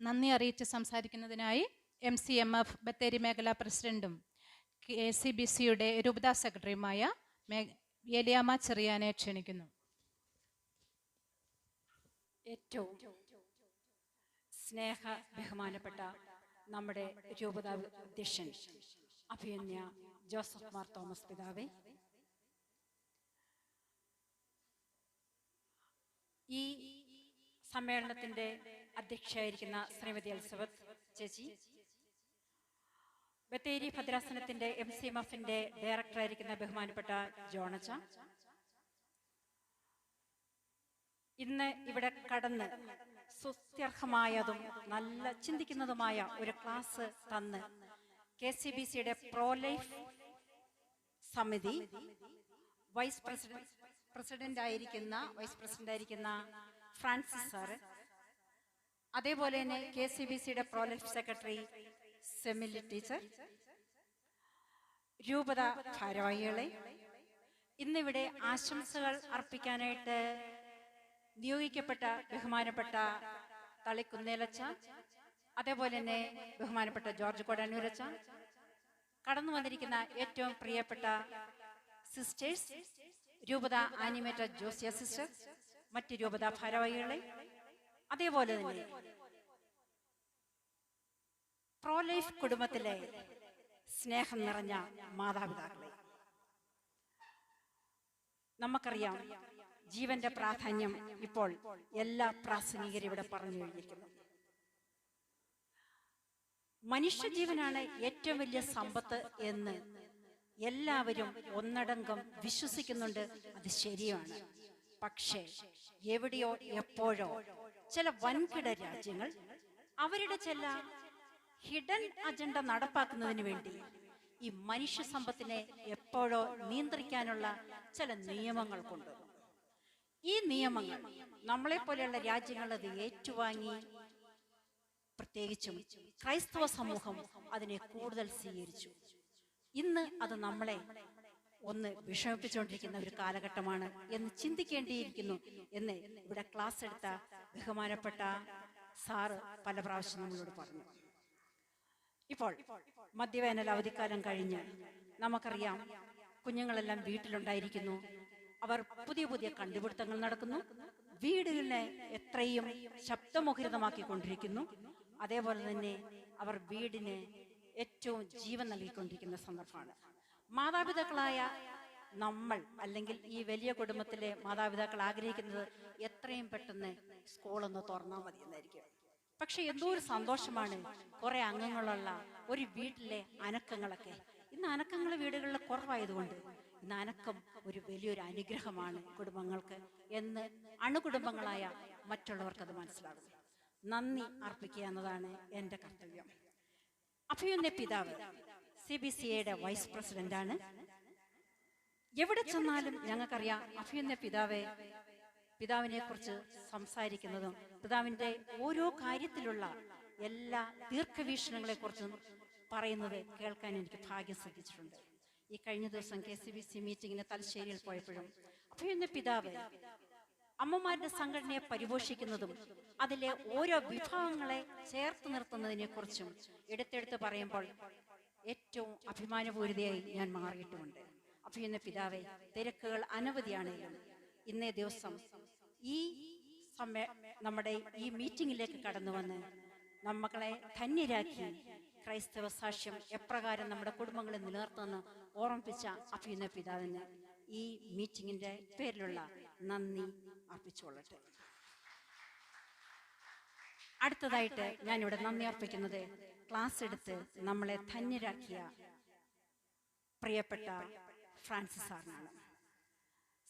നന്ദി അറിയിച്ച് സംസാരിക്കുന്നതിനായി MCMF ബത്തേരി മേഖലാ പ്രസിഡന്റും KCBCയുടെ രൂപതാ സെക്രട്ടറിയുമായ ഏലിയാമ്മ ചെറിയാനെ ക്ഷണിക്കുന്നു. ഏറ്റവും സ്നേഹ ബഹുമാനപ്പെട്ട നമ്മുടെ രൂപതാ അധ്യക്ഷൻ അഭിമന്യ ജോസഫ് മാർ തോമസ് പിതാവേ, ഈ സമ്മേളനത്തിന്റെ അധ്യക്ഷയായിരിക്കുന്ന ശ്രീമതി എലിസബത്ത് ചേച്ചി, ബത്തേരി ഭദ്രാസനത്തിന്റെ MCMFന്റെ ഡയറക്ടറായിരിക്കുന്ന ബഹുമാനപ്പെട്ട ജോണച്ച, ഇന്ന് ഇവിടെ കടന്ന് സുത്യർഹമായതും നല്ല ചിന്തിക്കുന്നതുമായ ഒരു ക്ലാസ് തന്ന് KCBCയുടെ പ്രോലൈഫ് സമിതി വൈസ് പ്രസിഡന്റ് ആയിരിക്കുന്ന ഫ്രാൻസിസ് സാറ്, അതേപോലെ തന്നെ KCBCയുടെ പ്രോലൈഫ് സെക്രട്ടറി സെമിലി ടീച്ചർ, രൂപത ഭാരവാഹികളെ, ഇന്നിവിടെ ആശംസകൾ അർപ്പിക്കാനായിട്ട് നിയോഗിക്കപ്പെട്ട ബഹുമാനപ്പെട്ട തളിക്കുന്നേലച്ച, അതേപോലെ തന്നെ ബഹുമാനപ്പെട്ട ജോർജ് കൊടന്നൂരച്ച, കടന്നു വന്നിരിക്കുന്ന ഏറ്റവും പ്രിയപ്പെട്ട സിസ്റ്റേഴ്സ്, രൂപത ആനിമേറ്റർ ജോസിയ സിസ്റ്റർ, മറ്റ് രൂപത ഭാരവാഹികളെ, അതേപോലെ തന്നെ പ്രോലൈഫ് കുടുംബത്തിലെ സ്നേഹം നിറഞ്ഞ മാതാപിതാക്കളെ, നമുക്കറിയാം ജീവന്റെ പ്രാധാന്യം ഇപ്പോൾ എല്ലാ പ്രാസംഗികരും ഇവിടെ പറഞ്ഞു കഴിഞ്ഞിരിക്കുന്നു. മനുഷ്യജീവനാണ് ഏറ്റവും വലിയ സമ്പത്ത് എന്ന് എല്ലാവരും ഒന്നടങ്കം വിശ്വസിക്കുന്നുണ്ട്. അത് ശരിയാണ്. പക്ഷേ എവിടെയോ എപ്പോഴോ ചില വൻകിട രാജ്യങ്ങൾ അവരുടെ ചില ഹിഡൻ അജണ്ട നടപ്പാക്കുന്നതിന് വേണ്ടി ഈ മനുഷ്യ സമ്പത്തിനെ എപ്പോഴോ നിയന്ത്രിക്കാനുള്ള ചില നിയമങ്ങൾ കൊണ്ടുവന്നു. ഈ നിയമങ്ങൾ നമ്മളെ പോലെയുള്ള രാജ്യങ്ങൾ അത് ഏറ്റുവാങ്ങി, പ്രത്യേകിച്ചും ക്രൈസ്തവ സമൂഹം അതിനെ കൂടുതൽ സ്വീകരിച്ചു. ഇന്ന് അത് നമ്മളെ ഒന്ന് വിഷമിപ്പിച്ചുകൊണ്ടിരിക്കുന്ന ഒരു കാലഘട്ടമാണ് എന്ന് ചിന്തിക്കേണ്ടിയിരിക്കുന്നു എന്ന് ഇവിടെ ക്ലാസ് എടുത്ത ബഹുമാനപ്പെട്ട സാറ് പല പ്രാവശ്യം നമ്മളോട് പറഞ്ഞു. ഇപ്പോൾ മധ്യവേനൽ അവധിക്കാലം കഴിഞ്ഞ് നമുക്കറിയാം കുഞ്ഞുങ്ങളെല്ലാം വീട്ടിലുണ്ടായിരിക്കുന്നു. അവർ പുതിയ പുതിയ കണ്ടുപിടുത്തങ്ങൾ നടക്കുന്നു. വീടുകളെ എത്രയും ശബ്ദമുഖരിതമാക്കിക്കൊണ്ടിരിക്കുന്നു. അതേപോലെ തന്നെ അവർ വീടിന് ഏറ്റവും ജീവൻ നൽകിക്കൊണ്ടിരിക്കുന്ന സന്ദർഭമാണ്. മാതാപിതാക്കളായ നമ്മൾ, അല്ലെങ്കിൽ ഈ വലിയ കുടുംബത്തിലെ മാതാപിതാക്കൾ ആഗ്രഹിക്കുന്നത് എത്രയും പെട്ടെന്ന് സ്കൂളൊന്ന് തുറന്നാൽ മതി എന്നായിരിക്കും. പക്ഷെ എന്തോ ഒരു സന്തോഷമാണ് കുറെ അംഗങ്ങളുള്ള ഒരു വീട്ടിലെ അനക്കങ്ങളൊക്കെ. ഇന്ന് അനക്കങ്ങൾ വീടുകളിൽ കുറവായതുകൊണ്ട് ഇന്ന് അനക്കം ഒരു വലിയൊരു അനുഗ്രഹമാണ് കുടുംബങ്ങൾക്ക് എന്ന് അണുകുടുംബങ്ങളായ മറ്റുള്ളവർക്ക് അത് മനസ്സിലാകും. നന്ദി അർപ്പിക്കുക എന്നതാണ് എൻ്റെ കർത്തവ്യം. അഭിമന്യ പിതാവ് CBCയുടെ വൈസ് പ്രസിഡന്റാണ്. എവിടെ ചെന്നാലും ഞങ്ങൾക്കറിയാം അഭിമന്യ പിതാവിനെ കുറിച്ച് സംസാരിക്കുന്നതും പിതാവിൻ്റെ ഓരോ കാര്യത്തിലുള്ള എല്ലാ ദീർഘവീക്ഷണങ്ങളെ കുറിച്ചും പറയുന്നത് കേൾക്കാൻ എനിക്ക് ഭാഗ്യം സിദ്ധിച്ചിട്ടുണ്ട്. ഈ കഴിഞ്ഞ ദിവസം KCBC മീറ്റിങ്ങിന് തലശ്ശേരിയിൽ പോയപ്പോഴും അഭിമന്യ പിതാവ് അമ്മമാരുടെ സംഘടനയെ പരിപോഷിക്കുന്നതും അതിലെ ഓരോ വിഭാഗങ്ങളെ ചേർത്ത് നിർത്തുന്നതിനെ കുറിച്ചും എടുത്തെടുത്ത് പറയുമ്പോൾ ഏറ്റവും അഭിമാനപൂരിതയായി ഞാൻ മാറിയിട്ടുമുണ്ട്. അഭിമന്യ പിതാവെ, തിരക്കുകൾ അനവധിയാണെങ്കിലും ഇന്നേ ദിവസം ഈ നമ്മുടെ ഈ മീറ്റിംഗിലേക്ക് കടന്നു വന്ന് നമ്മളെ ധന്യരാക്കി ക്രൈസ്തവ സാക്ഷ്യം എപ്രകാരം നമ്മുടെ കുടുംബങ്ങളെ നിലനിർത്തുമെന്ന് ഓർമ്മിപ്പിച്ച അഭിമന്യ പിതാവിന് ഈ മീറ്റിംഗിന്റെ പേരിലുള്ള നന്ദി അർപ്പിച്ചുകൊള്ളട്ടെ. അടുത്തതായിട്ട് ഞാനിവിടെ നന്ദി അർപ്പിക്കുന്നത് ക്ലാസ് എടുത്ത് നമ്മളെ ധന്യരാക്കിയ പ്രിയപ്പെട്ട ഫ്രാൻസിസ് സാറിനാണ്.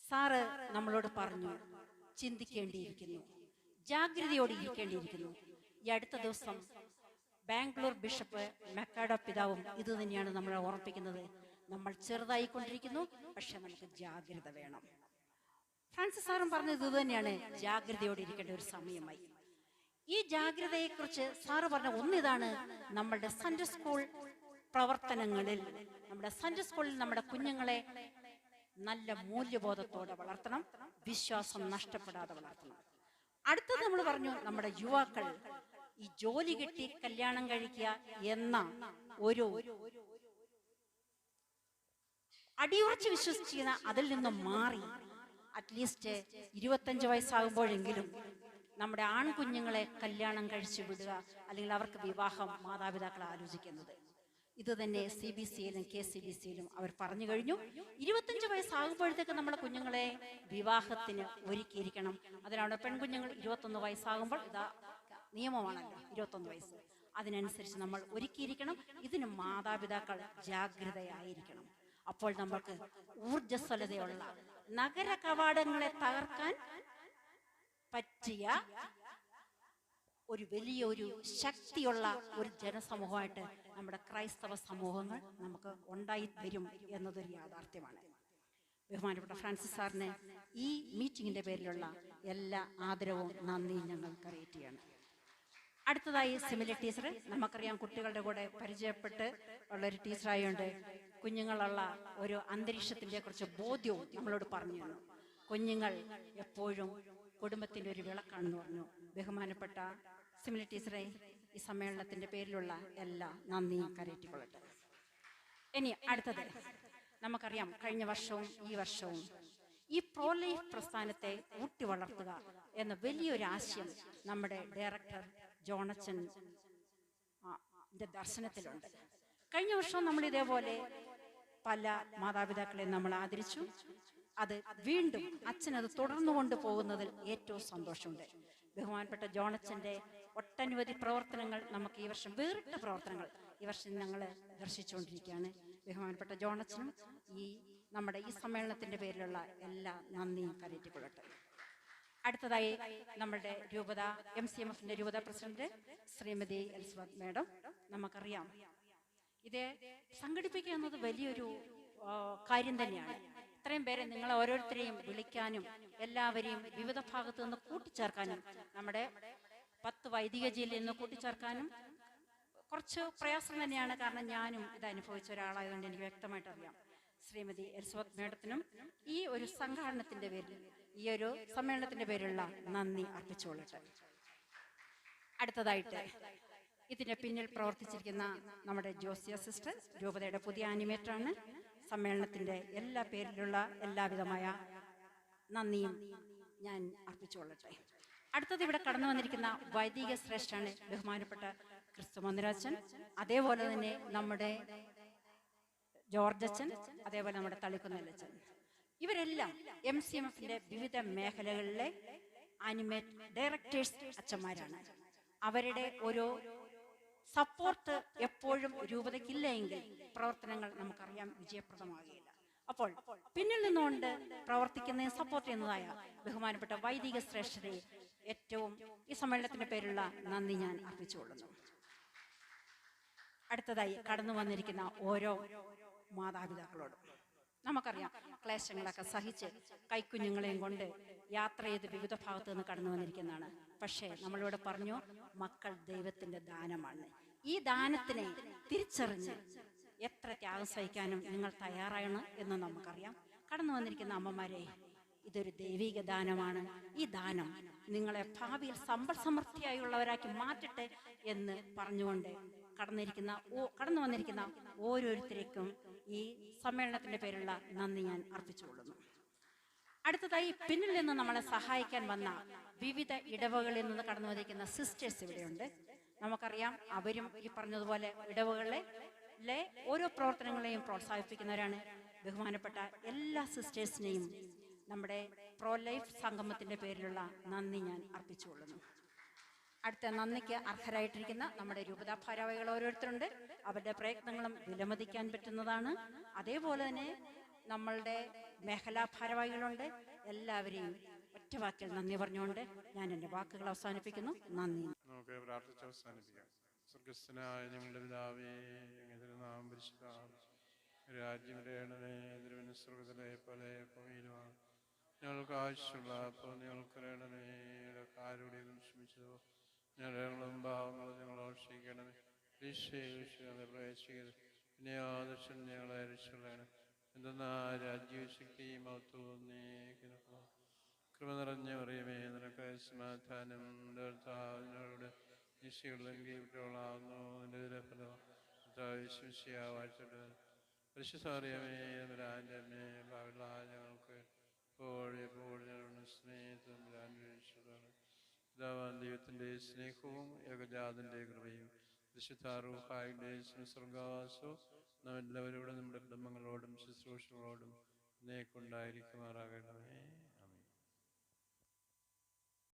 സാറ് നമ്മളോട് പറഞ്ഞു, ചിന്തിക്കേണ്ടിയിരിക്കുന്നു, ജാഗ്രതയോടെ ഇരിക്കേണ്ടിയിരിക്കുന്നു. ഈ അടുത്ത ദിവസം ബാംഗ്ലൂർ ബിഷപ്പ് മെക്കാഡോ പിതാവും ഇത് തന്നെയാണ് നമ്മളെ ഓർമ്മിപ്പിക്കുന്നത്. നമ്മൾ ചെറുതായിക്കൊണ്ടിരിക്കുന്നു, പക്ഷെ നമുക്ക് ജാഗ്രത വേണം. ഫ്രാൻസിസ് സാറും പറഞ്ഞത് ഇത് തന്നെയാണ്, ജാഗ്രതയോടെ ഇരിക്കേണ്ട ഒരു സമയമായി. ഈ ജാഗ്രതയെക്കുറിച്ച് സാറ് പറഞ്ഞ ഒന്നിതാണ്, നമ്മളുടെ സൺഡേ സ്കൂൾ പ്രവർത്തനങ്ങളിൽ, നമ്മുടെ സൺഡേ സ്കൂളിൽ നമ്മുടെ കുഞ്ഞുങ്ങളെ നല്ല മൂല്യബോധത്തോടെ വളർത്തണം, വിശ്വാസം നഷ്ടപ്പെടാതെ വളർത്തണം. അടുത്തത് നമ്മൾ പറഞ്ഞു, നമ്മുടെ യുവാക്കൾ ഈ ജോലി കിട്ടി കല്യാണം കഴിക്കുക എന്ന ഒരു അടിയുറച്ച് വിശ്വസിക്കുന്ന അതിൽ നിന്നും മാറി അറ്റ്ലീസ്റ്റ് 25 വയസ്സാകുമ്പോഴെങ്കിലും നമ്മുടെ ആൺകുഞ്ഞുങ്ങളെ കല്യാണം കഴിച്ചു വിടുക, അല്ലെങ്കിൽ അവർക്ക് വിവാഹം മാതാപിതാക്കൾ ആലോചിക്കുന്നത്. ഇത് തന്നെ CBSE-യിലും KCBSE-യിലും അവർ പറഞ്ഞു കഴിഞ്ഞു. 25 വയസ്സാകുമ്പോഴത്തേക്ക് നമ്മുടെ കുഞ്ഞുങ്ങളെ വിവാഹത്തിന് ഒരുക്കിയിരിക്കണം. അതിനാണ് പെൺകുഞ്ഞുങ്ങൾ 21 വയസ്സാകുമ്പോൾ, ഇതാ നിയമമാണല്ലോ 21 വയസ്സ്, അതിനനുസരിച്ച് നമ്മൾ ഒരുക്കിയിരിക്കണം. ഇതിന് മാതാപിതാക്കൾ ജാഗ്രതയായിരിക്കണം. അപ്പോൾ നമ്മൾക്ക് ഊർജ്ജസ്വലതയുള്ള നഗര കവാടങ്ങളെ തകർക്കാൻ പറ്റിയ ഒരു വലിയൊരു ശക്തിയുള്ള ഒരു ജനസമൂഹമായിട്ട് നമ്മുടെ ക്രൈസ്തവ സമൂഹങ്ങൾ നമുക്ക് ഉണ്ടായി വരും എന്നതൊരു യാഥാർത്ഥ്യമാണ്. ബഹുമാനപ്പെട്ട ഫ്രാൻസിസ് സാറിന് ഈ മീറ്റിങ്ങിന്റെ പേരിലുള്ള എല്ലാ ആദരവും നന്ദിയും ഞങ്ങൾ അറിയിക്കുകയാണ്. അടുത്തതായി സിമിലി ടീച്ചർ, നമുക്കറിയാം കുട്ടികളുടെ കൂടെ പരിചയപ്പെട്ട് ഉള്ളൊരു ടീച്ചറായതുകൊണ്ട് കുഞ്ഞുങ്ങളുള്ള ഒരു അന്തരീക്ഷത്തിൻ്റെ കുറിച്ച് ബോധ്യവും നമ്മളോട് പറഞ്ഞു തന്നു. കുഞ്ഞുങ്ങൾ എപ്പോഴും കുടുംബത്തിൻ്റെ ഒരു വിളക്കാണെന്ന് പറഞ്ഞു. ബഹുമാനപ്പെട്ട സിമിലി ടീച്ചറെ, ഈ സമ്മേളനത്തിൻ്റെ പേരിലുള്ള എല്ലാ നന്ദിയും കരയറ്റിക്കൊള്ളട്ടെ. ഇനി അടുത്തത്, നമുക്കറിയാം കഴിഞ്ഞ വർഷവും ഈ വർഷവും ഈ പ്രോ ലൈഫ് പ്രസ്ഥാനത്തെ ഊട്ടി വളർത്തുക എന്ന വലിയൊരു ആശയം നമ്മുടെ ഡയറക്ടർ ജോണച്ചൻ ദർശനത്തിലുണ്ട്. കഴിഞ്ഞ വർഷം നമ്മൾ ഇതേപോലെ പല മാതാപിതാക്കളെ നമ്മൾ ആദരിച്ചു. അത് വീണ്ടും അച്ഛനത് തുടർന്നു കൊണ്ടുപോകുന്നതിൽ ഏറ്റവും സന്തോഷമുണ്ട്. ബഹുമാനപ്പെട്ട ജോണച്ചന്റെ ഒട്ടനവധി പ്രവർത്തനങ്ങൾ നമുക്ക് ഈ വർഷം, വേറിട്ട പ്രവർത്തനങ്ങൾ ഈ വർഷം ഞങ്ങൾ ദർശിച്ചുകൊണ്ടിരിക്കുകയാണ്. ബഹുമാനപ്പെട്ട ജോണച്ചനും നമ്മുടെ ഈ സമ്മേളനത്തിന്റെ പേരിലുള്ള എല്ലാ നന്ദിയും കരയറ്റിക്കൊള്ളട്ടെ. അടുത്തതായി നമ്മുടെ രൂപത MCMF-ന്റെ രൂപത പ്രസിഡന്റ് ശ്രീമതി എലിസബത്ത് മേഡം, നമുക്കറിയാം ഇത് സംഘടിപ്പിക്കുക എന്നത് വലിയൊരു കാര്യം തന്നെയാണ്. ഇത്രയും പേരെ നിങ്ങളെ ഓരോരുത്തരെയും വിളിക്കാനും എല്ലാവരെയും വിവിധ ഭാഗത്തു നിന്ന് കൂട്ടിച്ചേർക്കാനും, നമ്മുടെ 10 വൈദിക ജില്ലയിൽ നിന്ന് കൂട്ടിച്ചേർക്കാനും കുറച്ച് പ്രയാസം തന്നെയാണ്. കാരണം ഞാനും ഇത് അനുഭവിച്ച ഒരാളായതുകൊണ്ട് എനിക്ക് വ്യക്തമായിട്ട് അറിയാം. ശ്രീമതി എലിസബത്ത് മേഡത്തിനും ഈ ഒരു സംഘാടനത്തിന്റെ പേരിൽ, ഈ ഒരു സമ്മേളനത്തിന്റെ പേരിലുള്ള നന്ദി അർപ്പിച്ചുകൊള്ളട്ടെ. അടുത്തതായിട്ട് ഇതിന്റെ പിന്നിൽ പ്രവർത്തിച്ചിരിക്കുന്ന നമ്മുടെ ജോസിയ സിസ്റ്റർ, രൂപതയുടെ പുതിയ ആനിമേറ്ററാണ്. സമ്മേളനത്തിന്റെ എല്ലാ പേരിലുള്ള എല്ലാവിധമായ നന്ദിയും ഞാൻ അർപ്പിച്ചുകൊള്ളട്ടെ. അടുത്തത് ഇവിടെ കടന്നു വന്നിരിക്കുന്ന വൈദിക ശ്രേഷ്ഠാണ് ബഹുമാനപ്പെട്ട ക്രിസ്തു മന്ദിരാച്ചൻ, അതേപോലെ തന്നെ നമ്മുടെ ജോർജ് അച്ഛൻ, അതേപോലെ നമ്മുടെ തളിക്കുന്നല്ലച്ചൻ. ഇവരെല്ലാം MCMF-ന്റെ വിവിധ മേഖലകളിലെ ആനിമേറ്റ് ഡയറക്ടേഴ്സ് അച്ഛന്മാരാണ്. അവരുടെ ഒരു സപ്പോർട്ട് എപ്പോഴും രൂപതയ്ക്കില്ല എങ്കിൽ പ്രവർത്തനങ്ങൾ നമുക്കറിയാം വിജയപ്രദമാകുകയില്ല. അപ്പോൾ പിന്നിൽ നിന്നുകൊണ്ട് പ്രവർത്തിക്കുന്ന സപ്പോർട്ട് ചെയ്യുന്നതായ ബഹുമാനപ്പെട്ട വൈദിക ശ്രേഷ്ഠരെ ഏറ്റവും ഈ സമ്മേളനത്തിന്റെ പേരുള്ള നന്ദി ഞാൻ അർപ്പിച്ചുകൊള്ളുന്നു. അടുത്തതായി കടന്നു വന്നിരിക്കുന്ന ഓരോ മാതാപിതാക്കളോടും, നമുക്കറിയാം ക്ലേശങ്ങളൊക്കെ സഹിച്ച് കൈക്കുഞ്ഞുങ്ങളെയും കൊണ്ട് യാത്ര ചെയ്ത് വിവിധ ഭാഗത്തു നിന്ന് കടന്നു വന്നിരിക്കുന്നതാണ്. പക്ഷേ നമ്മളിവിടെ പറഞ്ഞു, മക്കൾ ദൈവത്തിന്റെ ദാനമാണ്. ഈ ദാനത്തിനെ തിരിച്ചറിഞ്ഞ് എത്ര ത്യാഗം സഹിക്കാനും നിങ്ങൾ തയ്യാറാണ് എന്ന് നമുക്കറിയാം. കടന്നു വന്നിരിക്കുന്ന അമ്മമാരെ, ഇതൊരു ദൈവിക ദാനമാണ്. ഈ ദാനം നിങ്ങളെ ഭാവിയിൽ സമ്പൽ സമൃദ്ധിയായുള്ളവരാക്കി മാറ്റട്ടെ എന്ന് പറഞ്ഞുകൊണ്ട് കടന്നു വന്നിരിക്കുന്ന ഓരോരുത്തർക്കും ഈ സമ്മേളനത്തിന്റെ പേരുള്ള നന്ദി ഞാൻ അർപ്പിച്ചുകൊള്ളുന്നു. അടുത്തതായി പിന്നിൽ നിന്ന് നമ്മളെ സഹായിക്കാൻ വന്ന വിവിധ ഇടവകളിൽ നിന്ന് കടന്നു വന്നിരിക്കുന്ന സിസ്റ്റേഴ്സ് ഇവിടെയുണ്ട്. നമുക്കറിയാം അവരും ഈ പറഞ്ഞതുപോലെ ഇടവകളിലെ ഓരോ പ്രവർത്തനങ്ങളെയും പ്രോത്സാഹിപ്പിക്കുന്നവരാണ്. ബഹുമാനപ്പെട്ട എല്ലാ സിസ്റ്റേഴ്സിനെയും നമ്മുടെ പ്രോ ലൈഫ് സംഗമത്തിന്റെ പേരിലുള്ള നന്ദി ഞാൻ അർപ്പിച്ചുകൊള്ളുന്നു. അടുത്ത നന്ദിക്ക് അർഹരായിട്ടിരിക്കുന്ന നമ്മുടെ രൂപതാ ഭാരവാഹികൾ ഓരോരുത്തരുണ്ട്. അവരുടെ പ്രയത്നങ്ങളും വിലമതിക്കാൻ പറ്റുന്നതാണ്. അതേപോലെ തന്നെ നമ്മളുടെ മേഖലാ ഭാരവാഹികളുണ്ട്. എല്ലാവരെയും ഒറ്റ വാക്കിൽ നന്ദി പറഞ്ഞുകൊണ്ട് ഞാൻ എൻ്റെ വാക്കുകൾ അവസാനിപ്പിക്കുന്നു. നന്ദി. നമുക്ക് പ്രാർത്ഥിച്ച് അവസാനിപ്പിക്കാം. സ്വർഗസ്ഥനായ ഞങ്ങളുടെ പിതാവേ, അങ്ങയുടെ നാമം പരിശുദ്ധമാകണമേ. രാജ്യം വരേണമേ. തിരുവനന്തപുരത്തിലെ പോലെ ഭൂമിയിലുമാണ്. ഞങ്ങൾക്ക് ആവശ്യമുള്ള അപ്പോൾ ഞങ്ങൾക്ക് വരണമേ. കാരുടെ ക്ഷമിച്ചതോ ഞങ്ങളും ഭാവങ്ങളും ഞങ്ങളോട് ക്ഷമിക്കണമേ. ഈശ്വരനെ പ്രവേശിക്കരുത്. പിന്നെ ആദർശം ഞങ്ങളെ രക്ഷിക്കണം. എന്തെന്നാ രാജ്യവും ശക്തിയും മഹത്വവും നീക്കുന്നു. കൃപ നിറഞ്ഞ പറയുമേ, നിനക്ക് സമാധാനം. കർത്താവിനോട് നിശ്ചയുള്ളെങ്കിലാവുന്നു എൻ്റെ ഫലം വാഴ്ച പരിശുദ്ധറിയമേ, വരാൻ്റെ അമ്മേ, ഭാവികളായ ഞങ്ങൾക്ക് എപ്പോഴും ഞങ്ങളുടെ സ്നേഹത്തും പിതാവാൻ ദൈവത്തിൻ്റെ സ്നേഹവും ഏകജാതൻ്റെ കൃപയും വിശുദ്ധാറൂഹായുടെ സ്വർഗാസവും നാം എല്ലാവരോടും നമ്മുടെ കുടുംബങ്ങളോടും ശുശ്രൂഷകളോടും എന്നേക്കുണ്ടായിരിക്കുമാറാകണമേ.